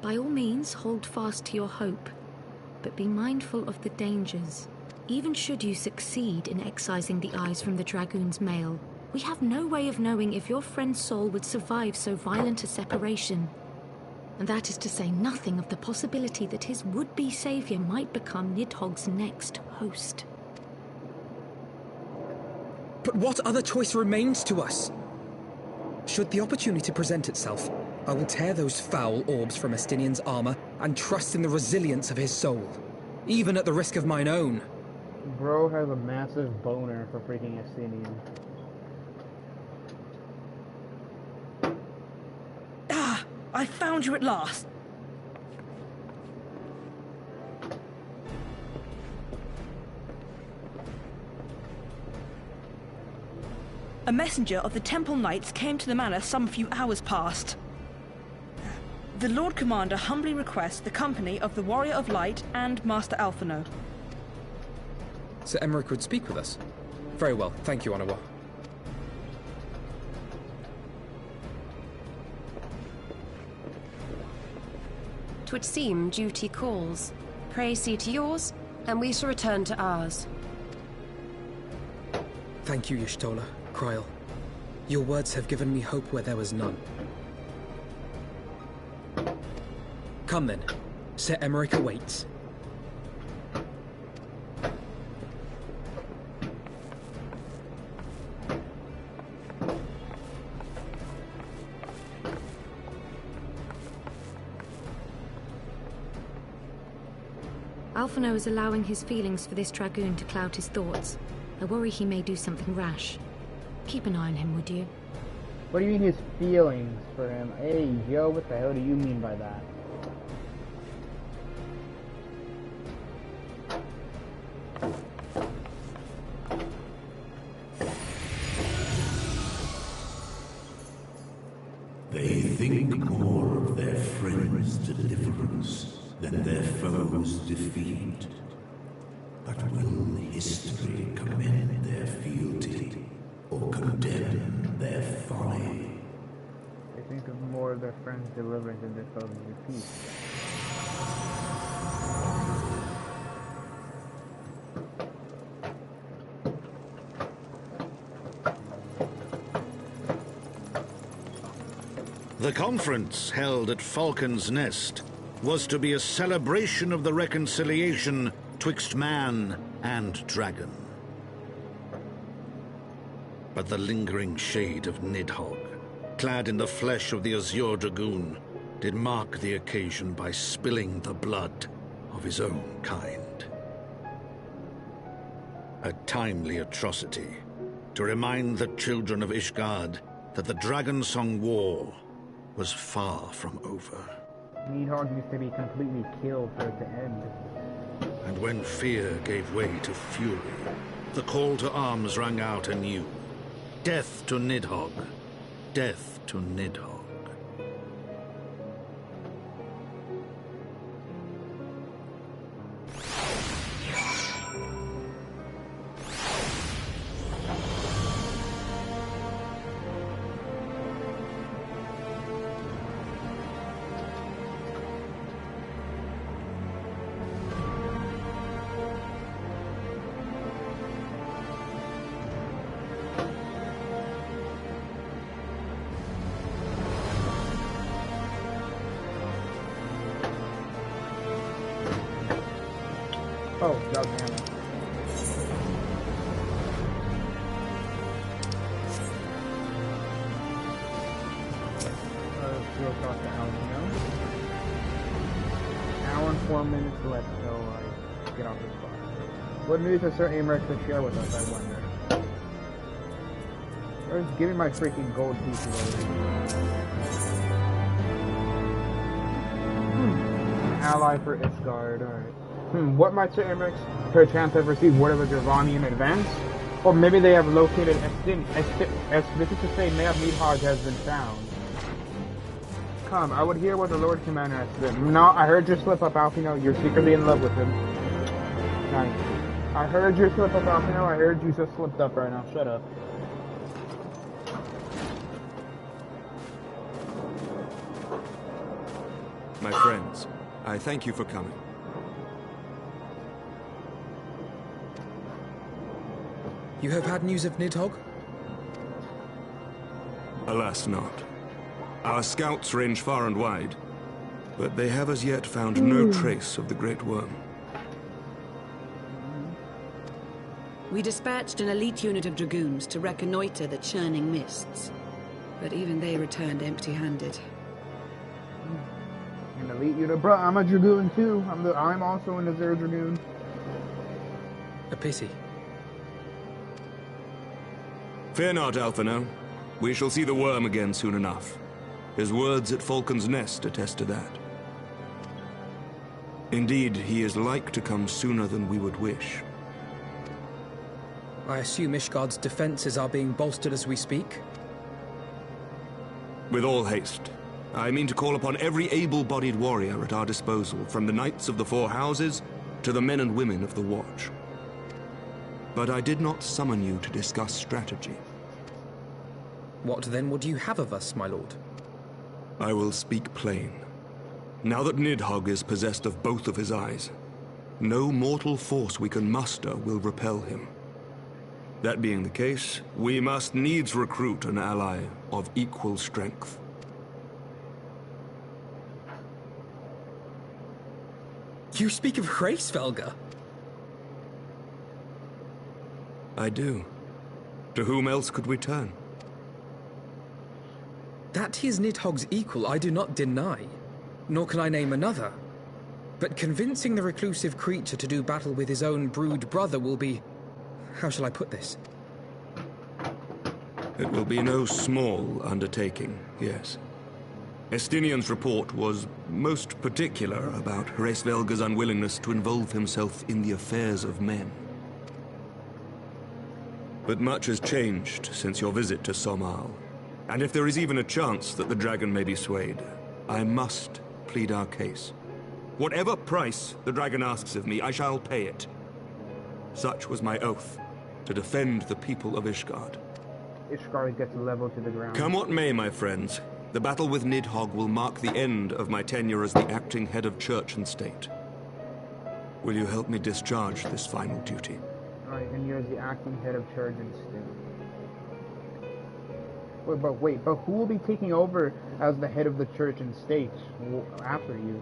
By all means, hold fast to your hope, but be mindful of the dangers. Even should you succeed in excising the eyes from the Dragoon's mail, we have no way of knowing if your friend's soul would survive so violent a separation. And that is to say nothing of the possibility that his would-be savior might become Nidhogg's next host. But what other choice remains to us? Should the opportunity present itself, I will tear those foul orbs from Estinian's armor and trust in the resilience of his soul, even at the risk of mine own. Bro has a massive boner for freaking Estinian. Ah! I found you at last! A messenger of the Temple Knights came to the manor some few hours past. The Lord Commander humbly requests the company of the Warrior of Light and Master Alphino. Sir Emmerich would speak with us. Very well, thank you, Anawa. Twould seem duty calls. Pray see to yours, and we shall return to ours. Thank you, Y'shtola, Kryl. Your words have given me hope where there was none. Come then. Sir Emmerich awaits. Alphino is allowing his feelings for this Dragoon to cloud his thoughts. I worry he may do something rash. Keep an eye on him, would you? What do you mean his feelings for him? Hey, yo, what the hell do you mean by that? They think more of their friends' deliverance than their foes' defeat. But will history commend their fealty or condemn their folly? They think of more of their friends' deliverance than their foes' defeat. The conference held at Falcon's Nest was to be a celebration of the reconciliation twixt man and dragon. But the lingering shade of Nidhogg, clad in the flesh of the Azure Dragoon, did mark the occasion by spilling the blood of his own kind. A timely atrocity to remind the children of Ishgard that the Dragonsong War was far from over. Nidhogg used to be completely killed for it to end. And when fear gave way to fury, the call to arms rang out anew. Death to Nidhogg. Death to Nidhogg. Oh, that was Hannah. Let's go across the house now. Hour and 4 minutes left till I get off this spot. What news has Sir Amherst to share with us, I wonder? Or give me my freaking gold piece already. Ally for Ishgard, alright. What might Sir Amherst perchance have received word of a Dravani in advance? Or maybe they have located this is to say, Mayor Nidhogg has been found. Come, I would hear what the Lord Commander has said. No, I heard your slip up, Alfino. You're secretly in love with him. Nice. I heard your slip up, Alfino. I heard you just slipped up right now. Shut up. My friends, I thank you for coming. You have had news of Nidhogg? Alas not. Our scouts range far and wide, but they have as yet found no trace of the Great Worm. We dispatched an elite unit of dragoons to reconnoiter the churning mists, but even they returned empty-handed. An elite unit, bro. I'm a dragoon too. I'm also in the Zero Dragoon. A pity. Fear not, Alphino. We shall see the worm again soon enough. His words at Falcon's Nest attest to that. Indeed, he is like to come sooner than we would wish. I assume Ishgard's defenses are being bolstered as we speak? With all haste. I mean to call upon every able-bodied warrior at our disposal, from the Knights of the Four Houses to the men and women of the Watch. But I did not summon you to discuss strategy. What then would you have of us, my lord? I will speak plain. Now that Nidhogg is possessed of both of his eyes, no mortal force we can muster will repel him. That being the case, we must needs recruit an ally of equal strength. You speak of Hraesvelgr? I do. To whom else could we turn? That he is Nidhogg's equal, I do not deny. Nor can I name another. But convincing the reclusive creature to do battle with his own brood brother will be... How shall I put this? It will be no small undertaking, yes. Estinian's report was most particular about Hraesvelgr's unwillingness to involve himself in the affairs of men. But much has changed since your visit to Somal. And if there is even a chance that the dragon may be swayed, I must plead our case. Whatever price the dragon asks of me, I shall pay it. Such was my oath, to defend the people of Ishgard. Ishgard gets leveled to the ground. Come what may, my friends, the battle with Nidhogg will mark the end of my tenure as the acting head of church and state. Will you help me discharge this final duty? Alright, and you're the acting head of church and state. But who will be taking over as the head of the church and state after you?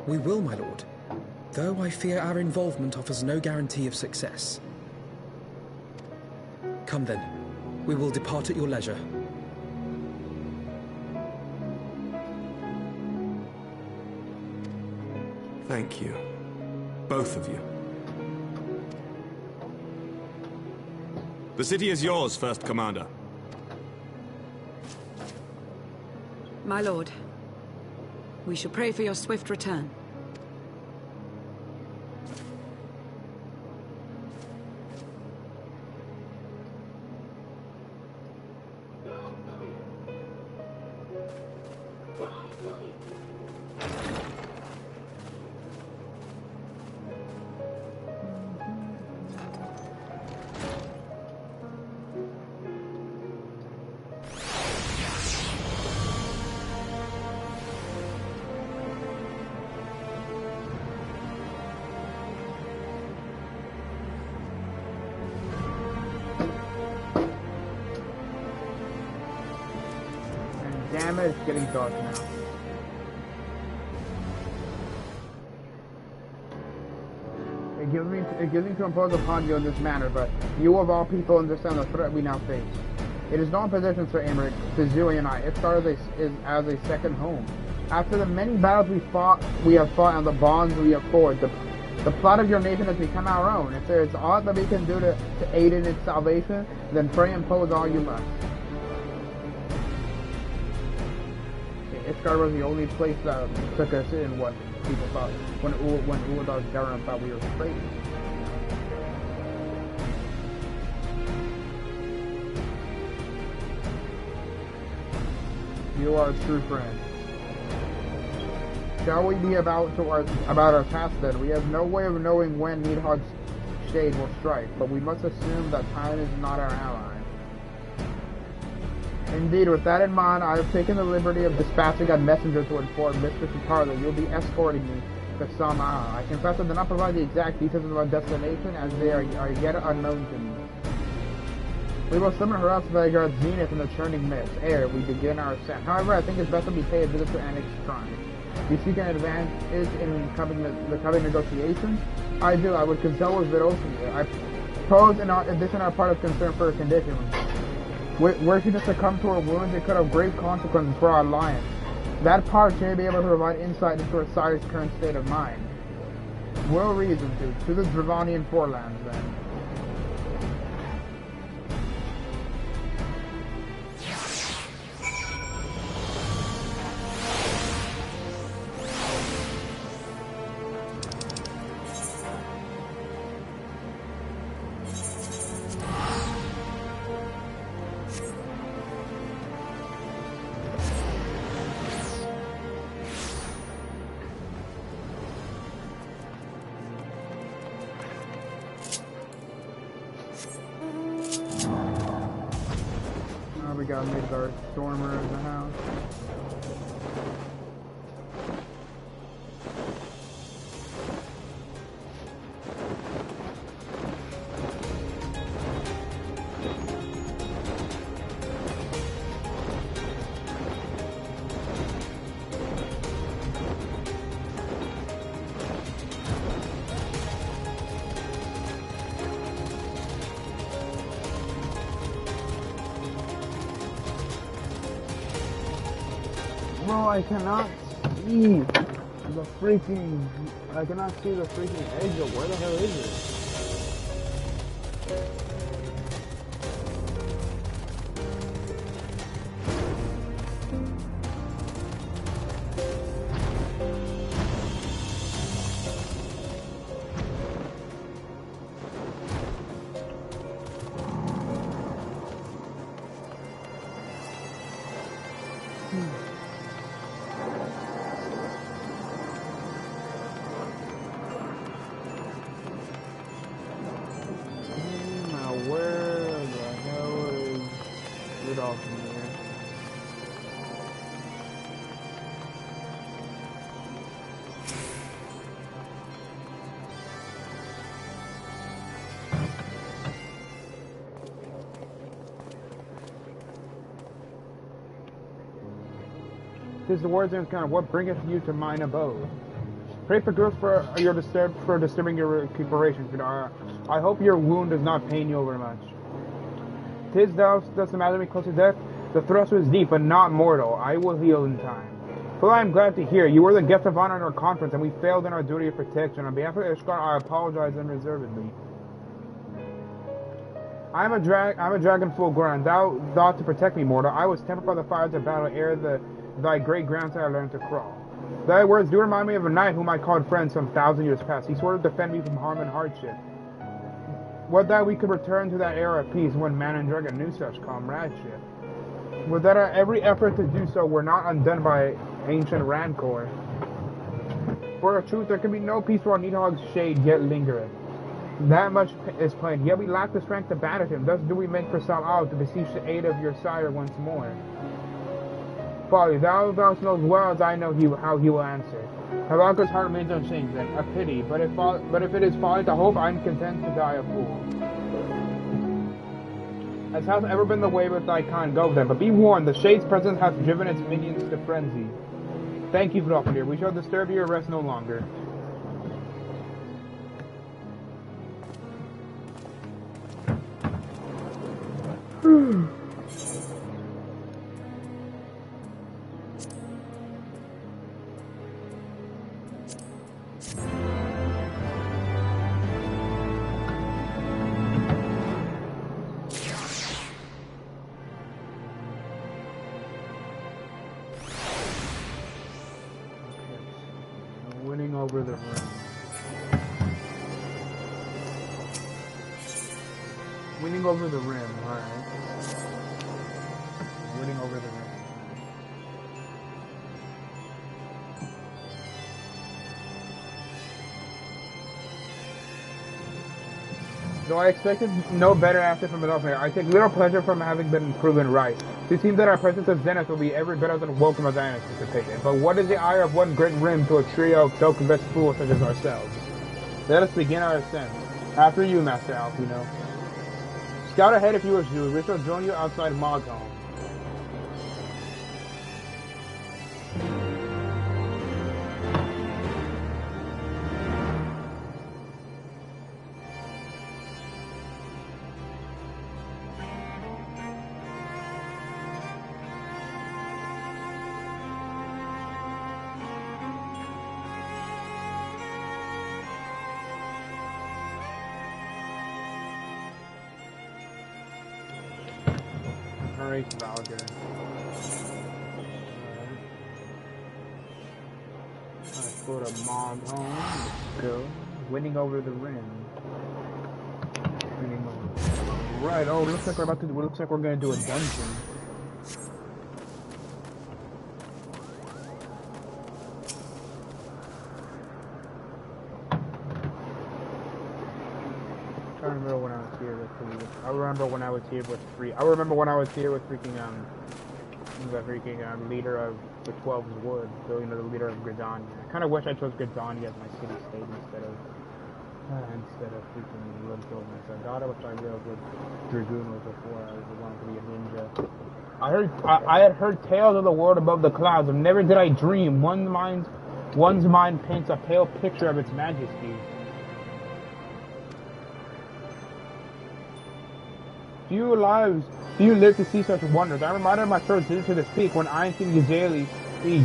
We will, my lord. Though I fear our involvement offers no guarantee of success. Come then. We will depart at your leisure. Thank you. Both of you. The city is yours, First Commander. My lord, we shall pray for your swift return. Damn it, it's getting dark now. It gives me to impose upon you in this manner, but you of all people understand the threat we now face. It is no imposition, Sir Aymeric, to Zuri and I. It started as a second home. After the many battles we have fought and the bonds we have forged, the plot of your nation has become our own. If there is aught that we can do to aid in its salvation, then pray and impose all you must. Ishgard was the only place that took us in what people thought when Uladog's government thought we were crazy. You are a true friend. Shall we be about our task then? We have no way of knowing when Needhog's shade will strike, but we must assume that time is not our ally. Indeed, with that in mind, I have taken the liberty of dispatching a messenger to inform Mistress Attar that you'll be escorting me to Sama'a. I confess I did not provide the exact details of our destination, as they are yet unknown to me. We will summon her up to Vegard's zenith in the churning mist, ere we begin our ascent. However, I think it's best that we pay a visit to Anix Shrine. Do you seek an advantage in the coming negotiations? I do. I would consult with Vidosmir. I pose in addition our part of concern for her condition. Were she to succumb to her wounds, it could have grave consequences for our alliance. That part may be able to provide insight into her sire's current state of mind. Well reason to the Dravanian forelands, then. We got Midgard Stormer in the house. Bro, I cannot see the freaking exit. Where the hell is it? Tis the words and kind of what bringeth you to mine abode. Pray for grace for disturbing your recuperation. I hope your wound does not pain you over much. Tis thou dost imagine me close to death. The thrust was deep, but not mortal. I will heal in time. Well, I am glad to hear. You were the guest of honor in our conference, and we failed in our duty of protection. On behalf of Ishgard, I apologize unreservedly. I'm a dragon full grown. Thou thought to protect me, mortal. I was tempered by the fires of battle ere thy great grandsire learned to crawl. Thy words do remind me of a knight whom I called friend some 1,000 years past. He swore to defend me from harm and hardship. Would that we could return to that era of peace when man and dragon knew such comradeship. Would that our every effort to do so were not undone by ancient rancor. For of truth, there can be no peace while Nidhogg's shade yet lingereth. That much is plain, yet we lack the strength to banish him. Thus do we make for Sal'al to beseech the aid of your sire once more. Folly, thou knowest well as I know how he will answer. Habakkuk's heart remains unchanged then, a pity, but if it is folly to hope, I am content to die a fool. As hath ever been the way with thy kind, go then, but be warned, the Shade's presence hath driven its minions to frenzy. Thank you, Vlofnir. We shall disturb your rest no longer. Winning over the rim. Winning over the rim, alright. Winning over the rim. Though I expected no better answer from Adolfo, I take little pleasure from having been proven right. It seems that our presence at Zenith will be every bit as welcome as I anticipated. But what is the ire of one great rim to a trio of token-vest fools such as ourselves? Let us begin our ascent. After you, Master Alpino. Scout ahead if you wish to. We shall join you outside Mogholm. Race Valgar. Alright, go to Mogholm. Let's go. Winning over the rim. Winning over. Right. Oh, looks like we're gonna do a dungeon. I remember when I was here with I remember when I was here with freaking the leader of the 12's Wood, the leader of Gridania. I kind of wish I chose Gridania as my city state instead of freaking Bloodstone. I got it, which I lived with Dragoon was before I was wanted to be a ninja. I had heard tales of the world above the clouds, and never did I dream one's mind paints a pale picture of its majesty. Few lives do you live to see such wonders. I'm reminded of my first visit to this peak when I and King Yzali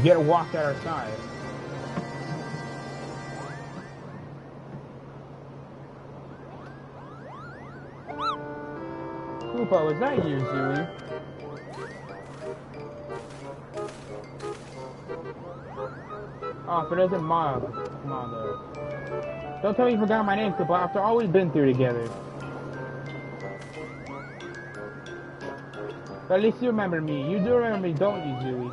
yet walked at our side. Koopa, was that you, Zooey? Oh, if it isn't Mob. Come on, though. Don't tell me you forgot my name, Koopa, after all we've been through together. But at least you remember me. You do remember me, don't you, Zooey?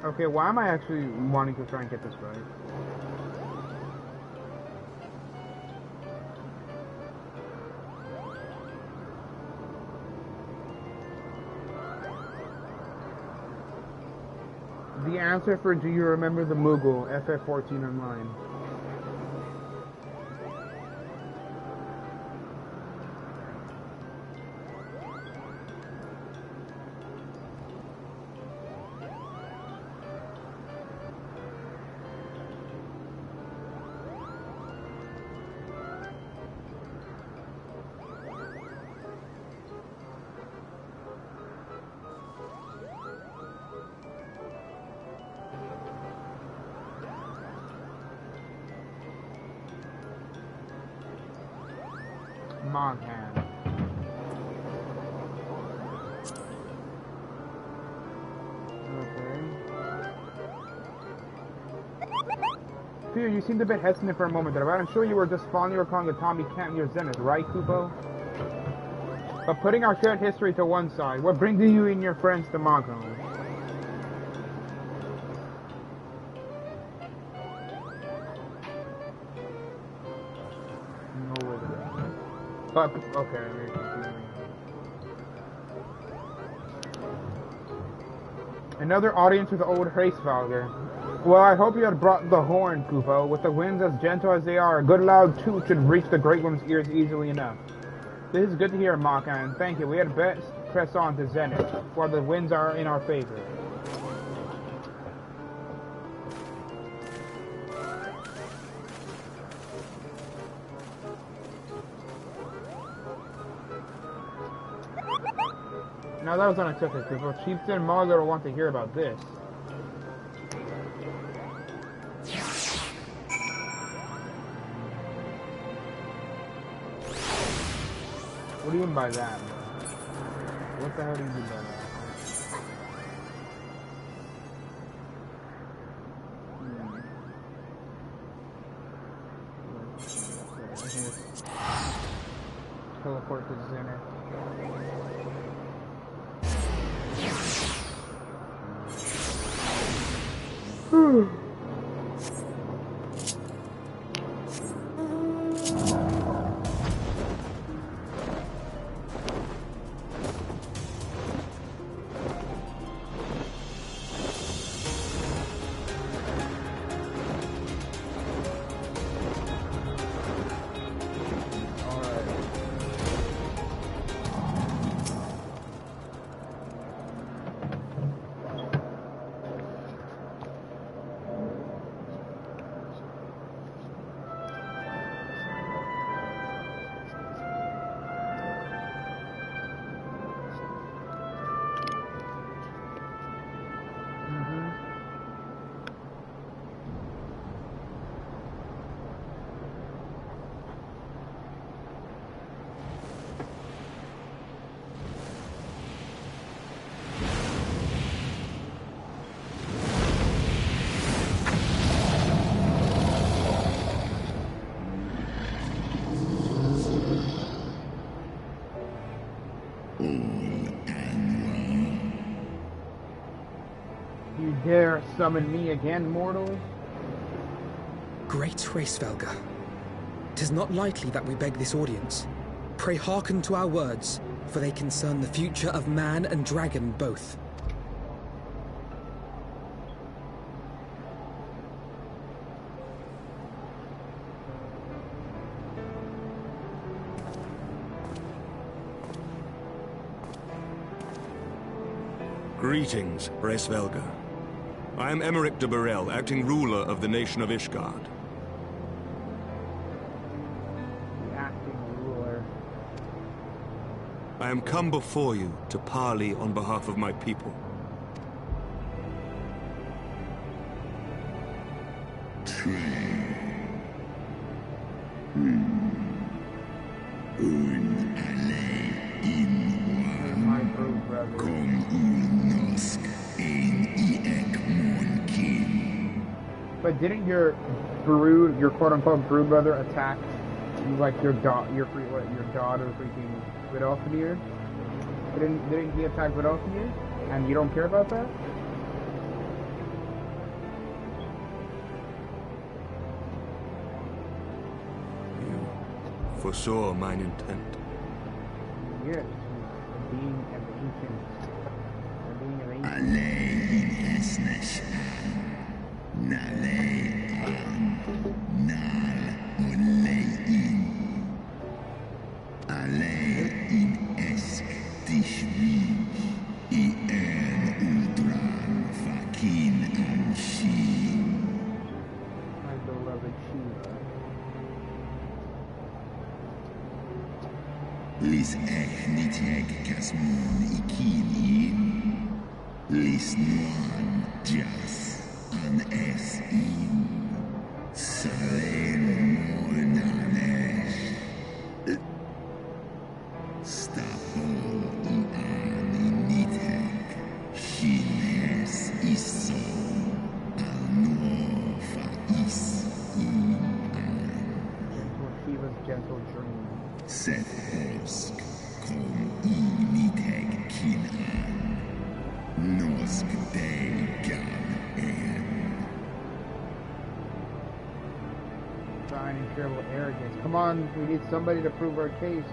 Okay, why am I actually wanting to try and get this right? The answer for do you remember the Moogle, FF14 online. monk hand. Fear, you seemed a bit hesitant for a moment there, but I'm sure you were just fondly recalling the time you camped near Zenith, right, Kupo? But putting our shared history to one side, what brings you and your friends to Monko? No way. But, okay, another audience with the old Hraesvalger. Well, I hope you had brought the horn, Kupo. With the winds as gentle as they are, a good loud toot should reach the Great One's ears easily enough. This is good to hear, Maka, and thank you. We had best press on to Zenith, while the winds are in our favor. Now that was unexpected, Kupo. Chieftain Margaret will want to hear about this. What do you mean by that, bro? What the hell do you mean by that? Teleport to Zenith. Dare summon me again, mortal? Great Hraesvalger, 'tis not lightly that we beg this audience. Pray hearken to our words, for they concern the future of man and dragon both. Greetings, Hraesvalger. I am Emmerich de Burrell, acting ruler of the nation of Ishgard. The acting ruler. I am come before you to parley on behalf of my people. But didn't your brood, your quote-unquote brood brother, attack like your daughter, freaking Vidalfnir? Didn't he attack Vidalfnir? And you don't care about that? You foresaw mine intent. Yes, being an ancient. Lis echnitek kasmun ikini. Lis nuan jas an es in. Salen moinanesh. Fine and terrible arrogance. Come on, we need somebody to prove our case.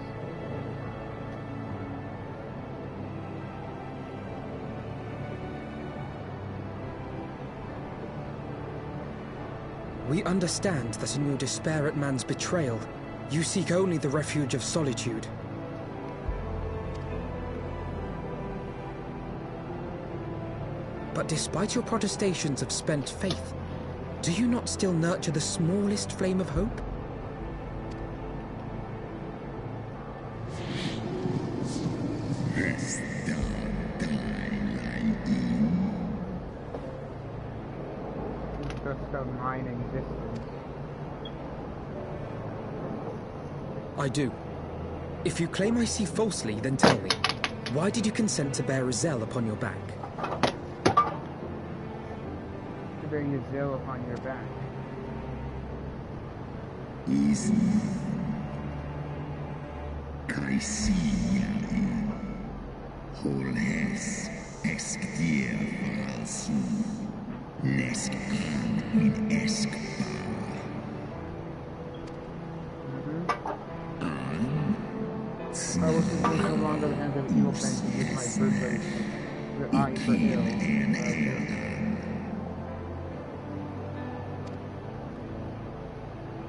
We understand that in your despair at man's betrayal, you seek only the refuge of solitude. But despite your protestations of spent faith, do you not still nurture the smallest flame of hope? Just of mine existence. I do. If you claim I see falsely, then tell me, why did you consent to bear a Zell upon your back? To bear your Zell upon your back. Holhes exkdir falsu. Nesk an in eskbar. I was no longer the hands of evil friends to use my birthright. Your eye for ill.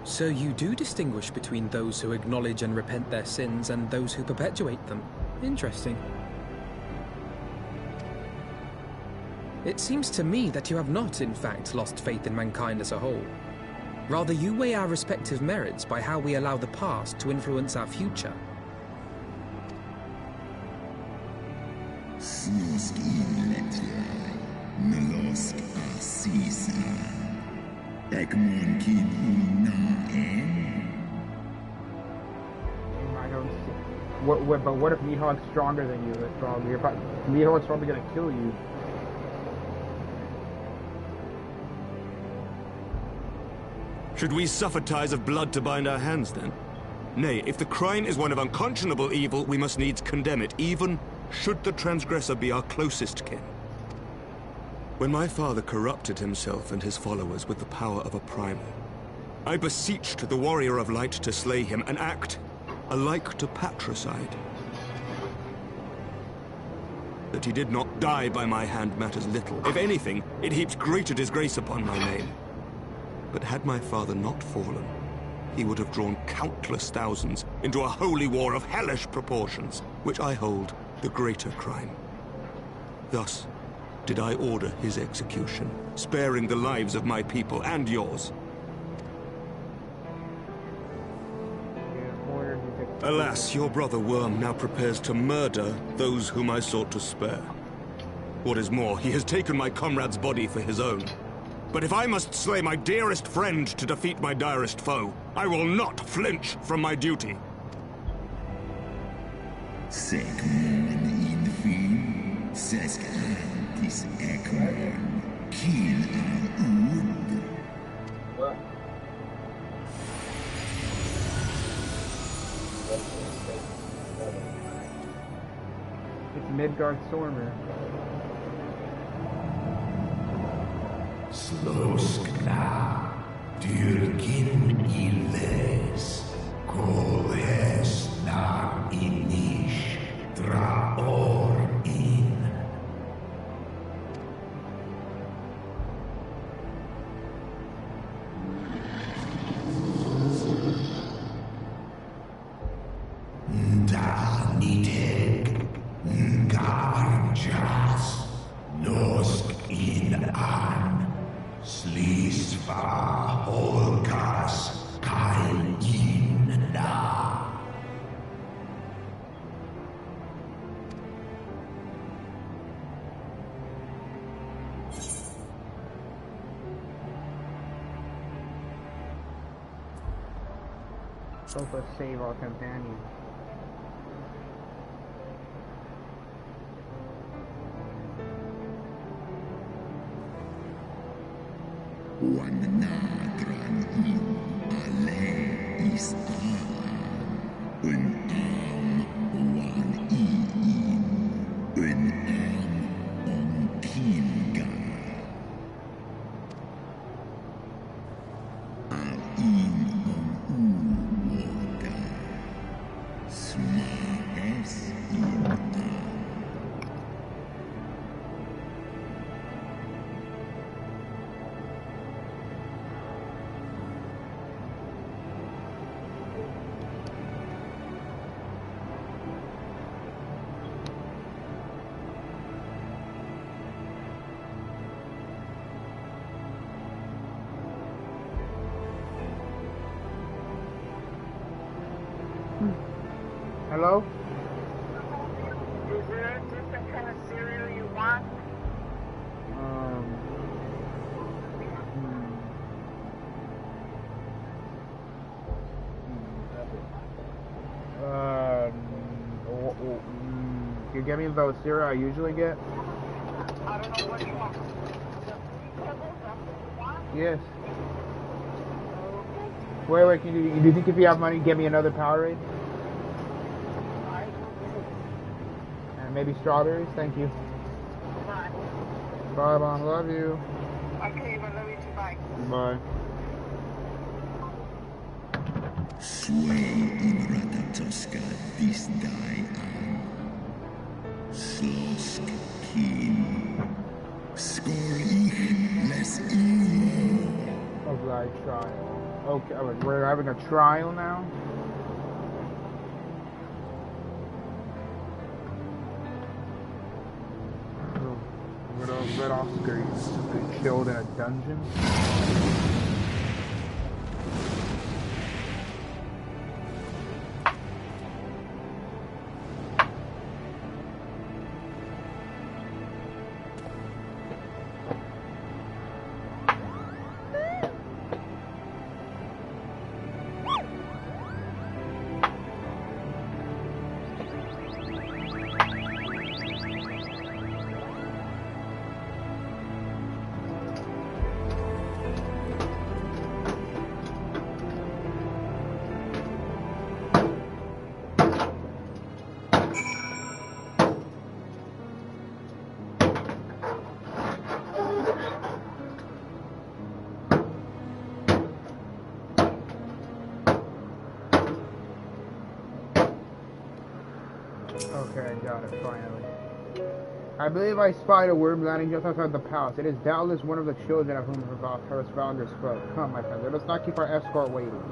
So you do distinguish between those who acknowledge and repent their sins and those who perpetuate them. Interesting. It seems to me that you have not, in fact, lost faith in mankind as a whole. Rather, you weigh our respective merits by how we allow the past to influence our future. But what if Nidhogg's stronger than you? Nidhogg's probably gonna kill you. Should we suffer ties of blood to bind our hands, then? Nay, if the crime is one of unconscionable evil, we must needs condemn it, even should the transgressor be our closest kin. When my father corrupted himself and his followers with the power of a primal, I beseeched the warrior of light to slay him, an act alike to patricide. That he did not die by my hand matters little. If anything, it heaps greater disgrace upon my name. But had my father not fallen, he would have drawn countless thousands into a holy war of hellish proportions, which I hold the greater crime. Thus did I order his execution, sparing the lives of my people and yours. Alas, your brother Worm now prepares to murder those whom I sought to spare. What is more, he has taken my comrade's body for his own. But if I must slay my dearest friend to defeat my direst foe, I will not flinch from my duty. It's Midgard Sormer. Sloskna, dyrkin illes, kolhes na inish, draor in. Da niteg, ngarjas, nosk in an. Slisva holkas kain na. Help us save our companions. One nadran in ale is un am one in un am on ti Hello? Is there a different kind of cereal you want? Can you give me the cereal I usually get? I don't know what you want. Yes. Wait, do you think if you have money, get me another Powerade? And maybe strawberries? Thank you. Bye. Bye, Mom. Love you. Okay, I love you too. Bye. Bye. Sway in Ratatoska this die an. Slosk kin. Skor ich les io. Oh, God, trial. Okay, we're having a trial now? Red Oscar is killed in a dungeon? Okay, I got it, finally. I believe I spied a worm landing just outside the palace. It is doubtless one of the children of whom her founders spoke. Come, my friend, let us not keep our escort waiting.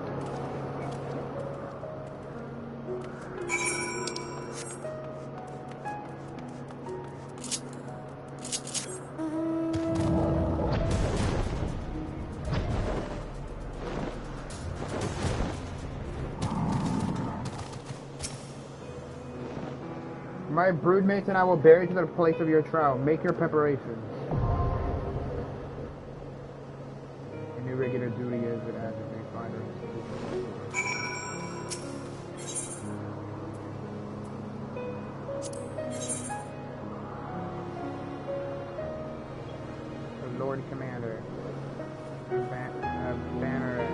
My broodmates and I will bear you to the place of your trial. Make your preparations. A new regular duty is it as it may find the Lord Commander. Banner.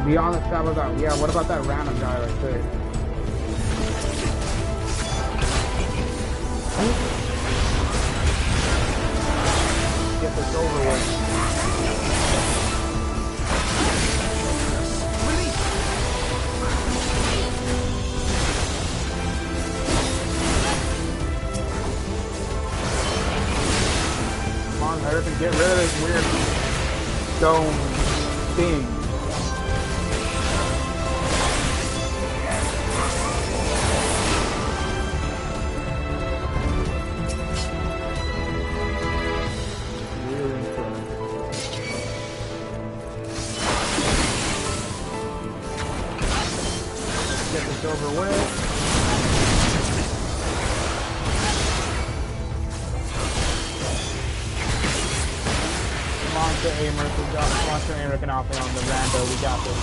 Beyond the shadows out. Yeah, what about that random guy right there? Get this over with. Come on, hurry and get rid of this weird stone thing. Over with. Monster Aimer can off on the rando. We got this.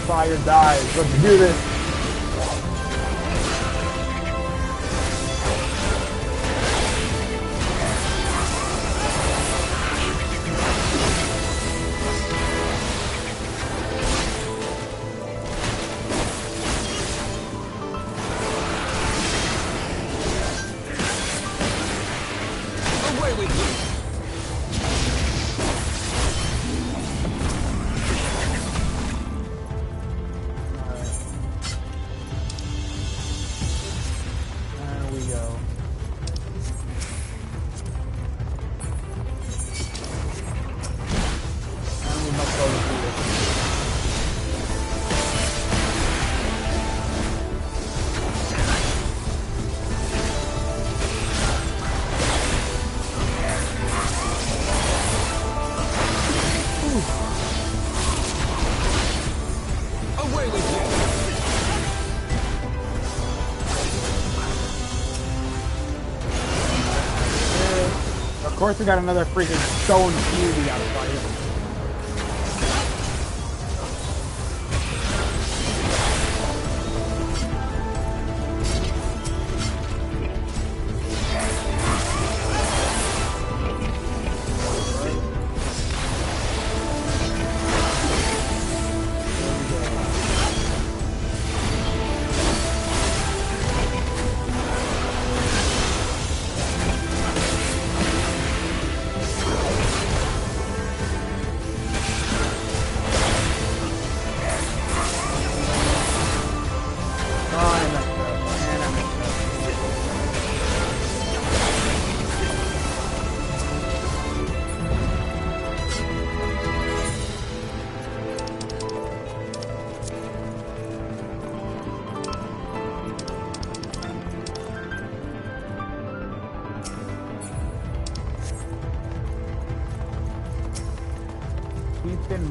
Fire dies. Let's do this. Away with you. Of course we got another freaking stone cube we gotta fight.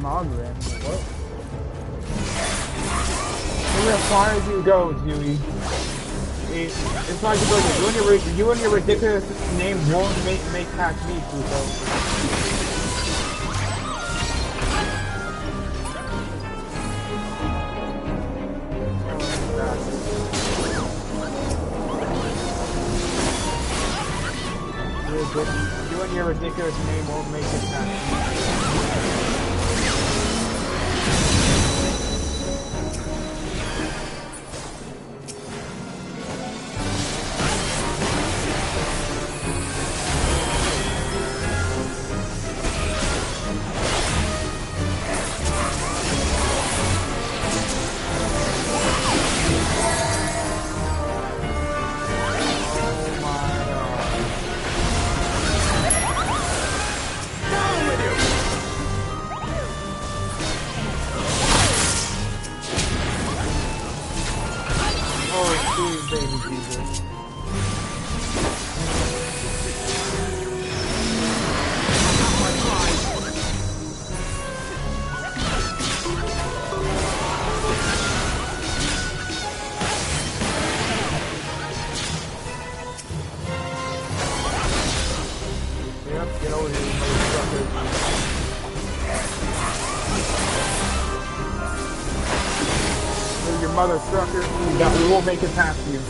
Margaret, what? As far as you go, Dewey. It's like you and your ridiculous name won't make catch me, Pluto. You and your ridiculous name won't make it catch me. mother trucker. We will make it past you.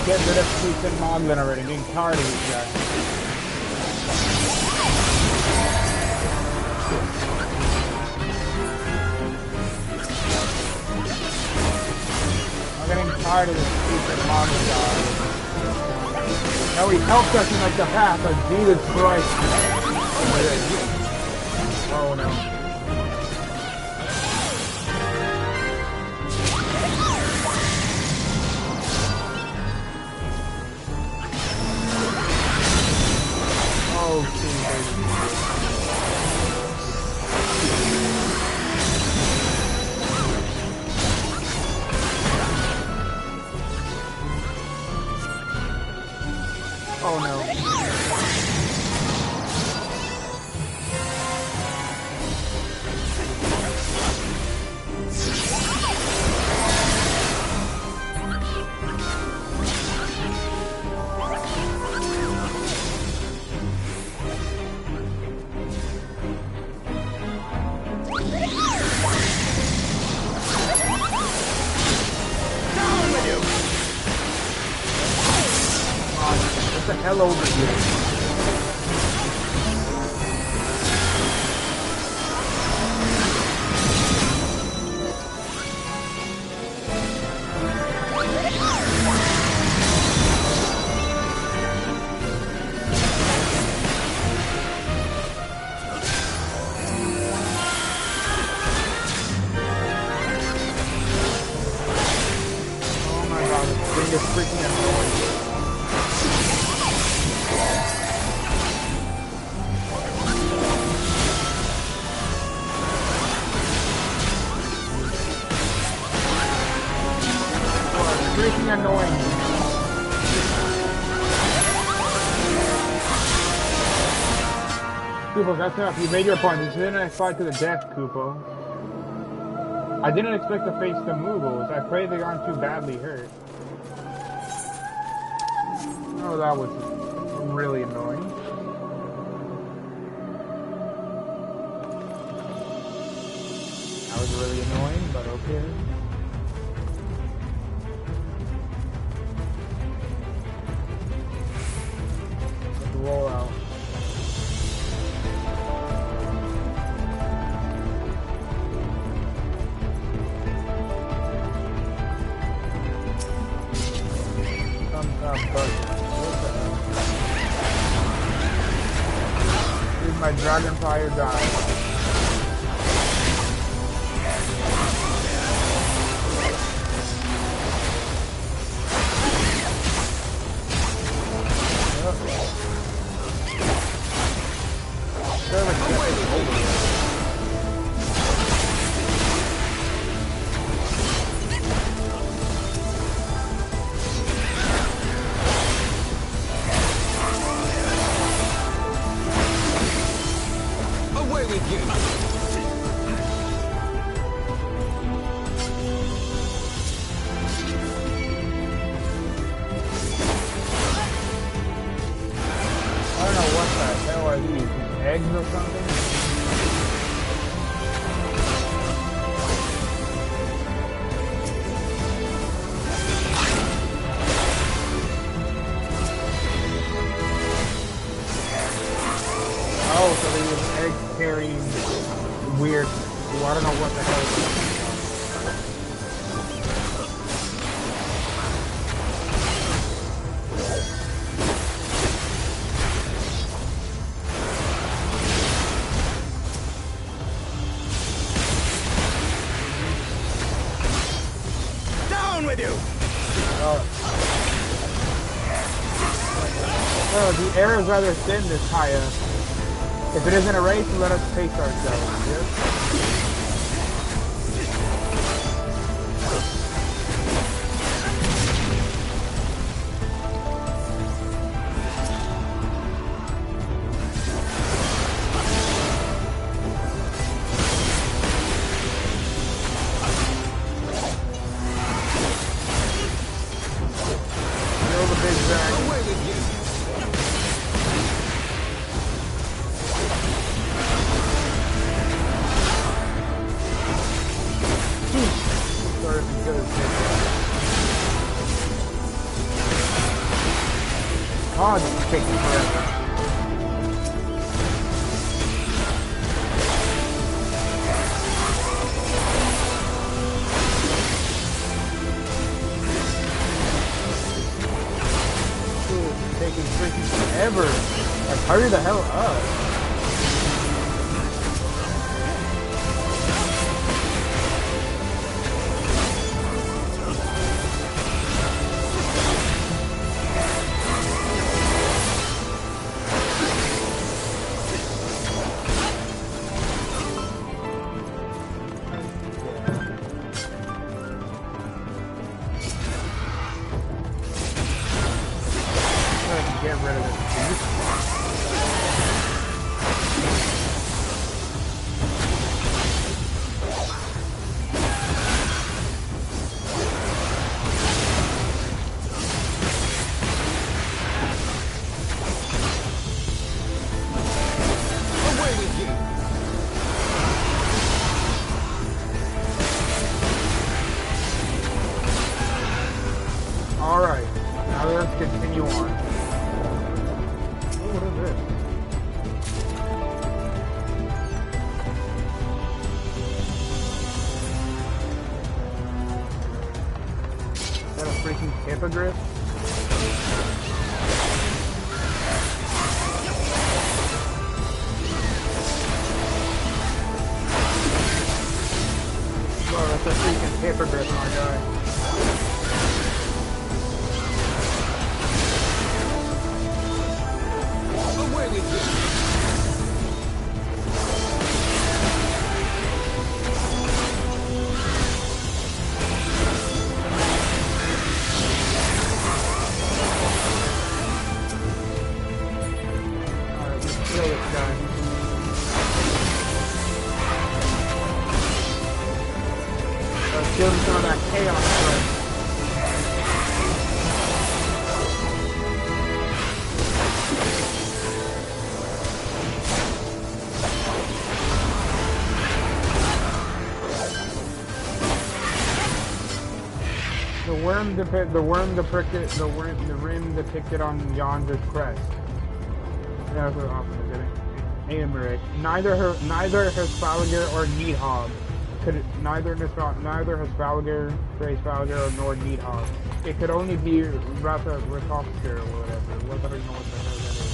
Get rid of Peach and Moglin already. I'm getting tired of these guys. I'm getting tired of this Peach and Moglin guy. No, he helped us in like the path of Jesus Christ. Oh no. Oh no. Get the hell over here. Oh my god, this thing is freaking annoying. Freaking annoying. Kupo, that's enough. You made your point. This isn't a fight to the death, Kupo. I didn't expect to face the Mughals. I pray they aren't too badly hurt. Oh, that was really annoying. That was really annoying, but okay. Roll out. Did my dragon fire die? very weird. Well, I don't know what the hell it is. Down with you! Oh, the air is rather thin this high up. If it isn't a race, let us pace ourselves. Yep. Oh, this is taking forever. Ooh, it's taking freaking forever. Like, hurry the hell up. Get rid of this. Away with you! Alright, now let's continue on. What is this? Is that a freaking hippogriff? Oh, that's a freaking hippogriff, my guy. Away with you! Alright, let's kill this guy. Let's give him some of that chaos strength. The rim depicted on Yonder's crest. That's what I'm getting. Amberich. Neither Hesfalger or Needhog could neither Hesfalger, Hesfalger, nor Needhog. It could only be Ratha Rikovsker or whatever. What do you know what the hell that is?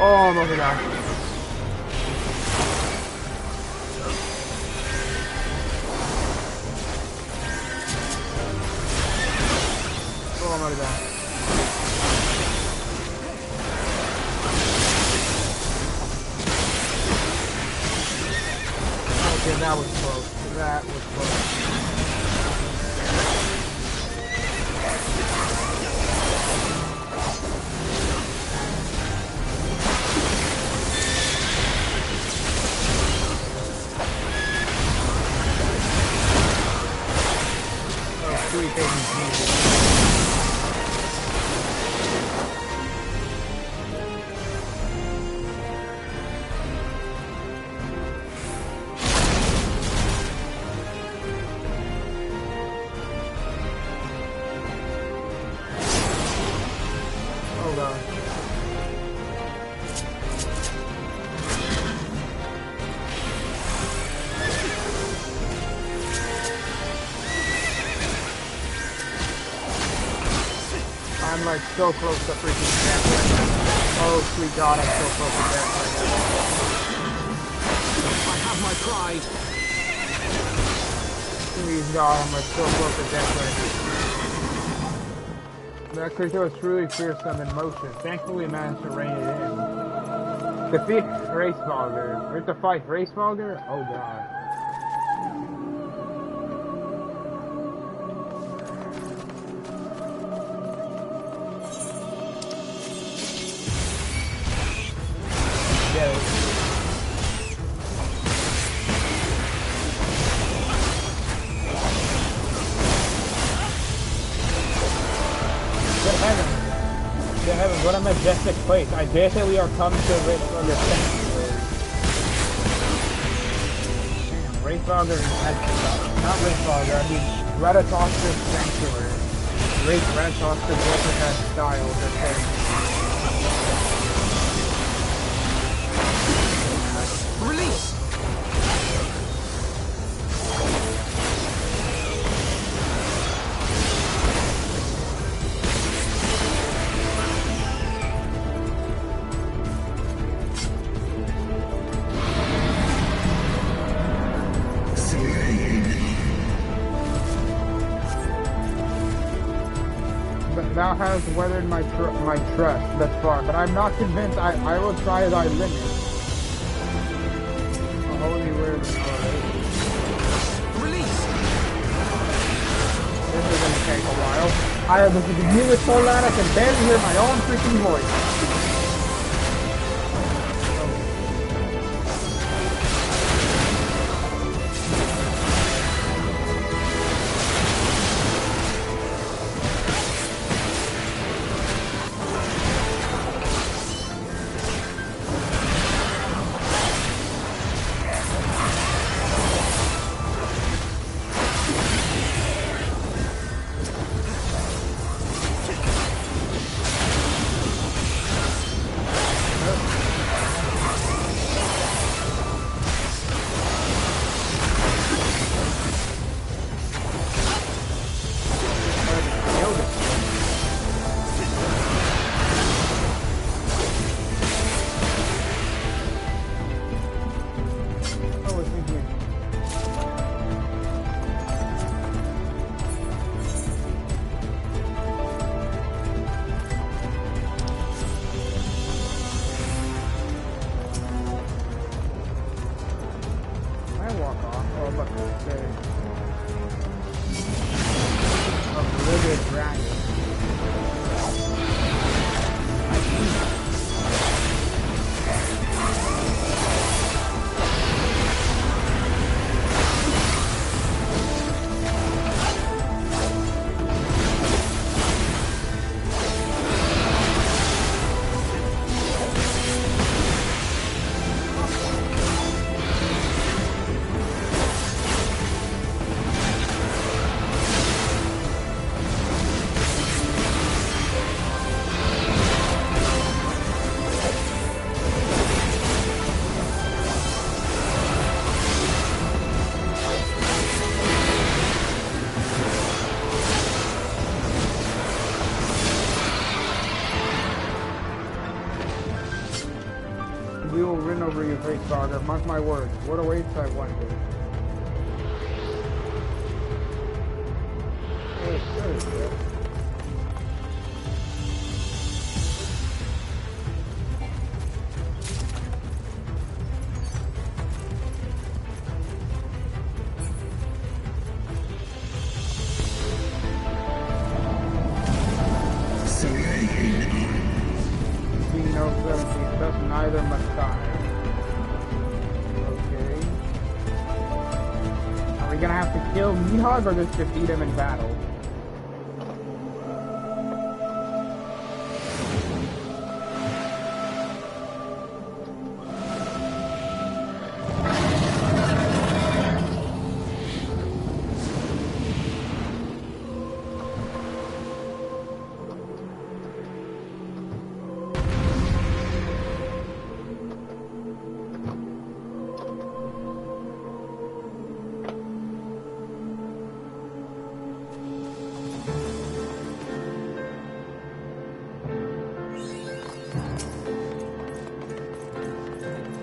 Oh, look at that. Oh, look at that. Okay, that was close. That was close. Sweet baby Jesus. Oh god. I'm like so close to freaking death right now. Oh sweet god, I'm so close to death right now. I have my pride. Please god, I'm like so close to death right now. That creature was truly fearsome in motion. Thankfully managed to rein it in. Defeat Racevalger. We have to fight Racevalger? Oh god. Good heavens, what a majestic place. I dare say we are coming to Racevalger Sanctuary. Damn, Racevalger has not Racevalger, I mean Ratatostra's Sanctuary. Ratatostra's definitely has style, just saying. Release! Thou hast weathered my trust thus far, but I'm not convinced. I will try thy limit. A holy word. Release! This is gonna take a while. The view is so loud I can barely hear my own freaking voice. We will win over you, great Saga. Mark my words. What awaits, I wonder. Hey, there we go. Neither must die. Okay. Are we gonna have to kill Mihog or just defeat him in battle?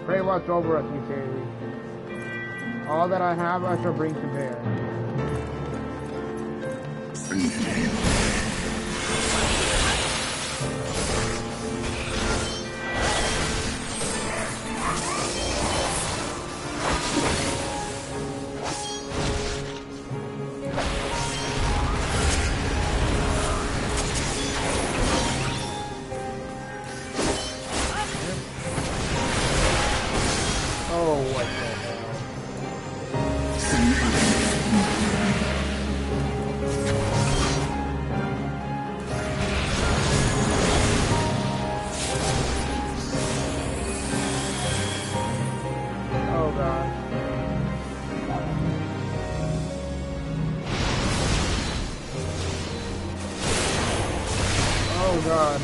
Pray watch over us, you say. All that I have I shall bring to bear. Oh god.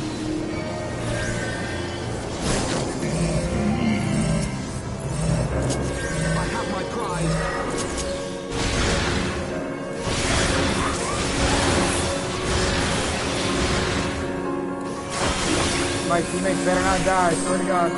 I have my pride. My teammates better not die, swear to god.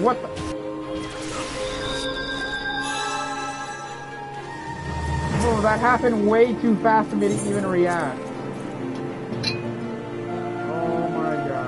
What the? Oh, that happened way too fast for me to even react. Oh my god.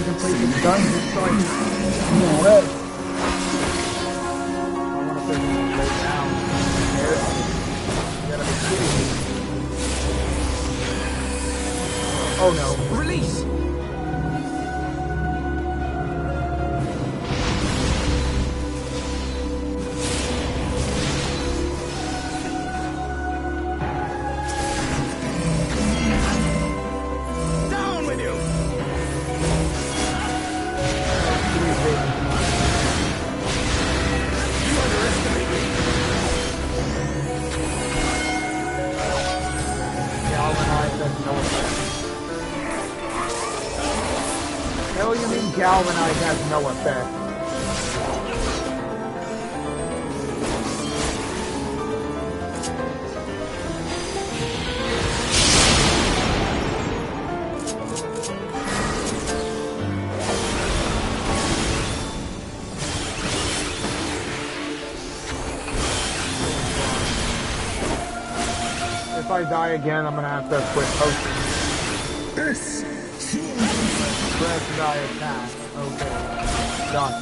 can complete the dungeon, so I can rest. I want to freaking lay down. You gotta be kidding me. Oh no. Release! Down with you! You underestimate me. Galvanize has no effect. Hell, you mean Galvanize has no effect? If I die again, I'm gonna have to quit posting. Press die attack. Okay. Done.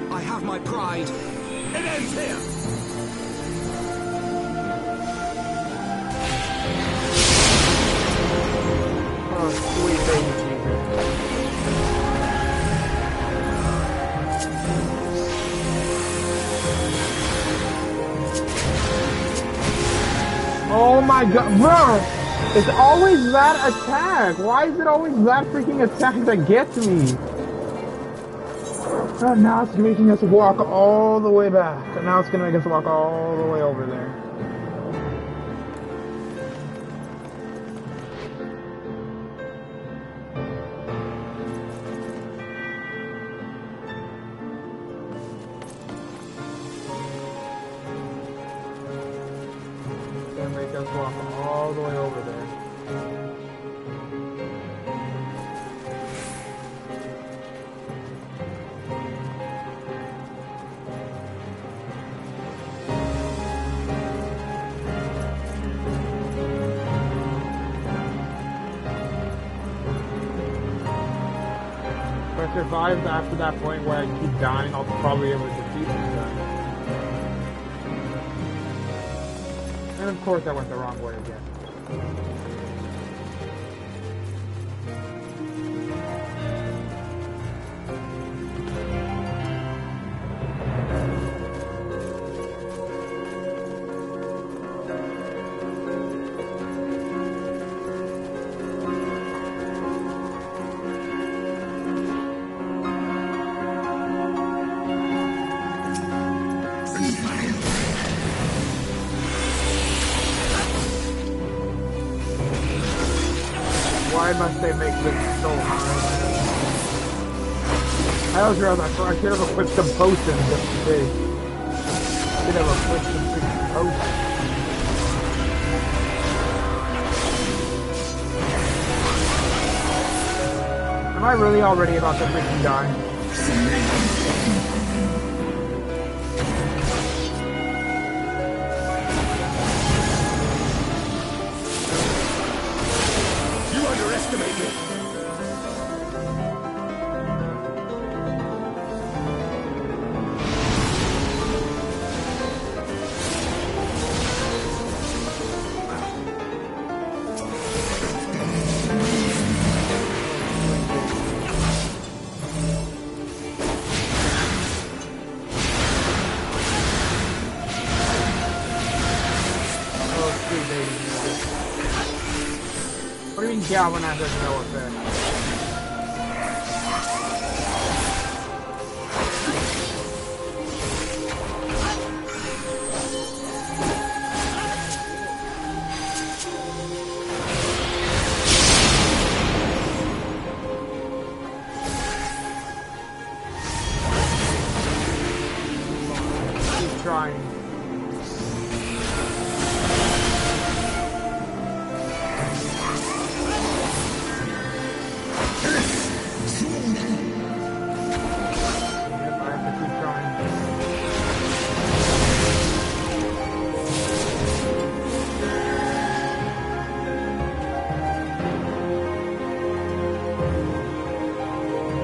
I have my pride. It ends here. Oh, sweet baby Jesus. Oh my god, bro! It's always that attack! Why is it always that freaking attack that gets me? Oh, now it's making us walk all the way back. And now it's gonna make us walk all the way over there. It's gonna make us walk all the way over there. If I survive after that point where I keep dying, I'll probably be able to defeat this guy. And of course I went the wrong way again. Why must they make this so hard? I was realizing I should have equipped some potions just in case. Should have equipped some freaking potions. Am I really already about to freaking die? Underestimate me. What do you mean galvanize has no effect?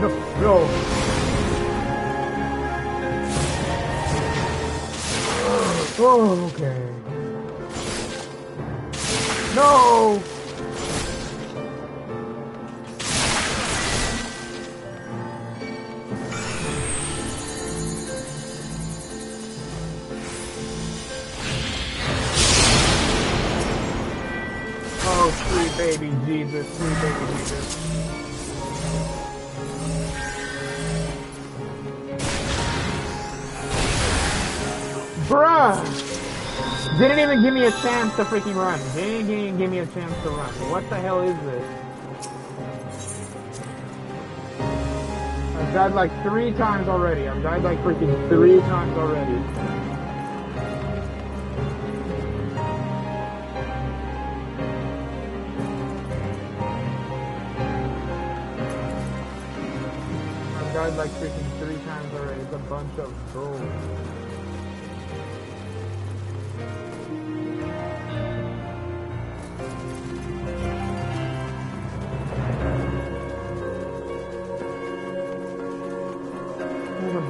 No. Oh, okay. No! Oh, sweet baby Jesus, sweet baby Jesus. Bruh! Didn't even give me a chance to freaking run. Didn't even give me a chance to run. What the hell is this? I've died like 3 times already. I've died like freaking 3 times already. I've died like freaking 3 times already. It's a bunch of bull.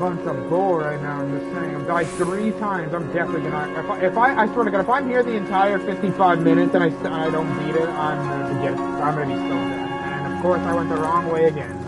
Bunch of bull right now. I'm just saying. I've died 3 times. I'm definitely gonna. If I swear to God, if I'm here the entire 55 minutes and I don't beat it, I'm gonna be so dead. And of course, I went the wrong way again.